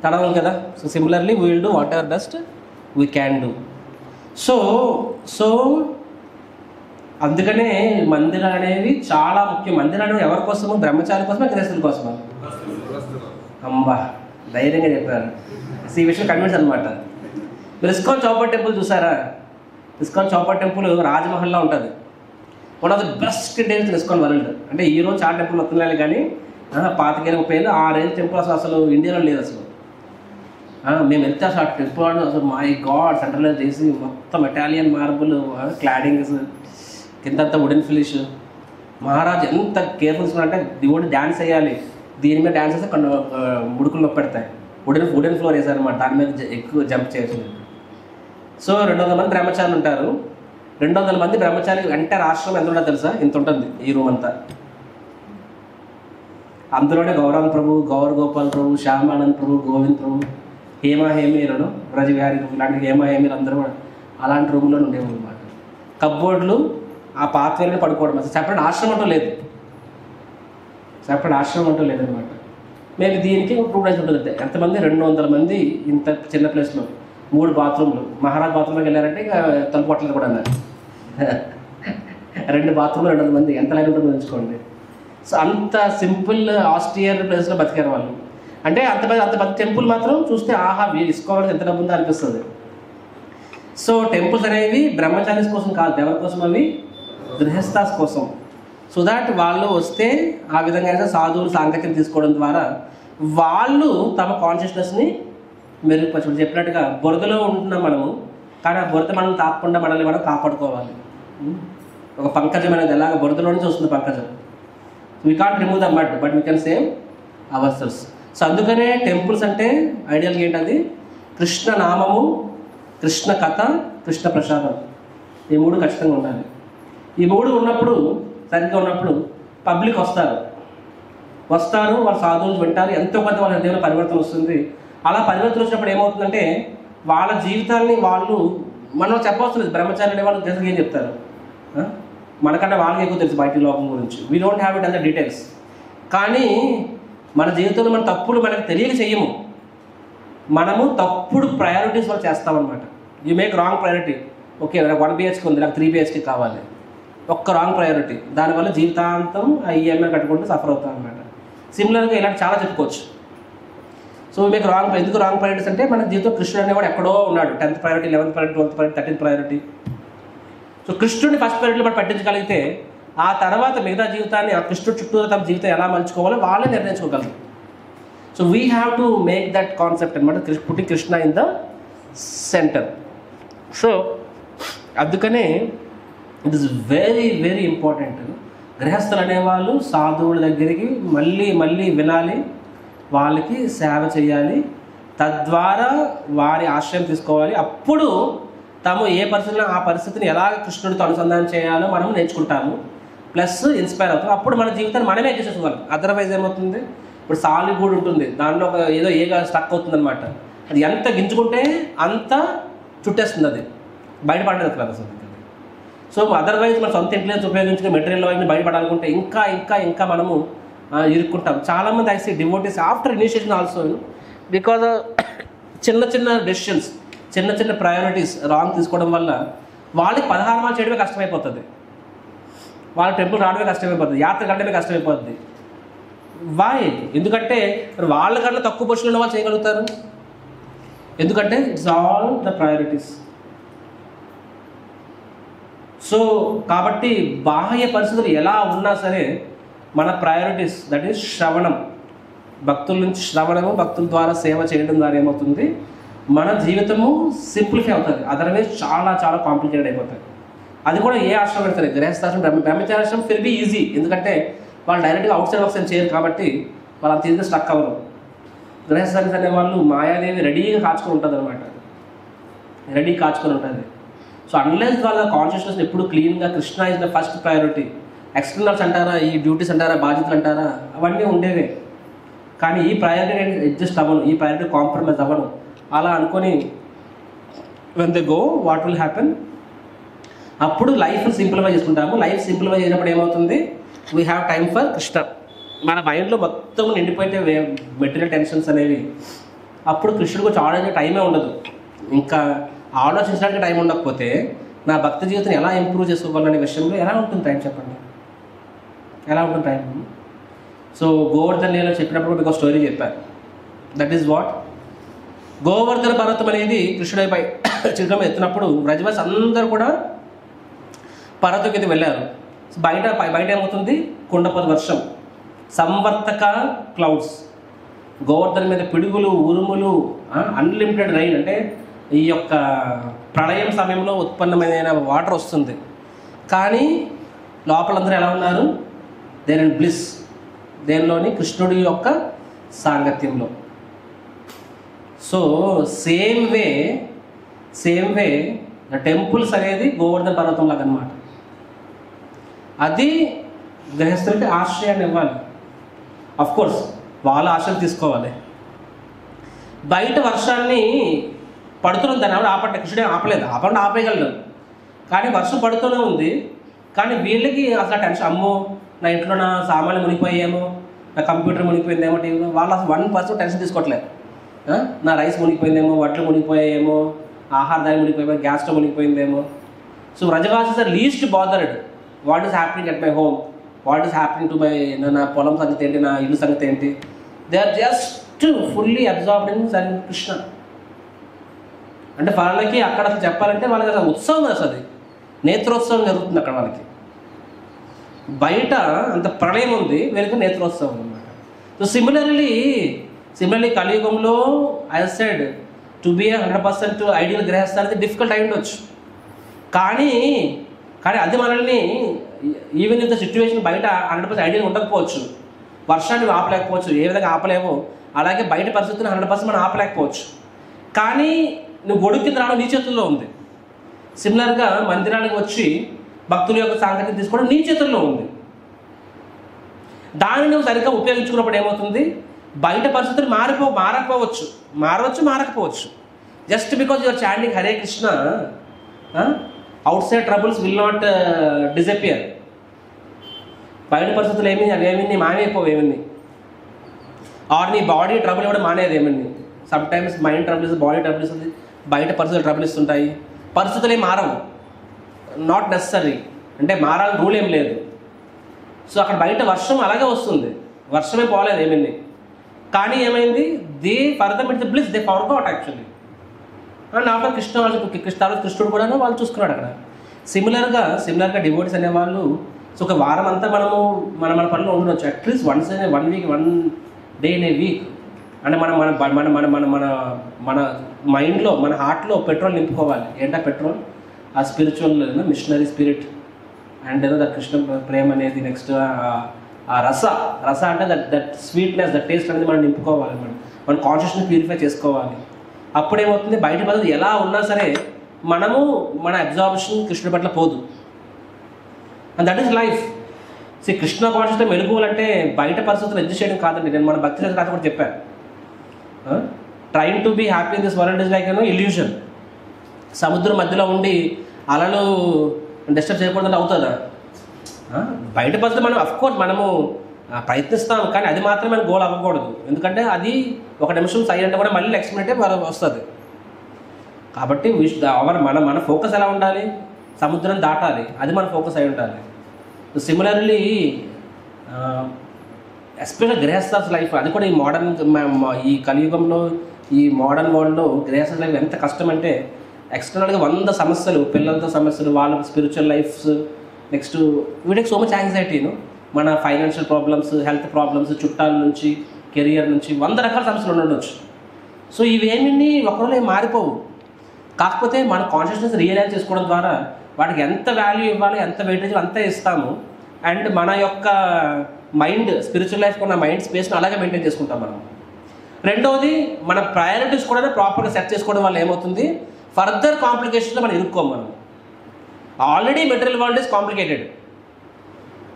తడవం కదా. So similarly we will do what ever best we can do. So అందుకనే మందిరాలు అనేవి చాలా ముఖ్యం. మందిరాలు ఎవరి కోసము? బ్రహ్మచారి కోసమా, గృహస్థుల కోసమా? అమ్మా ధైర్యంగా చెప్పారు. ఈ విషయం కన్విన్స్ అనమాట. మీరు ఇస్కాన్ చౌపట్ టెంపుల్ చూసారా? ఇస్కాన్ చౌపట్ టెంపుల్ రాజ్మహల్లో ఉంటుంది. One of the best temple ISKCON world. అంటే ఈరోజు చాలా టెంపుల్ వస్తున్నాయి, కానీ 25-30 ఏళ్ళు ఆ రేంజ్ టెంపుల్ అసలు ఇండియాలో లేదు అసలు. మేము వెళ్తే అసలు ఆ టెంపుల్ అసలు మై గాడ్ సెంట్రలైజ్ చేసి మొత్తం ఇటాలియన్ మార్బుల్, క్లాడింగ్స్, కిందంతా వుడెన్ ఫినిష్, మహారాజు ఎంత కేర్ఫుల్స్ అంటే దేవుడు డ్యాన్స్ వేయాలి, దీని మీద డ్యాన్స్ వేస్తే కొన్ని ముడుకులు నొప్పి పెడతాయి. వుడెన్ ఫ్లోర్ వేసారనమాట, దాని మీద ఎక్కువ జంప్ చేయొచ్చు. సో 200 మంది బ్రహ్మచారులు ఉంటారు. 200 మంది బ్రహ్మచారి అంటే రాష్ట్రం ఎంత ఉంటుందో తెలుసా? ఇంత ఉంటుంది ఈ రూమ్ అంతా. అందులోనే గౌరవ ప్రభు, గౌర గోపాల్ ప్రభు, శ్యామానంద్ ప్రభు, గోవింద్ ప్రభు, హేమీరుడు, బ్రజవిహారీ ప్రభు ఇలాంటి హేమీరు అందరూ కూడా అలాంటి రూమ్లో ఉండేవాళ్ళు అనమాట. కబ్బోర్డ్లు ఆ పాత్రలోనే పడుకోవడం, అసలు సెపరేట్ ఆశ్రమం అంటూ లేదు, సెపరేట్ ఆశ్రమం అంటూ లేదనమాట. మేము దీనికి 2 డేస్ ఉంటుంది. ఎంతమంది? 200 మంది ఇంత చిన్న ప్లేస్లో, 3 బాత్రూమ్లు. మహారాజ్ బాత్రూమ్లోకి వెళ్ళారంటే ఇక తలుపు కొట్టలేదు కూడా అన్నారు. 2 బాత్రూమ్లు 200 మంది, ఎంత లైన్ ఉంటుందో తెలుసుకోండి. సో అంత సింపుల్ ఆస్ట్రియర్ ప్లేస్లో బతికారు వాళ్ళు. అంటే అంత పెద్ద టెంపుల్ మాత్రం చూస్తే ఆహా ఇసుకోవాలి ఎంత డబ్బు ఉందో అనిపిస్తుంది. సో టెంపుల్స్ అనేవి బ్రహ్మచారీస్ కోసం కాదు, ఎవరి కోసం? అవి గృహస్థాస్ కోసం. సో దాట్ వాళ్ళు వస్తే ఆ విధంగా సాధువులు సాంగత్యం తీసుకోవడం ద్వారా వాళ్ళు తమ కాన్షియస్నెస్ని మెరుగుపరచు. చెప్పినట్టుగా బురదలో ఉంటున్నాం మనము, కానీ ఆ బురద మనం తాకుండా మనల్ని మనం కాపాడుకోవాలి. ఒక పంకజం అనేది ఎలాగ బురదలో నుంచి వస్తుంది పంకజం. We can't remove the mud but we can save ourselves. So అందుకనే టెంపుల్స్ అంటే ఐడియల్గా ఏంటది? కృష్ణ నామము, కృష్ణ కథ, కృష్ణ ప్రసాదం, ఈ 3 ఖచ్చితంగా ఉండాలి. ఈ 3 ఉన్నప్పుడు, సరిగ్గా ఉన్నప్పుడు పబ్లిక్ వస్తారు, వాళ్ళ సాధువులు వింటారు, ఎంతో కొంత వాళ్ళ హృదయంలో పరివర్తన వస్తుంది. అలా పరివర్తన వచ్చినప్పుడు ఏమవుతుందంటే వాళ్ళ జీవితాన్ని వాళ్ళు మనం చెప్పవలసింది. బ్రహ్మచారి అనే వాళ్ళు జస్ట్ ఏం చెప్తారు, మనకంటే వాళ్ళకి ఎక్కువ తెలుసు బయట లోకం గురించి. We don't have it an the details. కానీ మన జీవితంలో మన తప్పులు మనకు తెలియక చెయ్యము, మనము తప్పుడు ప్రయారిటీస్ వాళ్ళు చేస్తామన్నమాట. You make wrong priority. Okay, నాకు 1 BHK ఉంది, నాకు 3 BHK కావాలి, ఒక్క రాంగ్ ప్రయారిటీ, దానివల్ల జీవితాంతం ఆ ఈఎంఐ కట్టుకుంటూ సఫర్ అవుతాం అనమాట. సిమిలర్గా ఇలాంటి చాలా చెప్పుకోవచ్చు. సో మీకు ఎందుకు రాంగ్ ప్రయారిటీస్ అంటే మన జీవితం కృష్ణుడు అనేవాడు ఎక్కడో ఉన్నాడు. 10th priority, 11th priority, 12th priority, 13th priority. So కృష్ణుడిని ఫస్ట్ ప్రయారిటీలో మనం పట్టించగలిగితే ఆ తర్వాత మిగతా జీవితాన్ని ఆ కృష్ణుడు చుట్టూ తమ జీవితం ఎలా మలుచుకోవాలో వాళ్ళే నిర్ణయించుకోగలరు. So we have to make that concept అనమాట, putting Krishna in the centre. So అందుకనే it is very very important. గృహస్థులు అనేవాళ్ళు సాధువుల దగ్గరికి మళ్ళీ వినాలి, వాళ్ళకి సేవ చేయాలి, తద్వారా వారి ఆశ్రయం తీసుకోవాలి. అప్పుడు తాము ఏ పరిస్థితిలో ఆ పరిస్థితిని ఎలా కృష్ణుడితో అనుసంధానం చేయాలో మనం నేర్చుకుంటాము, ప్లస్ ఇన్స్పైర్ అవుతాం. అప్పుడు మన జీవితాన్ని మనమే చేసేసుకోవాలి. అదర్వైజ్ ఏమవుతుంది, ఇప్పుడు సాలిగూడు ఉంటుంది, దానిలో ఏదో ఏగా స్టక్ అవుతుంది అనమాట. అది ఎంత గింజుకుంటే అంత చుట్టేస్తుంది, అది బయటపడలేదు కదా అసలు. సో అదర్వైజ్ మన సొంత ఇంటెలిజెన్స్ ఉపయోగించుకుని మెటీరియల్ వైపు బయటపడాలనుకుంటే ఇంకా మనము ఇరుక్కుంటాం. చాలామంది I see devotees after initiation also because చిన్న డెసిషన్స్, చిన్న ప్రయారిటీస్ రాంగ్ తీసుకోవడం వల్ల వాళ్ళకి 16 మాలు చేయడమే కష్టమైపోతుంది, వాళ్ళ టెంపుల్ రావడమే కష్టమైపోతుంది, యాత్ర గడమే కష్టమైపోతుంది. వై? ఎందుకంటే వాళ్ళకన్నా తక్కువ పొజిషన్లో ఉన్న వాళ్ళు చేయగలుగుతారు. ఎందుకంటే it's all the priorities. So కాబట్టి బాహ్య పరిస్థితులు ఎలా ఉన్నా సరే మన ప్రయారిటీస్, దట్ ఈస్ శ్రవణం, భక్తుల నుంచి శ్రవణము, భక్తుల ద్వారా సేవ చేయడం ద్వారా ఏమవుతుంది, మన జీవితము సింప్లిఫై అవుతుంది. అదర్వైజ్ చాలా చాలా కాంప్లికేటెడ్ అయిపోతుంది. అది కూడా ఏ ఆశ్రమం అయితే గృహస్థాశ్రమం, బ్రహ్మచారాశ్రమం ఫిర్ బి ఈజీ, ఎందుకంటే వాళ్ళు డైరెక్ట్గా అవుట్ సైడ్ వర్క్స్ ఏం చేయరు కాబట్టి వాళ్ళు అంత ఈజీగా స్టక్ అవ్వరు. గృహస్థాశ్రమం అనే వాళ్ళు మాయాదేవి రెడీగా కాచుకొని ఉంటుంది అనమాట, రెడీ కాచుకొని ఉంటుంది. సో అన్లెస్ వాళ్ళ కాన్షియస్నెస్ ఎప్పుడు క్లీన్గా Krishna is the first priority. Externals అంటారా, ఈ డ్యూటీస్ అంటారా, బాధ్యతలు అంటారా, అవన్నీ ఉండేవే. కానీ ఈ ప్రయారిటీ అడ్జస్ట్ అవ్వను, ఈ ప్రయారిటీ కాంప్రమైజ్ అవ్వను. అలా అనుకొని when they go what will happen, అప్పుడు లైఫ్ సింప్లిఫై చేసుకుంటాము. లైఫ్ సింప్లిఫై చేసినప్పుడు ఏమవుతుంది, we have time for Krishna. మన మైండ్లో మొత్తం నిండిపోయితే మెటీరియల్ టెన్షన్స్ అనేవి, అప్పుడు కృష్ణుడు గురించి ఆలోచించే టైమే ఉండదు. ఇంకా ఆలోచించడానికి టైం ఉండకపోతే నా భక్తి జీవితం ఎలా ఇంప్రూవ్ చేసుకోవాలనే విషయంలో ఎలా ఉంటుంది టైం, చెప్పండి, ఎలా ఉంటుంది టైం? సో గోవర్ధన్ లీలలో చెప్పినప్పుడు మీకు ఒక స్టోరీ చెప్పాను. దట్ ఈస్ వాట్, గోవర్ధన పర్వతం అనేది కృష్ణుడిపై చిరునవ్వు ఎత్తినప్పుడు వ్రజవాసి అందరూ కూడా పర్వతం కింద వెళ్ళారు. బయట ఏమవుతుంది, కుండపోత వర్షం, సంవర్తక క్లౌడ్స్, గోవర్ధన మీద పిడుగులు, ఉరుములు, అన్లిమిటెడ్ రైన్, అంటే ఈ యొక్క ప్రళయం సమయంలో ఉత్పన్నమైన వాటర్ వస్తుంది. కానీ లోపలందరూ ఎలా ఉన్నారు, దేర్ ఇన్ బ్లిస్, దేనిలోని కృష్ణుడి యొక్క సాంగత్యంలో. సో సేమ్ వే టెంపుల్స్ అనేది గోవర్ధన పర్వతం లాగా అనమాట. అది గృహస్థులకి ఆశ్రయాన్ని ఇవ్వాలి. అఫ్ కోర్స్ వాళ్ళ ఆశ్రయం తీసుకోవాలి. బయట వర్షాన్ని పడుతున్నది, దాన్ని ఎవరు ఆపట్లేదు, కృష్ణుడే ఆపలేదు. ఆపేయగలడు, కానీ వర్షం పడుతూనే ఉంది. కానీ వీళ్ళకి అసలు టెన్షన్, అమ్మో నా ఇంట్లో నా సామాన్లు మునిగిపోయాయేమో, నా కంప్యూటర్ మునిగిపోయిందేమో, టీవీలో, వాళ్ళు అసలు 1% టెన్షన్ తీసుకోవట్లేదు. నా రైస్ మునిగిపోయిందేమో, వడ్లు మునిగిపోయాయేమో, ఆహార ధాన్యం మునిగిపోయేమో, గ్యాస్ స్టవ్ మునిగిపోయిందేమో. So Vrajavasis are least bothered what is happening at my home, what is happening to my, నా పొలం సంగతి ఏంటి, నా ఇల్లు సంగతి ఏంటి. They are just fully absorbed in Krishna. అంటే వాళ్ళకి అక్కడ అసలు చెప్పాలంటే వాళ్ళకి అసలు ఉత్సవం, అసలు నేత్రోత్సవం జరుగుతుంది అక్కడ వాళ్ళకి. బయట అంత ప్రళయం ఉంది, వీళ్ళకి నేత్రోత్సవం అనమాట. సో సిమిలర్లీ కలియుగంలో I said to be 100% ideal grihastha అనేది డిఫికల్ట్ అయి ఉండొచ్చు. కానీ అది మనల్ని, ఈవెన్ ఇన్ ద సిచ్యువేషన్ బయట 100% ఐడియల్ ఉండకపోవచ్చు, వర్షాన్ని ఆపలేకపోవచ్చు, ఏ విధంగా ఆపలేమో అలాగే బయట పరిస్థితులు 100% మనం ఆపలేకపోవచ్చు. కానీ నువ్వు గొడుగు కింద రావడం నీ చేతుల్లో ఉంది. సిమిలర్గా మందిరానికి వచ్చి భక్తుల యొక్క సాంగత్యం తీసుకోవడం నీ చేతుల్లో ఉంది. దాన్ని నువ్వు సరిగ్గా ఉపయోగించుకున్నప్పుడు ఏమవుతుంది, బయట పరిస్థితులు మారకపోవచ్చు. Just because your chanting Hare Krishna, outside troubles will not disappear. బయట పరిస్థితులు అవేమి మానేపోవు, ఏమని ఆర్ నీ బాడీ ట్రబుల్ కూడా మానేది ఏమని. సమ్ టైమ్స్ మైండ్ ట్రబుల్ ఇస్తుంది, బాడీ ట్రబుల్ ఇస్తుంది, బయట పరిస్థితులు ట్రబుల్ ఇస్తుంటాయి. పరిస్థితులు ఏం మారవు, నాట్ నెసరీ, అంటే మారాలని రూల్ ఏం లేదు. సో అక్కడ బయట వర్షం అలాగే వస్తుంది, వర్షమే పోలేదు ఏమైంది. కానీ ఏమైంది, they further with the bliss they forgot actually. And after కృష్ణుడు కూడా వాళ్ళు చూసుకున్నాడు అక్కడ. సిమిలర్గా డివోటీస్ అనేవాళ్ళు సో ఒక వారం అంతా మన పనిలో ఉండవచ్చు. At least one week 1 day in a week. అంటే మన మైండ్లో, మన హార్ట్లో పెట్రోల్ నింపుకోవాలి. ఏంటా పెట్రోల్? ఆ స్పిరిచువల్ మిషనరీ స్పిరిట్ అండ్ ఏదో దట్ కృష్ణ ప్రేమ అనేది. నెక్స్ట్ ఆ రస అంటే దట్ స్వీట్నెస్, దట్ టేస్ట్ అనేది మనం నింపుకోవాలి. మన కాన్షియస్ని ప్యూరిఫై చేసుకోవాలి. అప్పుడేమవుతుంది, బయట పద్ధతి ఎలా ఉన్నా సరే మన అబ్జార్ప్షన్ కృష్ణుడి పట్ల పోదు. And that is life. Krishna కాన్షియస్లో మెలుగువాలంటే బయట పరిస్థితులు అడ్జస్ట్ చేయడం కాదండి. నేను మన భక్తి కథ కూడా చెప్పాను. Trying to be happy in this world is like illusion. సముద్రం మధ్యలో ఉండి అలలు డిస్టర్బ్ చేయకూడదంటే అవుతుందా? బయట పరిస్థితి మనం అఫ్కోర్స్ మనము ప్రయత్నిస్తాం, కానీ అది మాత్రమే మన గోల్ అవ్వకూడదు. ఎందుకంటే అది ఒక నిమిషం సైలెంట్ కూడా మళ్ళీ నెక్స్ట్ మినిటే వస్తుంది. కాబట్టి మన ఫోకస్ ఎలా ఉండాలి? సముద్రం దాటాలి, అది మన ఫోకస్ అయి ఉండాలి. సిమిలర్లీ ఎస్పెషల్ గృహస్థ లైఫ్, అది కూడా ఈ కలియుగంలో, ఈ మోడర్న్ వరల్డ్లో గృహస్థ లైఫ్ ఎంత కష్టం అంటే, ఎక్స్టర్నల్గా 100 సమస్యలు, పిల్లలతో సమస్యలు, వాళ్ళ స్పిరిచువల్ లైఫ్స్, నెక్స్ట్ వీటికి సో మచ్ యాంగ్జైటీను, మన ఫైనాన్షియల్ ప్రాబ్లమ్స్, హెల్త్ ప్రాబ్లమ్స్, చుట్టాల నుంచి, కెరియర్ నుంచి 100 రకాల సమస్యలు ఉండొచ్చు. సో ఇవేమీ ఒకరోజు మారిపోవు. కాకపోతే మన కాన్షియస్నెస్ రియలైజ్ చేసుకోవడం ద్వారా వాటికి ఎంత వాల్యూ ఇవ్వాలి, ఎంత వెయిటేజ్ అంతే ఇస్తాము. అండ్ మన యొక్క మైండ్, స్పిరిచువల్ లైఫ్ ఉన్న మైండ్ స్పేస్ని అలాగే మెయింటైన్ చేసుకుంటాం మనం. రెండవది, మన ప్రయారిటీస్ కూడా ప్రాపర్గా సెట్ చేసుకోవడం వల్ల ఏమవుతుంది, ఫర్దర్ కాంప్లికేషన్లో మనం ఇరుక్కోం. మనం already material world is complicated,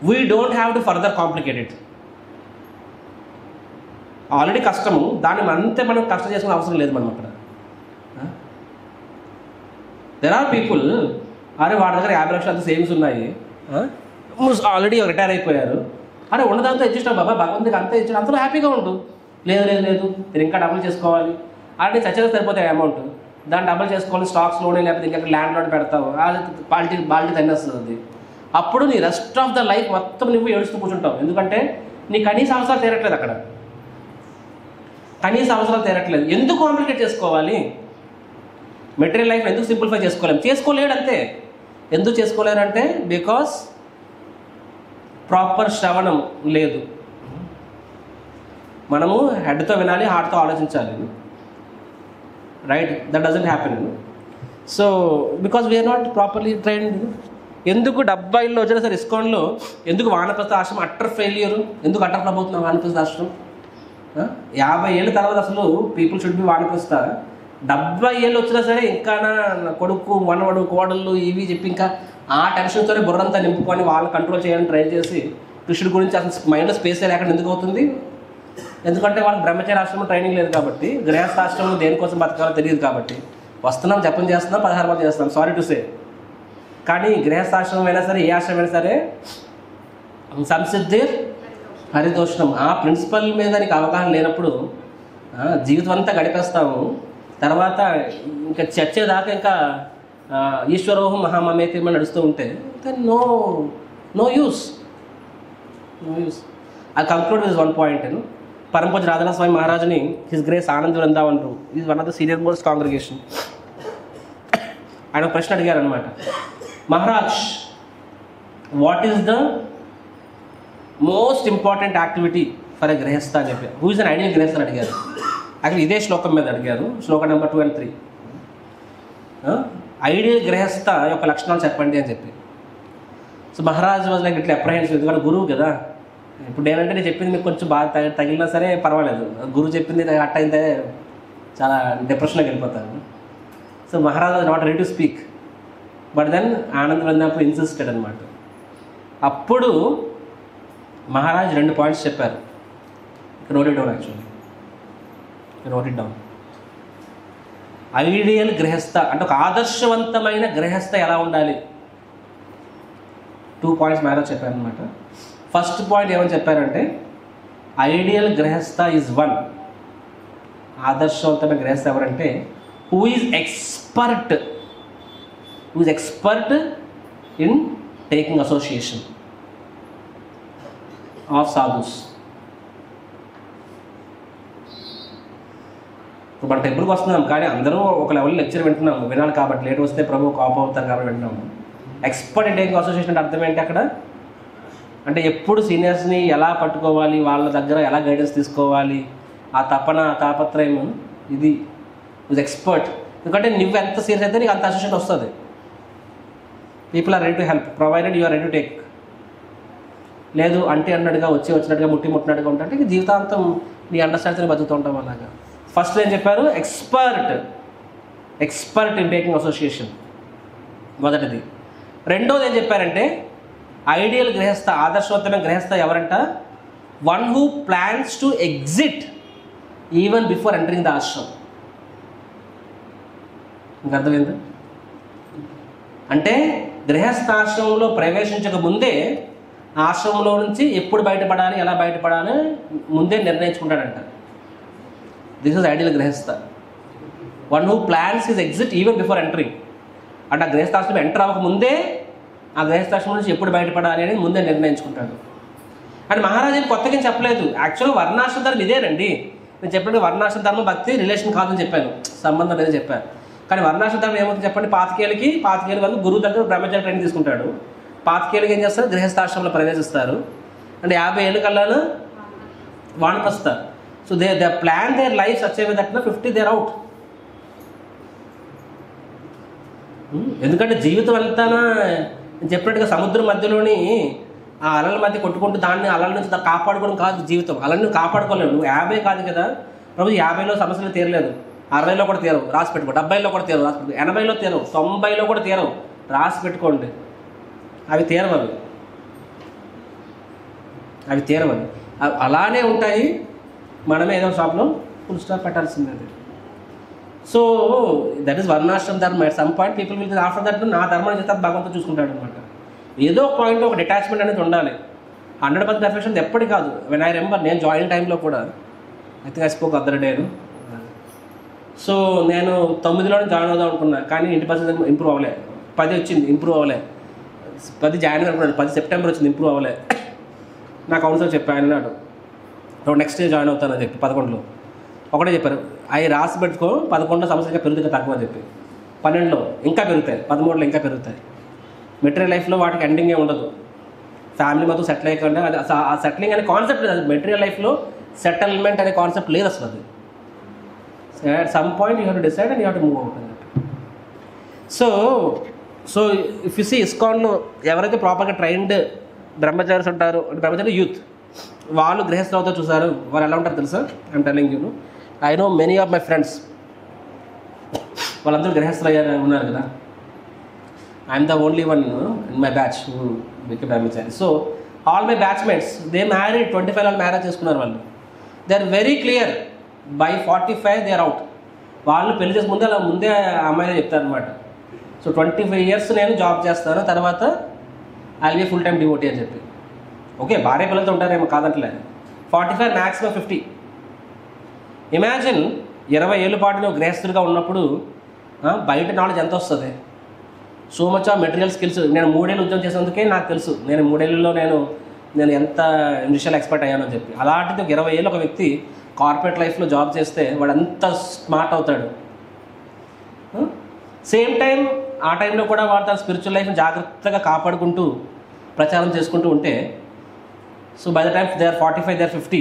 we don't have to further complicated. Already కష్టము, దాన్ని అంతే మనం కష్టం చేసుకునే అవసరం లేదు మనం అక్కడ. దెర్ ఆర్ పీపుల్, అరే వాడి దగ్గర 50 లక్షల సేవింగ్స్ ఉన్నాయి, ఆల్రెడీ రిటైర్ అయిపోయారు, అరే ఉన్నదాంతో ఇచ్చిస్తాం బాబా, భగవంతుడికి అంతా ఇచ్చాడు, అంతలో హ్యాపీగా ఉండు. లేదు మీరు ఇంకా డబ్బులు చేసుకోవాలి, ఆల్రెడీ చచ్చేది సరిపోతాయి అమౌంట్, దాన్ని డబ్బులు చేసుకోవాలి, స్టాక్స్ లోనే లేకపోతే ఇంకా ల్యాండ్ లోన్ పెడతావు, అది బాల్టీ తన్నేస్తుంది అది. అప్పుడు నీ రెస్ట్ ఆఫ్ ద లైఫ్ మొత్తం నువ్వు ఏడుస్తూ కూర్చుంటావు. ఎందుకంటే నీ కనీస అవసరాలు తీరట్లేదు అక్కడ, కనీస అవసరాలు తీరట్లేదు. ఎందుకు కాంప్లికేట్ చేసుకోవాలి? మెటీరియల్ లైఫ్ ఎందుకు సింప్లిఫై చేసుకోలేడు అంతే. ఎందుకు చేసుకోలేరంటే బికాస్ ప్రాపర్ శ్రవణం లేదు. మనము హెడ్తో వినాలి, హార్ట్తో ఆలోచించాలి, right? That doesn't happen. So because we are not properly trained. ఎందుకు 70లో వచ్చిన సరే ఇస్కాన్లో ఎందుకు వానప్రస్థ ఆశ్రమం అట్టర్ ఫెయిల్యూర్, ఎందుకు అట్టర్ ఫ్లాప్ అవుతుంది వానప్రస్థ ఆశ్రమం? 50 ఏళ్ళ తర్వాత అసలు పీపుల్ షుడ్ బి వానప్రస్థ. 70 ఏళ్ళు వచ్చినా సరే ఇంకా నా కొడుకు మనవడు కోడళ్ళు ఇవి చెప్పి ఇంకా ఆ టెన్షన్తోనే బుర్రంతా నింపుకొని వాళ్ళు కంట్రోల్ చేయాలని ట్రై చేసి కృష్ణుడి గురించి అసలు మైండ్లో స్పేస్ లేకుండా ఎందుకు అవుతుంది? ఎందుకంటే వాళ్ళకి బ్రహ్మచర్య ఆశ్రమం ట్రైనింగ్ లేదు కాబట్టి, గృహస్థాశ్రమం దేనికోసం బతకాలో తెలియదు కాబట్టి వస్తున్నాం, జపం చేస్తున్నాం, 16 మంది చేస్తున్నాం, సారీ టు సే. కానీ గృహస్థాశ్రమం అయినా సరే, ఏ ఆశ్రమం అయినా సరే సంసిద్ధి హరితోషణం ఆ ప్రిన్సిపల్ మీద నీకు అవగాహన లేనప్పుడు జీవితం అంతా గడిపేస్తాము. తర్వాత ఇంకా చచ్చేదాకా ఇంకా ఈశ్వరోహం మహామమేతి నడుస్తూ ఉంటే no no use. I conclude with one point. పరంపూజ రాధానాథ స్వామి మహారాజుని his grace Anand Vrindavan is one of the senior most congregation. ఆయన ప్రశ్న అడిగారు అనమాట, Maharaj what is the most important activity for a grihastha అని చెప్పారు. హూ ఇస్ అన్ ఐడియల్ గృహస్థ అని అడిగారు. యాక్చువల్లీ ఇదే శ్లోకం మీద అడిగారు, శ్లోకం నెంబర్ 2 and 3. ఐడియల్ గృహస్థ యొక్క లక్షణాలు చెప్పండి అని చెప్పి. సో మహారాజ్ వాజ్ లైక్ ఇట్లా అప్రహెన్సివ్, ఎందుకంటే గురువు కదా. ఇప్పుడు ఏంటంటే నేను చెప్పింది మీకు కొంచెం బాగా తగిలినా సరే పర్వాలేదు, గురువు చెప్పింది అట్ట అయితే చాలా డిప్రెషన్లోకి వెళ్ళిపోతాను. So Maharaj was not ready to speak, but then Anand వెళ్ళినప్పుడు ఇన్సిస్టెడ్ అనమాట. అప్పుడు మహారాజ్ 2 పాయింట్స్ చెప్పారు. Note it down, actually note it down. Ideal grihastha అంటే ఒక ఆదర్శవంతమైన గృహస్థ ఎలా ఉండాలి, 2 పాయింట్స్ మహారాజ్ చెప్పారనమాట. ఫస్ట్ పాయింట్ ఏమని చెప్పారంటే, ఐడియల్ గృహస్థ ఈజ్ 1. ఆదర్శవంతమైన గృహస్థ ఎవరంటే who is expert in taking association of sadhus. ఇప్పుడు మన టెంపుల్కి వస్తున్నాం కానీ అందరూ ఒక లెవెల్ లెక్చర్ వింటున్నాము, వినాలి కాబట్టి, లేట్ వస్తే ప్రభు కోపం అవుతారు కాబట్టి వింటున్నాము. ఎక్స్పర్ట్ ఇన్ టేకింగ్ అసోసియేషన్ అంటే అర్థం ఏంటి అక్కడ అంటే ఎప్పుడు సీనియర్స్ని ఎలా పట్టుకోవాలి, వాళ్ళ దగ్గర ఎలా గైడెన్స్ తీసుకోవాలి, ఆ తపన తాపత్రయం, ఇది ఈజ్ ఎక్స్పర్ట్. ఎందుకంటే నువ్వు ఎంత సీరియస్ అయితే నీకు అంత అసోసియేషన్ వస్తుంది. People are ready to help provided you are ready to take. లేదు అంటే అన్నట్టుగా వచ్చినట్టుగా ముట్టినట్టుగా ఉంటే జీవితాంతం నీ అండర్స్టాండింగ్ బతుకుతూ ఉంటాం అలాగా. ఫస్ట్ ఏం చెప్పారు, ఎక్స్పర్ట్ ఇన్ టేకింగ్ అసోసియేషన్, మొదటిది. రెండోది ఏం చెప్పారంటే ఐడియల్ గృహస్థ, ఆదర్శవంతమైన గృహస్థ ఎవరంట, one who plans to exit even before entering the Ashram. ఇంకా అర్థమైంది? అంటే గృహస్థాశ్రమంలో ప్రవేశించక ముందే ఆశ్రమంలో నుంచి ఎప్పుడు బయటపడాలి, ఎలా బయటపడాలి ముందే నిర్ణయించుకుంటాడంట. దిస్ ఇస్ ఐడియల్ గృహస్థ. One who plans his exit even before entering. అంటే ఆ గృహస్థాశ్రమం ఎంటర్ అవ్వక ముందే ఆ గృహస్థాశ్రమం నుంచి ఎప్పుడు బయటపడాలి అనేది ముందే నిర్ణయించుకుంటాడు. అండ్ మహారాజు కొత్తగా చెప్పలేదు, యాక్చువల్గా వర్ణాశ్రమ ధర్మం ఇదేనండి. నేను చెప్పినట్టు వర్ణాశ్రమ ధర్మం భక్తి రిలేషన్ కాదని చెప్పాను, సంబంధం లేదని చెప్పాను. కానీ వర్ణాశ్రమ ధర్మం ఏమవుతుంది చెప్పండి, పాతికేళ్ళ వరకు గురువు దగ్గర బ్రహ్మచారి ట్రైనింగ్ తీసుకుంటాడు. 25 ఏళ్ళకి ఏం చేస్తారు, గృహస్థాశ్రమంలో ప్రవేశిస్తారు. అంటే 50 ఏళ్ళ కల్లా వానప్రస్థారు. So they plan their life such a way that 50 they're out. ఎందుకంటే జీవితం అంతా నేను చెప్పినట్టుగా సముద్రం మధ్యలోని ఆ అలల మధ్య కొట్టుకుంటూ దాన్ని అలల నుంచి కాపాడుకోవడం కాదు జీవితం. అలలను కాపాడుకోలేవు. నువ్వు 50 కాదు కదా ప్రభు, 50లో సమస్యలు తీరలేదు, 60లో కూడా తీరవు, రాసి పెట్టుకో. 70లో కూడా తీరవు, రాసి పెట్టుకో. 80లో తీరవు, 90లో కూడా తీరవు, రాసి పెట్టుకోండి. అవి తీరవవి, అలానే ఉంటాయి. మనమే ఏదో షాప్లో ఫుల్ స్టాప్ పెట్టాల్సిందే. సో దట్ ఈస్ వర్ణాశ్రమ ధర్మం. At some point people will after that నా ధర్మాన్ని చేస్తే భగవంతుడు చూసుకుంటాడు అనమాట. ఏదో ఒక పాయింట్లో ఒక డిటాచ్మెంట్ అనేది ఉండాలి. 100% పర్ఫెక్షన్ ఎప్పటి కాదు. వెన్ ఐ రిమెంబర్ నేను జాయిన్ టైంలో కూడా I think I spoke other day. So నేను 9లోనే జాయిన్ అవుదాం అనుకున్నా, కానీ ఇంటి పరిస్థితి ఇంప్రూవ్ అవ్వలే. 10 వచ్చింది, ఇంప్రూవ్ అవ్వలే. 10 జాయిన్ అనుకున్నాను, 10 సెప్టెంబర్ వచ్చింది, ఇంప్రూవ్ అవ్వలే. నా కౌన్సిలర్ చెప్పాను, అన్నాడు నెక్స్ట్ డే జాయిన్ అవుతానని చెప్పి 11లో ఒకటే చెప్పారు, అవి రాసి పెట్టుకో, 11లో సమస్యగా పెరుగుతుంది తక్కువ అని చెప్పి. 12లో ఇంకా పెరుగుతాయి, 13లో ఇంకా పెరుగుతాయి. మెటీరియల్ లైఫ్లో వాటికి ఎండింగే ఉండదు. ఫ్యామిలీ మొత్తం సెటిల్ అయ్యకుండా అది ఆ సెటిలింగ్ అనే కాన్సెప్ట్ లేదు. మెటీరియల్ లైఫ్లో సెటిల్మెంట్ అనే కాన్సెప్ట్ లేదు అసలు. అది at some point you have to decide and you have to move out అన్నట్టు. So so if you see ఇస్కాన్లో ఎవరైతే ప్రాపర్గా ట్రైన్డ్ బ్రహ్మచారీస్ ఉంటారో బ్రహ్మచారి యూత్, వాళ్ళు గృహస్థులతో చూసారు, వాళ్ళు ఎలా ఉంటారు తెలుసా? I'm telling you, I know many of my friends, వాళ్ళందరూ గృహస్థులు అయ్యారు ఉన్నారు కదా. I'm the only one in my batch become brahmachari. So all my batchmates they married, 25 వాళ్ళు మ్యారేజ్ చేసుకున్నారు. వాళ్ళు they are very clear, by 45 they are out. వాళ్ళు పెళ్లి చేసే ముందే అలా ముందే అమ్మాయిగా చెప్తారు అనమాట. సో 25 years నేను జాబ్ చేస్తాను, తర్వాత I will be full time devotee అని చెప్పి. ఓకే, భార్య పిల్లలతో ఉంటారేమో కాదంటలే. 45 మ్యాక్సిమం 50. ఇమాజిన్ 20 ఏళ్ళ పాటు నువ్వు గృహస్థుడిగా ఉన్నప్పుడు బయట నాలెడ్జ్ ఎంత వస్తుంది? So much of material skills. నేను 3 ఏళ్ళు ఉద్యోగం చేసేందుకే నాకు తెలుసు నేను 3 ఏళ్ళలో నేను ఎంత విషయాలు ఎక్స్పర్ట్ అయ్యానని చెప్పి. అలాంటిది 20 ఏళ్ళు ఒక వ్యక్తి కార్పొరేట్ లైఫ్లో జాబ్ చేస్తే వాడు అంత స్మార్ట్ అవుతాడు. సేమ్ టైం ఆ టైంలో కూడా వాడు తన స్పిరిచువల్ లైఫ్ని జాగ్రత్తగా కాపాడుకుంటూ ప్రచారం చేసుకుంటూ ఉంటే, so by the time they are 45, they are 50,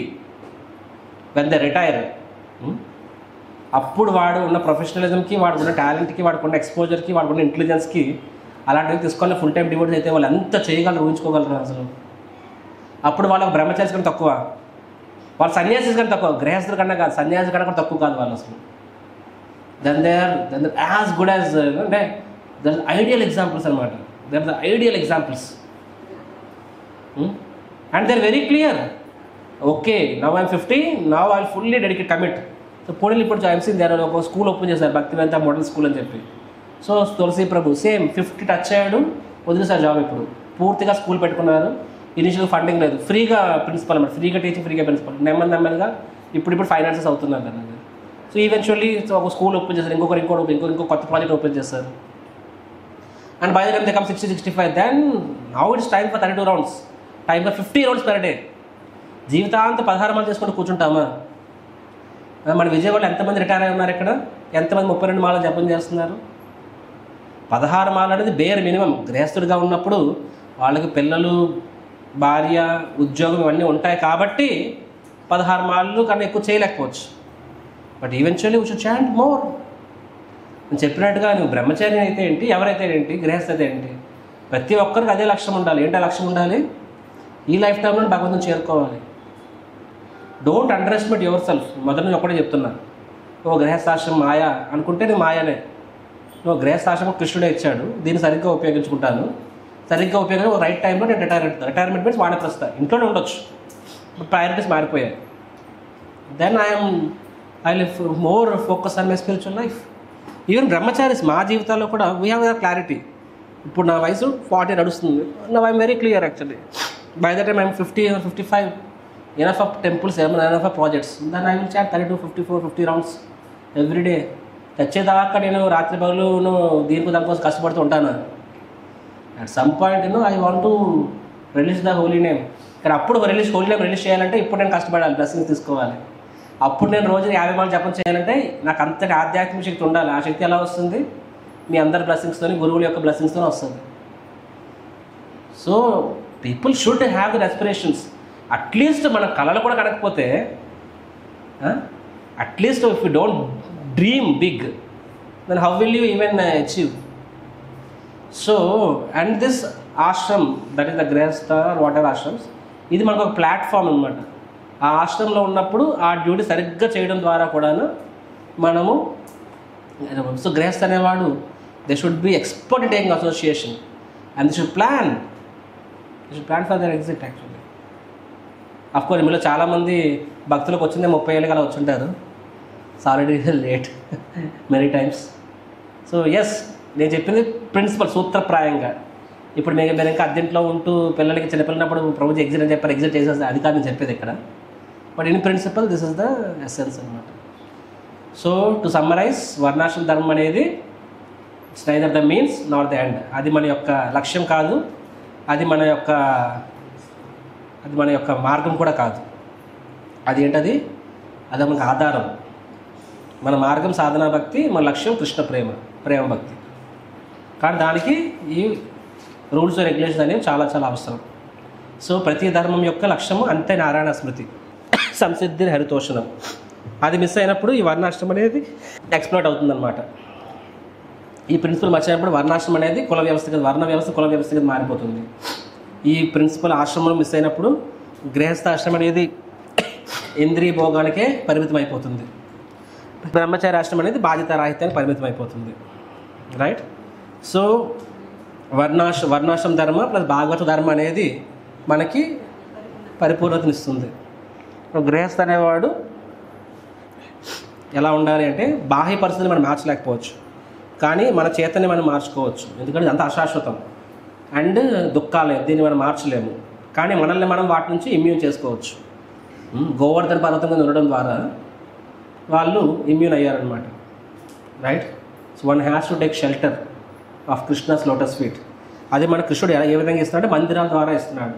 when they retire, అప్పుడు వాడు ఉన్న ప్రొఫెషనలిజంకి, వాడుకున్న టాలెంట్కి, వాడుకున్న ఎక్స్పోజర్కి, వాడుకున్న ఇంటెలిజెన్స్కి అలాంటివి తీసుకొని ఫుల్ టైం డివోటీస్ అయితే వాళ్ళు ఎంత చేయగలరు ఊహించుకోగలరు అసలు. అప్పుడు వాళ్ళకి బ్రహ్మచారి కన్నా తక్కువ, వాళ్ళు సన్యాసి కన్నా తక్కువ, గృహస్థుల కన్నా కాదు, సన్యాసి కన్నా కూడా తక్కువ కాదు వాళ్ళు అసలు. Then they are as good as, అంటే దర్ ఐడియల్ ఎగ్జాంపుల్స్ అనమాట. They are the ideal examples and they are very clear. Okay, now I'm 50, now I will fully dedicate commit. So పూణేలో ఇప్పుడు ఐఎమ్ సీన్ దేర్ ఒక స్కూల్ ఓపెన్ చేశారు, భక్తివేదాంత మోడల్ స్కూల్ అని చెప్పి. So Tulasi Prabhu same 50 touch అయ్యాడు, వదిలేసారు జాబ్. ఇప్పుడు పూర్తిగా స్కూల్ పెట్టుకున్నారు. ఇనిషియల్ ఫండింగ్ లేదు, ఫ్రీగా ప్రిన్సిపల్ అన్నమాట, ఫ్రీగా టీచింగ్, ఫ్రీగా ప్రిన్సిపల్. నెమ్మదిగా ఇప్పుడు ఫైనాన్సెస్ అవుతున్నారు కదా. సో ఈవెన్చువల్లీ ఒక స్కూల్ ఓపెన్ చేస్తారు, ఇంకో కొత్త ప్రాజెక్ట్ ఓపెన్ చేస్తారు. And by the time they come 60, 65, then now it's time for 32 rounds, time for 50 rounds per day. జీవితాంత 16 మాలు చేసుకుంటూ కూర్చుంటామా? మన విజయవాడలో ఎంతమంది రిటైర్ అయి ఉన్నారు? ఇక్కడ ఎంతమంది 32 మాల జపం చేస్తున్నారు? 16 మాలు అనేది బేర్ మినిమం. గృహస్థుడిగా ఉన్నప్పుడు వాళ్ళకి పిల్లలు, భార్య, ఉద్యోగం ఇవన్నీ ఉంటాయి కాబట్టి 16 మాలు కన్నా ఎక్కువ చేయలేకపోవచ్చు. But eventually we should chant more. నేను చెప్పినట్టుగా నువ్వు బ్రహ్మచారి అయితే ఏంటి, ఎవరైతే ఏంటి, గృహస్థ అయితే ఏంటి, ప్రతి ఒక్కరికి అదే లక్ష్యం ఉండాలి. ఏంటో లక్ష్యం ఉండాలి? ఈ లైఫ్ టైంలో భగవంతుని చేరుకోవాలి. Don't under estimate your self. మొదటి నుంచి ఒకటే చెప్తున్నా, నువ్వు గృహస్థాశ్రమం మాయా అనుకుంటే నువ్వు మాయానే. నువ్వు గృహస్థాశ్రమం కృష్ణుడే ఇచ్చాడు, దీన్ని సరిగ్గా ఉపయోగించుకుంటాను, సరిగ్గా ఉపయోగించి రైట్ టైంలో నేను రిటైర్మెంట్ మీన్స్ వాడేస్తా. ఇంట్లోనే ఉండొచ్చు, ప్రయారిటీస్ మారిపోయాయి. Then I live more focus on my spiritual life. Even brahmacharis మా జీవితాల్లో కూడా వీ హ్యావ్ దట్ క్లారిటీ. ఇప్పుడు నా వయసు 40 నడుస్తుంది. Now I'm very clear actually. By the time I'm 50 or 55, enough of temples, enough of projects. Then I will chat 32, 54, 50 rounds every day. తెచ్చేదాకా నేను రాత్రి పగలు దీనికి దానికోసం కష్టపడుతూ ఉంటాను. At some point I want to release the holy name. కానీ అప్పుడు హోలీ నేమ్ రిలీజ్ చేయాలంటే ఇప్పుడు నేను కష్టపడాలి, బ్లెస్సింగ్స్ తీసుకోవాలి. అప్పుడు నేను రోజు 50 మాలు జపం చేయాలంటే నాకు అంతటి ఆధ్యాత్మిక శక్తి ఉండాలి. ఆ శక్తి ఎలా వస్తుంది? మీ అందరి బ్లెస్సింగ్స్తో, గురువుల యొక్క బ్లెస్సింగ్స్తో వస్తుంది. So people should have that aspirations. At least మన కళలు కూడా కనకపోతే, at least if you don't dream big, then how will you even achieve? So and this ashram, that is the grihastha whatever ashrams, ఇది మనకు ఒక ప్లాట్ఫామ్ అనమాట. ఆ ఆశ్రమంలో ఉన్నప్పుడు ఆ డ్యూటీ సరిగ్గా చేయడం ద్వారా కూడాను మనము, సో గృహస్థ అనేవాడు they should be expert in taking association and they should plan for their exit. Actually of course మీలో చాలామంది భక్తులకు వచ్చిందే 30 ఏళ్ళకి అలా వచ్చుంటారు. It's already late many times. So yes, నేను చెప్పింది ప్రిన్సిపల్ సూత్రప్రాయంగా. ఇప్పుడు మీరు ఇంకా అద్దెంట్లో ఉంటూ పిల్లలకి చిన్నపిల్లనప్పుడు ప్రభుజీ ఎగ్జిట్ అని చెప్పారు, ఎగ్జిట్ చేసేది అది కాదు నేను చెప్పేది ఇక్కడ. But in principle this is the essence అనమాట. సో టు సమ్మరైజ్, వర్ణాశ్రమ ధర్మం అనేది it's neither the means not the end. అది మన యొక్క లక్ష్యం కాదు, అది మన యొక్క మార్గం కూడా కాదు. అది ఏంటది? అది మనకు ఆధారం. మన మార్గం సాధనా భక్తి, మన లక్ష్యం కృష్ణ ప్రేమ భక్తి. కానీ దానికి ఈ రూల్స్ రెగ్యులేషన్స్ అనేవి చాలా చాలా అవసరం. సో ప్రతి ధర్మం యొక్క లక్ష్యము అంతే నారాయణ స్మృతి, సంసిద్ధి హరితోషణం. అది మిస్ అయినప్పుడు ఈ వర్ణాశ్రమం అనేది ఎక్స్ప్లోర్ అవుతుందన్నమాట. ఈ ప్రిన్సిపల్ మర్చినప్పుడు వర్ణాశ్రమం అనేది కుల వ్యవస్థ కింద, వర్ణ వ్యవస్థ కుల వ్యవస్థ కింద మారిపోతుంది. ఈ ప్రిన్సిపల్ ఆశ్రమం మిస్ అయినప్పుడు గృహస్థాశ్రమం అనేది ఇంద్రియ భోగానికే పరిమితం అయిపోతుంది. బ్రహ్మచారి ఆశ్రమం అనేది బాధ్యతారాహిత్యానికి పరిమితం అయిపోతుంది. రైట్. సో వర్ణాశ్రమ ధర్మ ప్లస్ భాగవత ధర్మ అనేది మనకి పరిపూర్ణతనిస్తుంది. గృహస్థ అనేవాడు ఎలా ఉండాలి అంటే బాహ్య పరిస్థితిని మనం మార్చలేకపోవచ్చు, కానీ మన చేతని మనం మార్చుకోవచ్చు. ఎందుకంటే అంత అశాశ్వతం అండ్ దుఃఖాలే, దీన్ని మనం మార్చలేము. కానీ మనల్ని మనం వాటి నుంచి ఇమ్యూన్ చేసుకోవచ్చు. గోవర్ధన పర్వతం మీద ఉండడం ద్వారా వాళ్ళు ఇమ్యూన్ అయ్యారనమాట. Right. So one has to take shelter of Krishna's lotus feet. అది మన కృష్ణుడు ఏ విధంగా ఇస్తున్నాడంటే మందిరాల ద్వారా ఇస్తున్నాడు.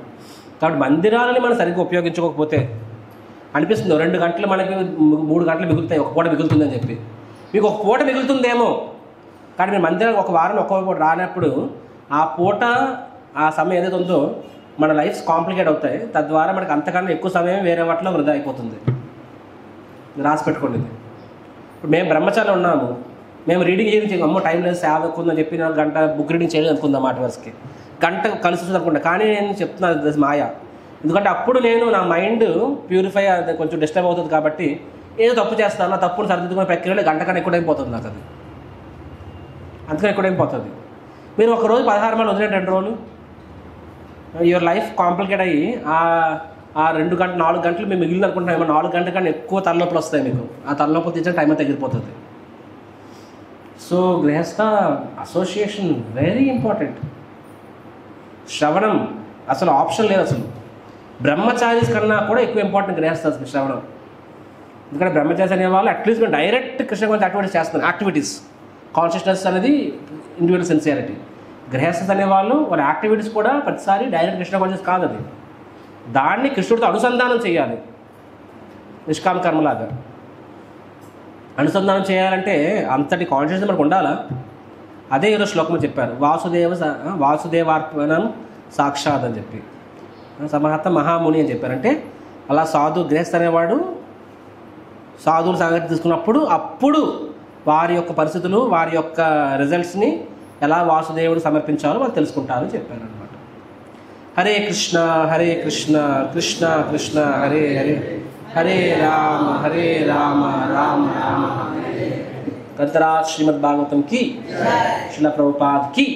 కాబట్టి మందిరాలని మనం సరిగ్గా ఉపయోగించుకోకపోతే అనిపిస్తుంది 2 గంటలు మనకి 3 గంటలు మిగులుతాయి, ఒక పూట మిగులుతుందని చెప్పి. మీకు ఒక పూట మిగులుతుందేమో, కానీ మీరు మందిరానికి ఒక వారం ఒక్కొక్క పూట రానప్పుడు ఆ పూట ఆ సమయం ఏదైతే ఉందో మన లైఫ్స్ కాంప్లికేట్ అవుతాయి. తద్వారా మనకు అంతకన్నా ఎక్కువ సమయం వేరే వాటిలో వృధా అయిపోతుంది. రాసి పెట్టుకోండి. ఇప్పుడు మేము బ్రహ్మచారిలో ఉన్నాము, మేము రీడింగ్ చేయించి అమ్మో టైం లేదు సేవ ఎక్కువ ఉందని చెప్పి నాకు గంట బుక్ రీడింగ్ చేయలేదు అనుకుందాం, మాట వరుసకి గంట కలిసి వస్తుంది అనుకుంటా. కానీ నేను చెప్తున్నాను అది మాయ. ఎందుకంటే అప్పుడు నేను నా మైండ్ ప్యూరిఫై కొంచెం డిస్టర్బ్ అవుతుంది కాబట్టి ఏదో తప్పు చేస్తాను, నా తప్పును సరిదిద్దుకునే ప్రక్రియలో గంట కన్నా ఎక్కువ టైం పోతుంది నాకు. అది అంతకన్నా ఎక్కువ టైం పోతుంది. మీరు ఒక రోజు 16 మంది వదిలేండి, 2 రోజులు యువర్ లైఫ్ కాంప్లికేట్ అయ్యి ఆ 2 గంటలు 4 గంటలు మేము మిగిలిన అనుకుంటున్నాం. 4 గంటల కన్నా ఎక్కువ తలనొప్పులు వస్తాయి మీకు. ఆ తలనొప్పులు తెచ్చిన టైం తగ్గిపోతుంది. సో గృహస్థ అసోసియేషన్ వెరీ ఇంపార్టెంట్. శ్రవణం అసలు ఆప్షన్ లేదు. అసలు బ్రహ్మచారీస్ కన్నా కూడా ఎక్కువ ఇంపార్టెంట్ గృహస్థ శ్రవణం. ఎందుకంటే బ్రహ్మచారి అనే వాళ్ళు అట్లీస్ట్ మేము డైరెక్ట్ కృష్ణ గురించి యాక్టివిటీస్ చేస్తున్నారు. యాక్టివిటీస్ కాన్షియస్నెస్ అనేది ఇండివిజువల్ సిన్సియారిటీ. గృహస్థ అనేవాళ్ళు వాళ్ళ యాక్టివిటీస్ కూడా ప్రతిసారి డైరెక్ట్ కృష్ణ కాన్షియస్ కాదు. అది దాన్ని కృష్ణుడితో అనుసంధానం చేయాలి. నిష్కామ కర్మలాగా అనుసంధానం చేయాలంటే అంతటి కాన్షియస్నెస్ మనకు ఉండాలా. అదే ఈరోజు శ్లోకం చెప్పారు, వాసుదేవార్పణం సాక్షాత్ అని చెప్పి సమహత మహాముని అని చెప్పారంటే అలా గృహస్థ అనేవాడు సాధువుల సంగతి తీసుకున్నప్పుడు అప్పుడు వారి యొక్క పరిస్థితులు వారి యొక్క రిజల్ట్స్ని ఎలా వాసుదేవుడు సమర్పించాలో వాళ్ళు తెలుసుకుంటారని చెప్పారు అనమాట. హరే కృష్ణ కృష్ణ కృష్ణ హరే హరే, హరే రామ రామ రామ హరే. గ్రంథరాజ్ శ్రీమద్ భాగవతం की, श्रील प्रभुपाद की।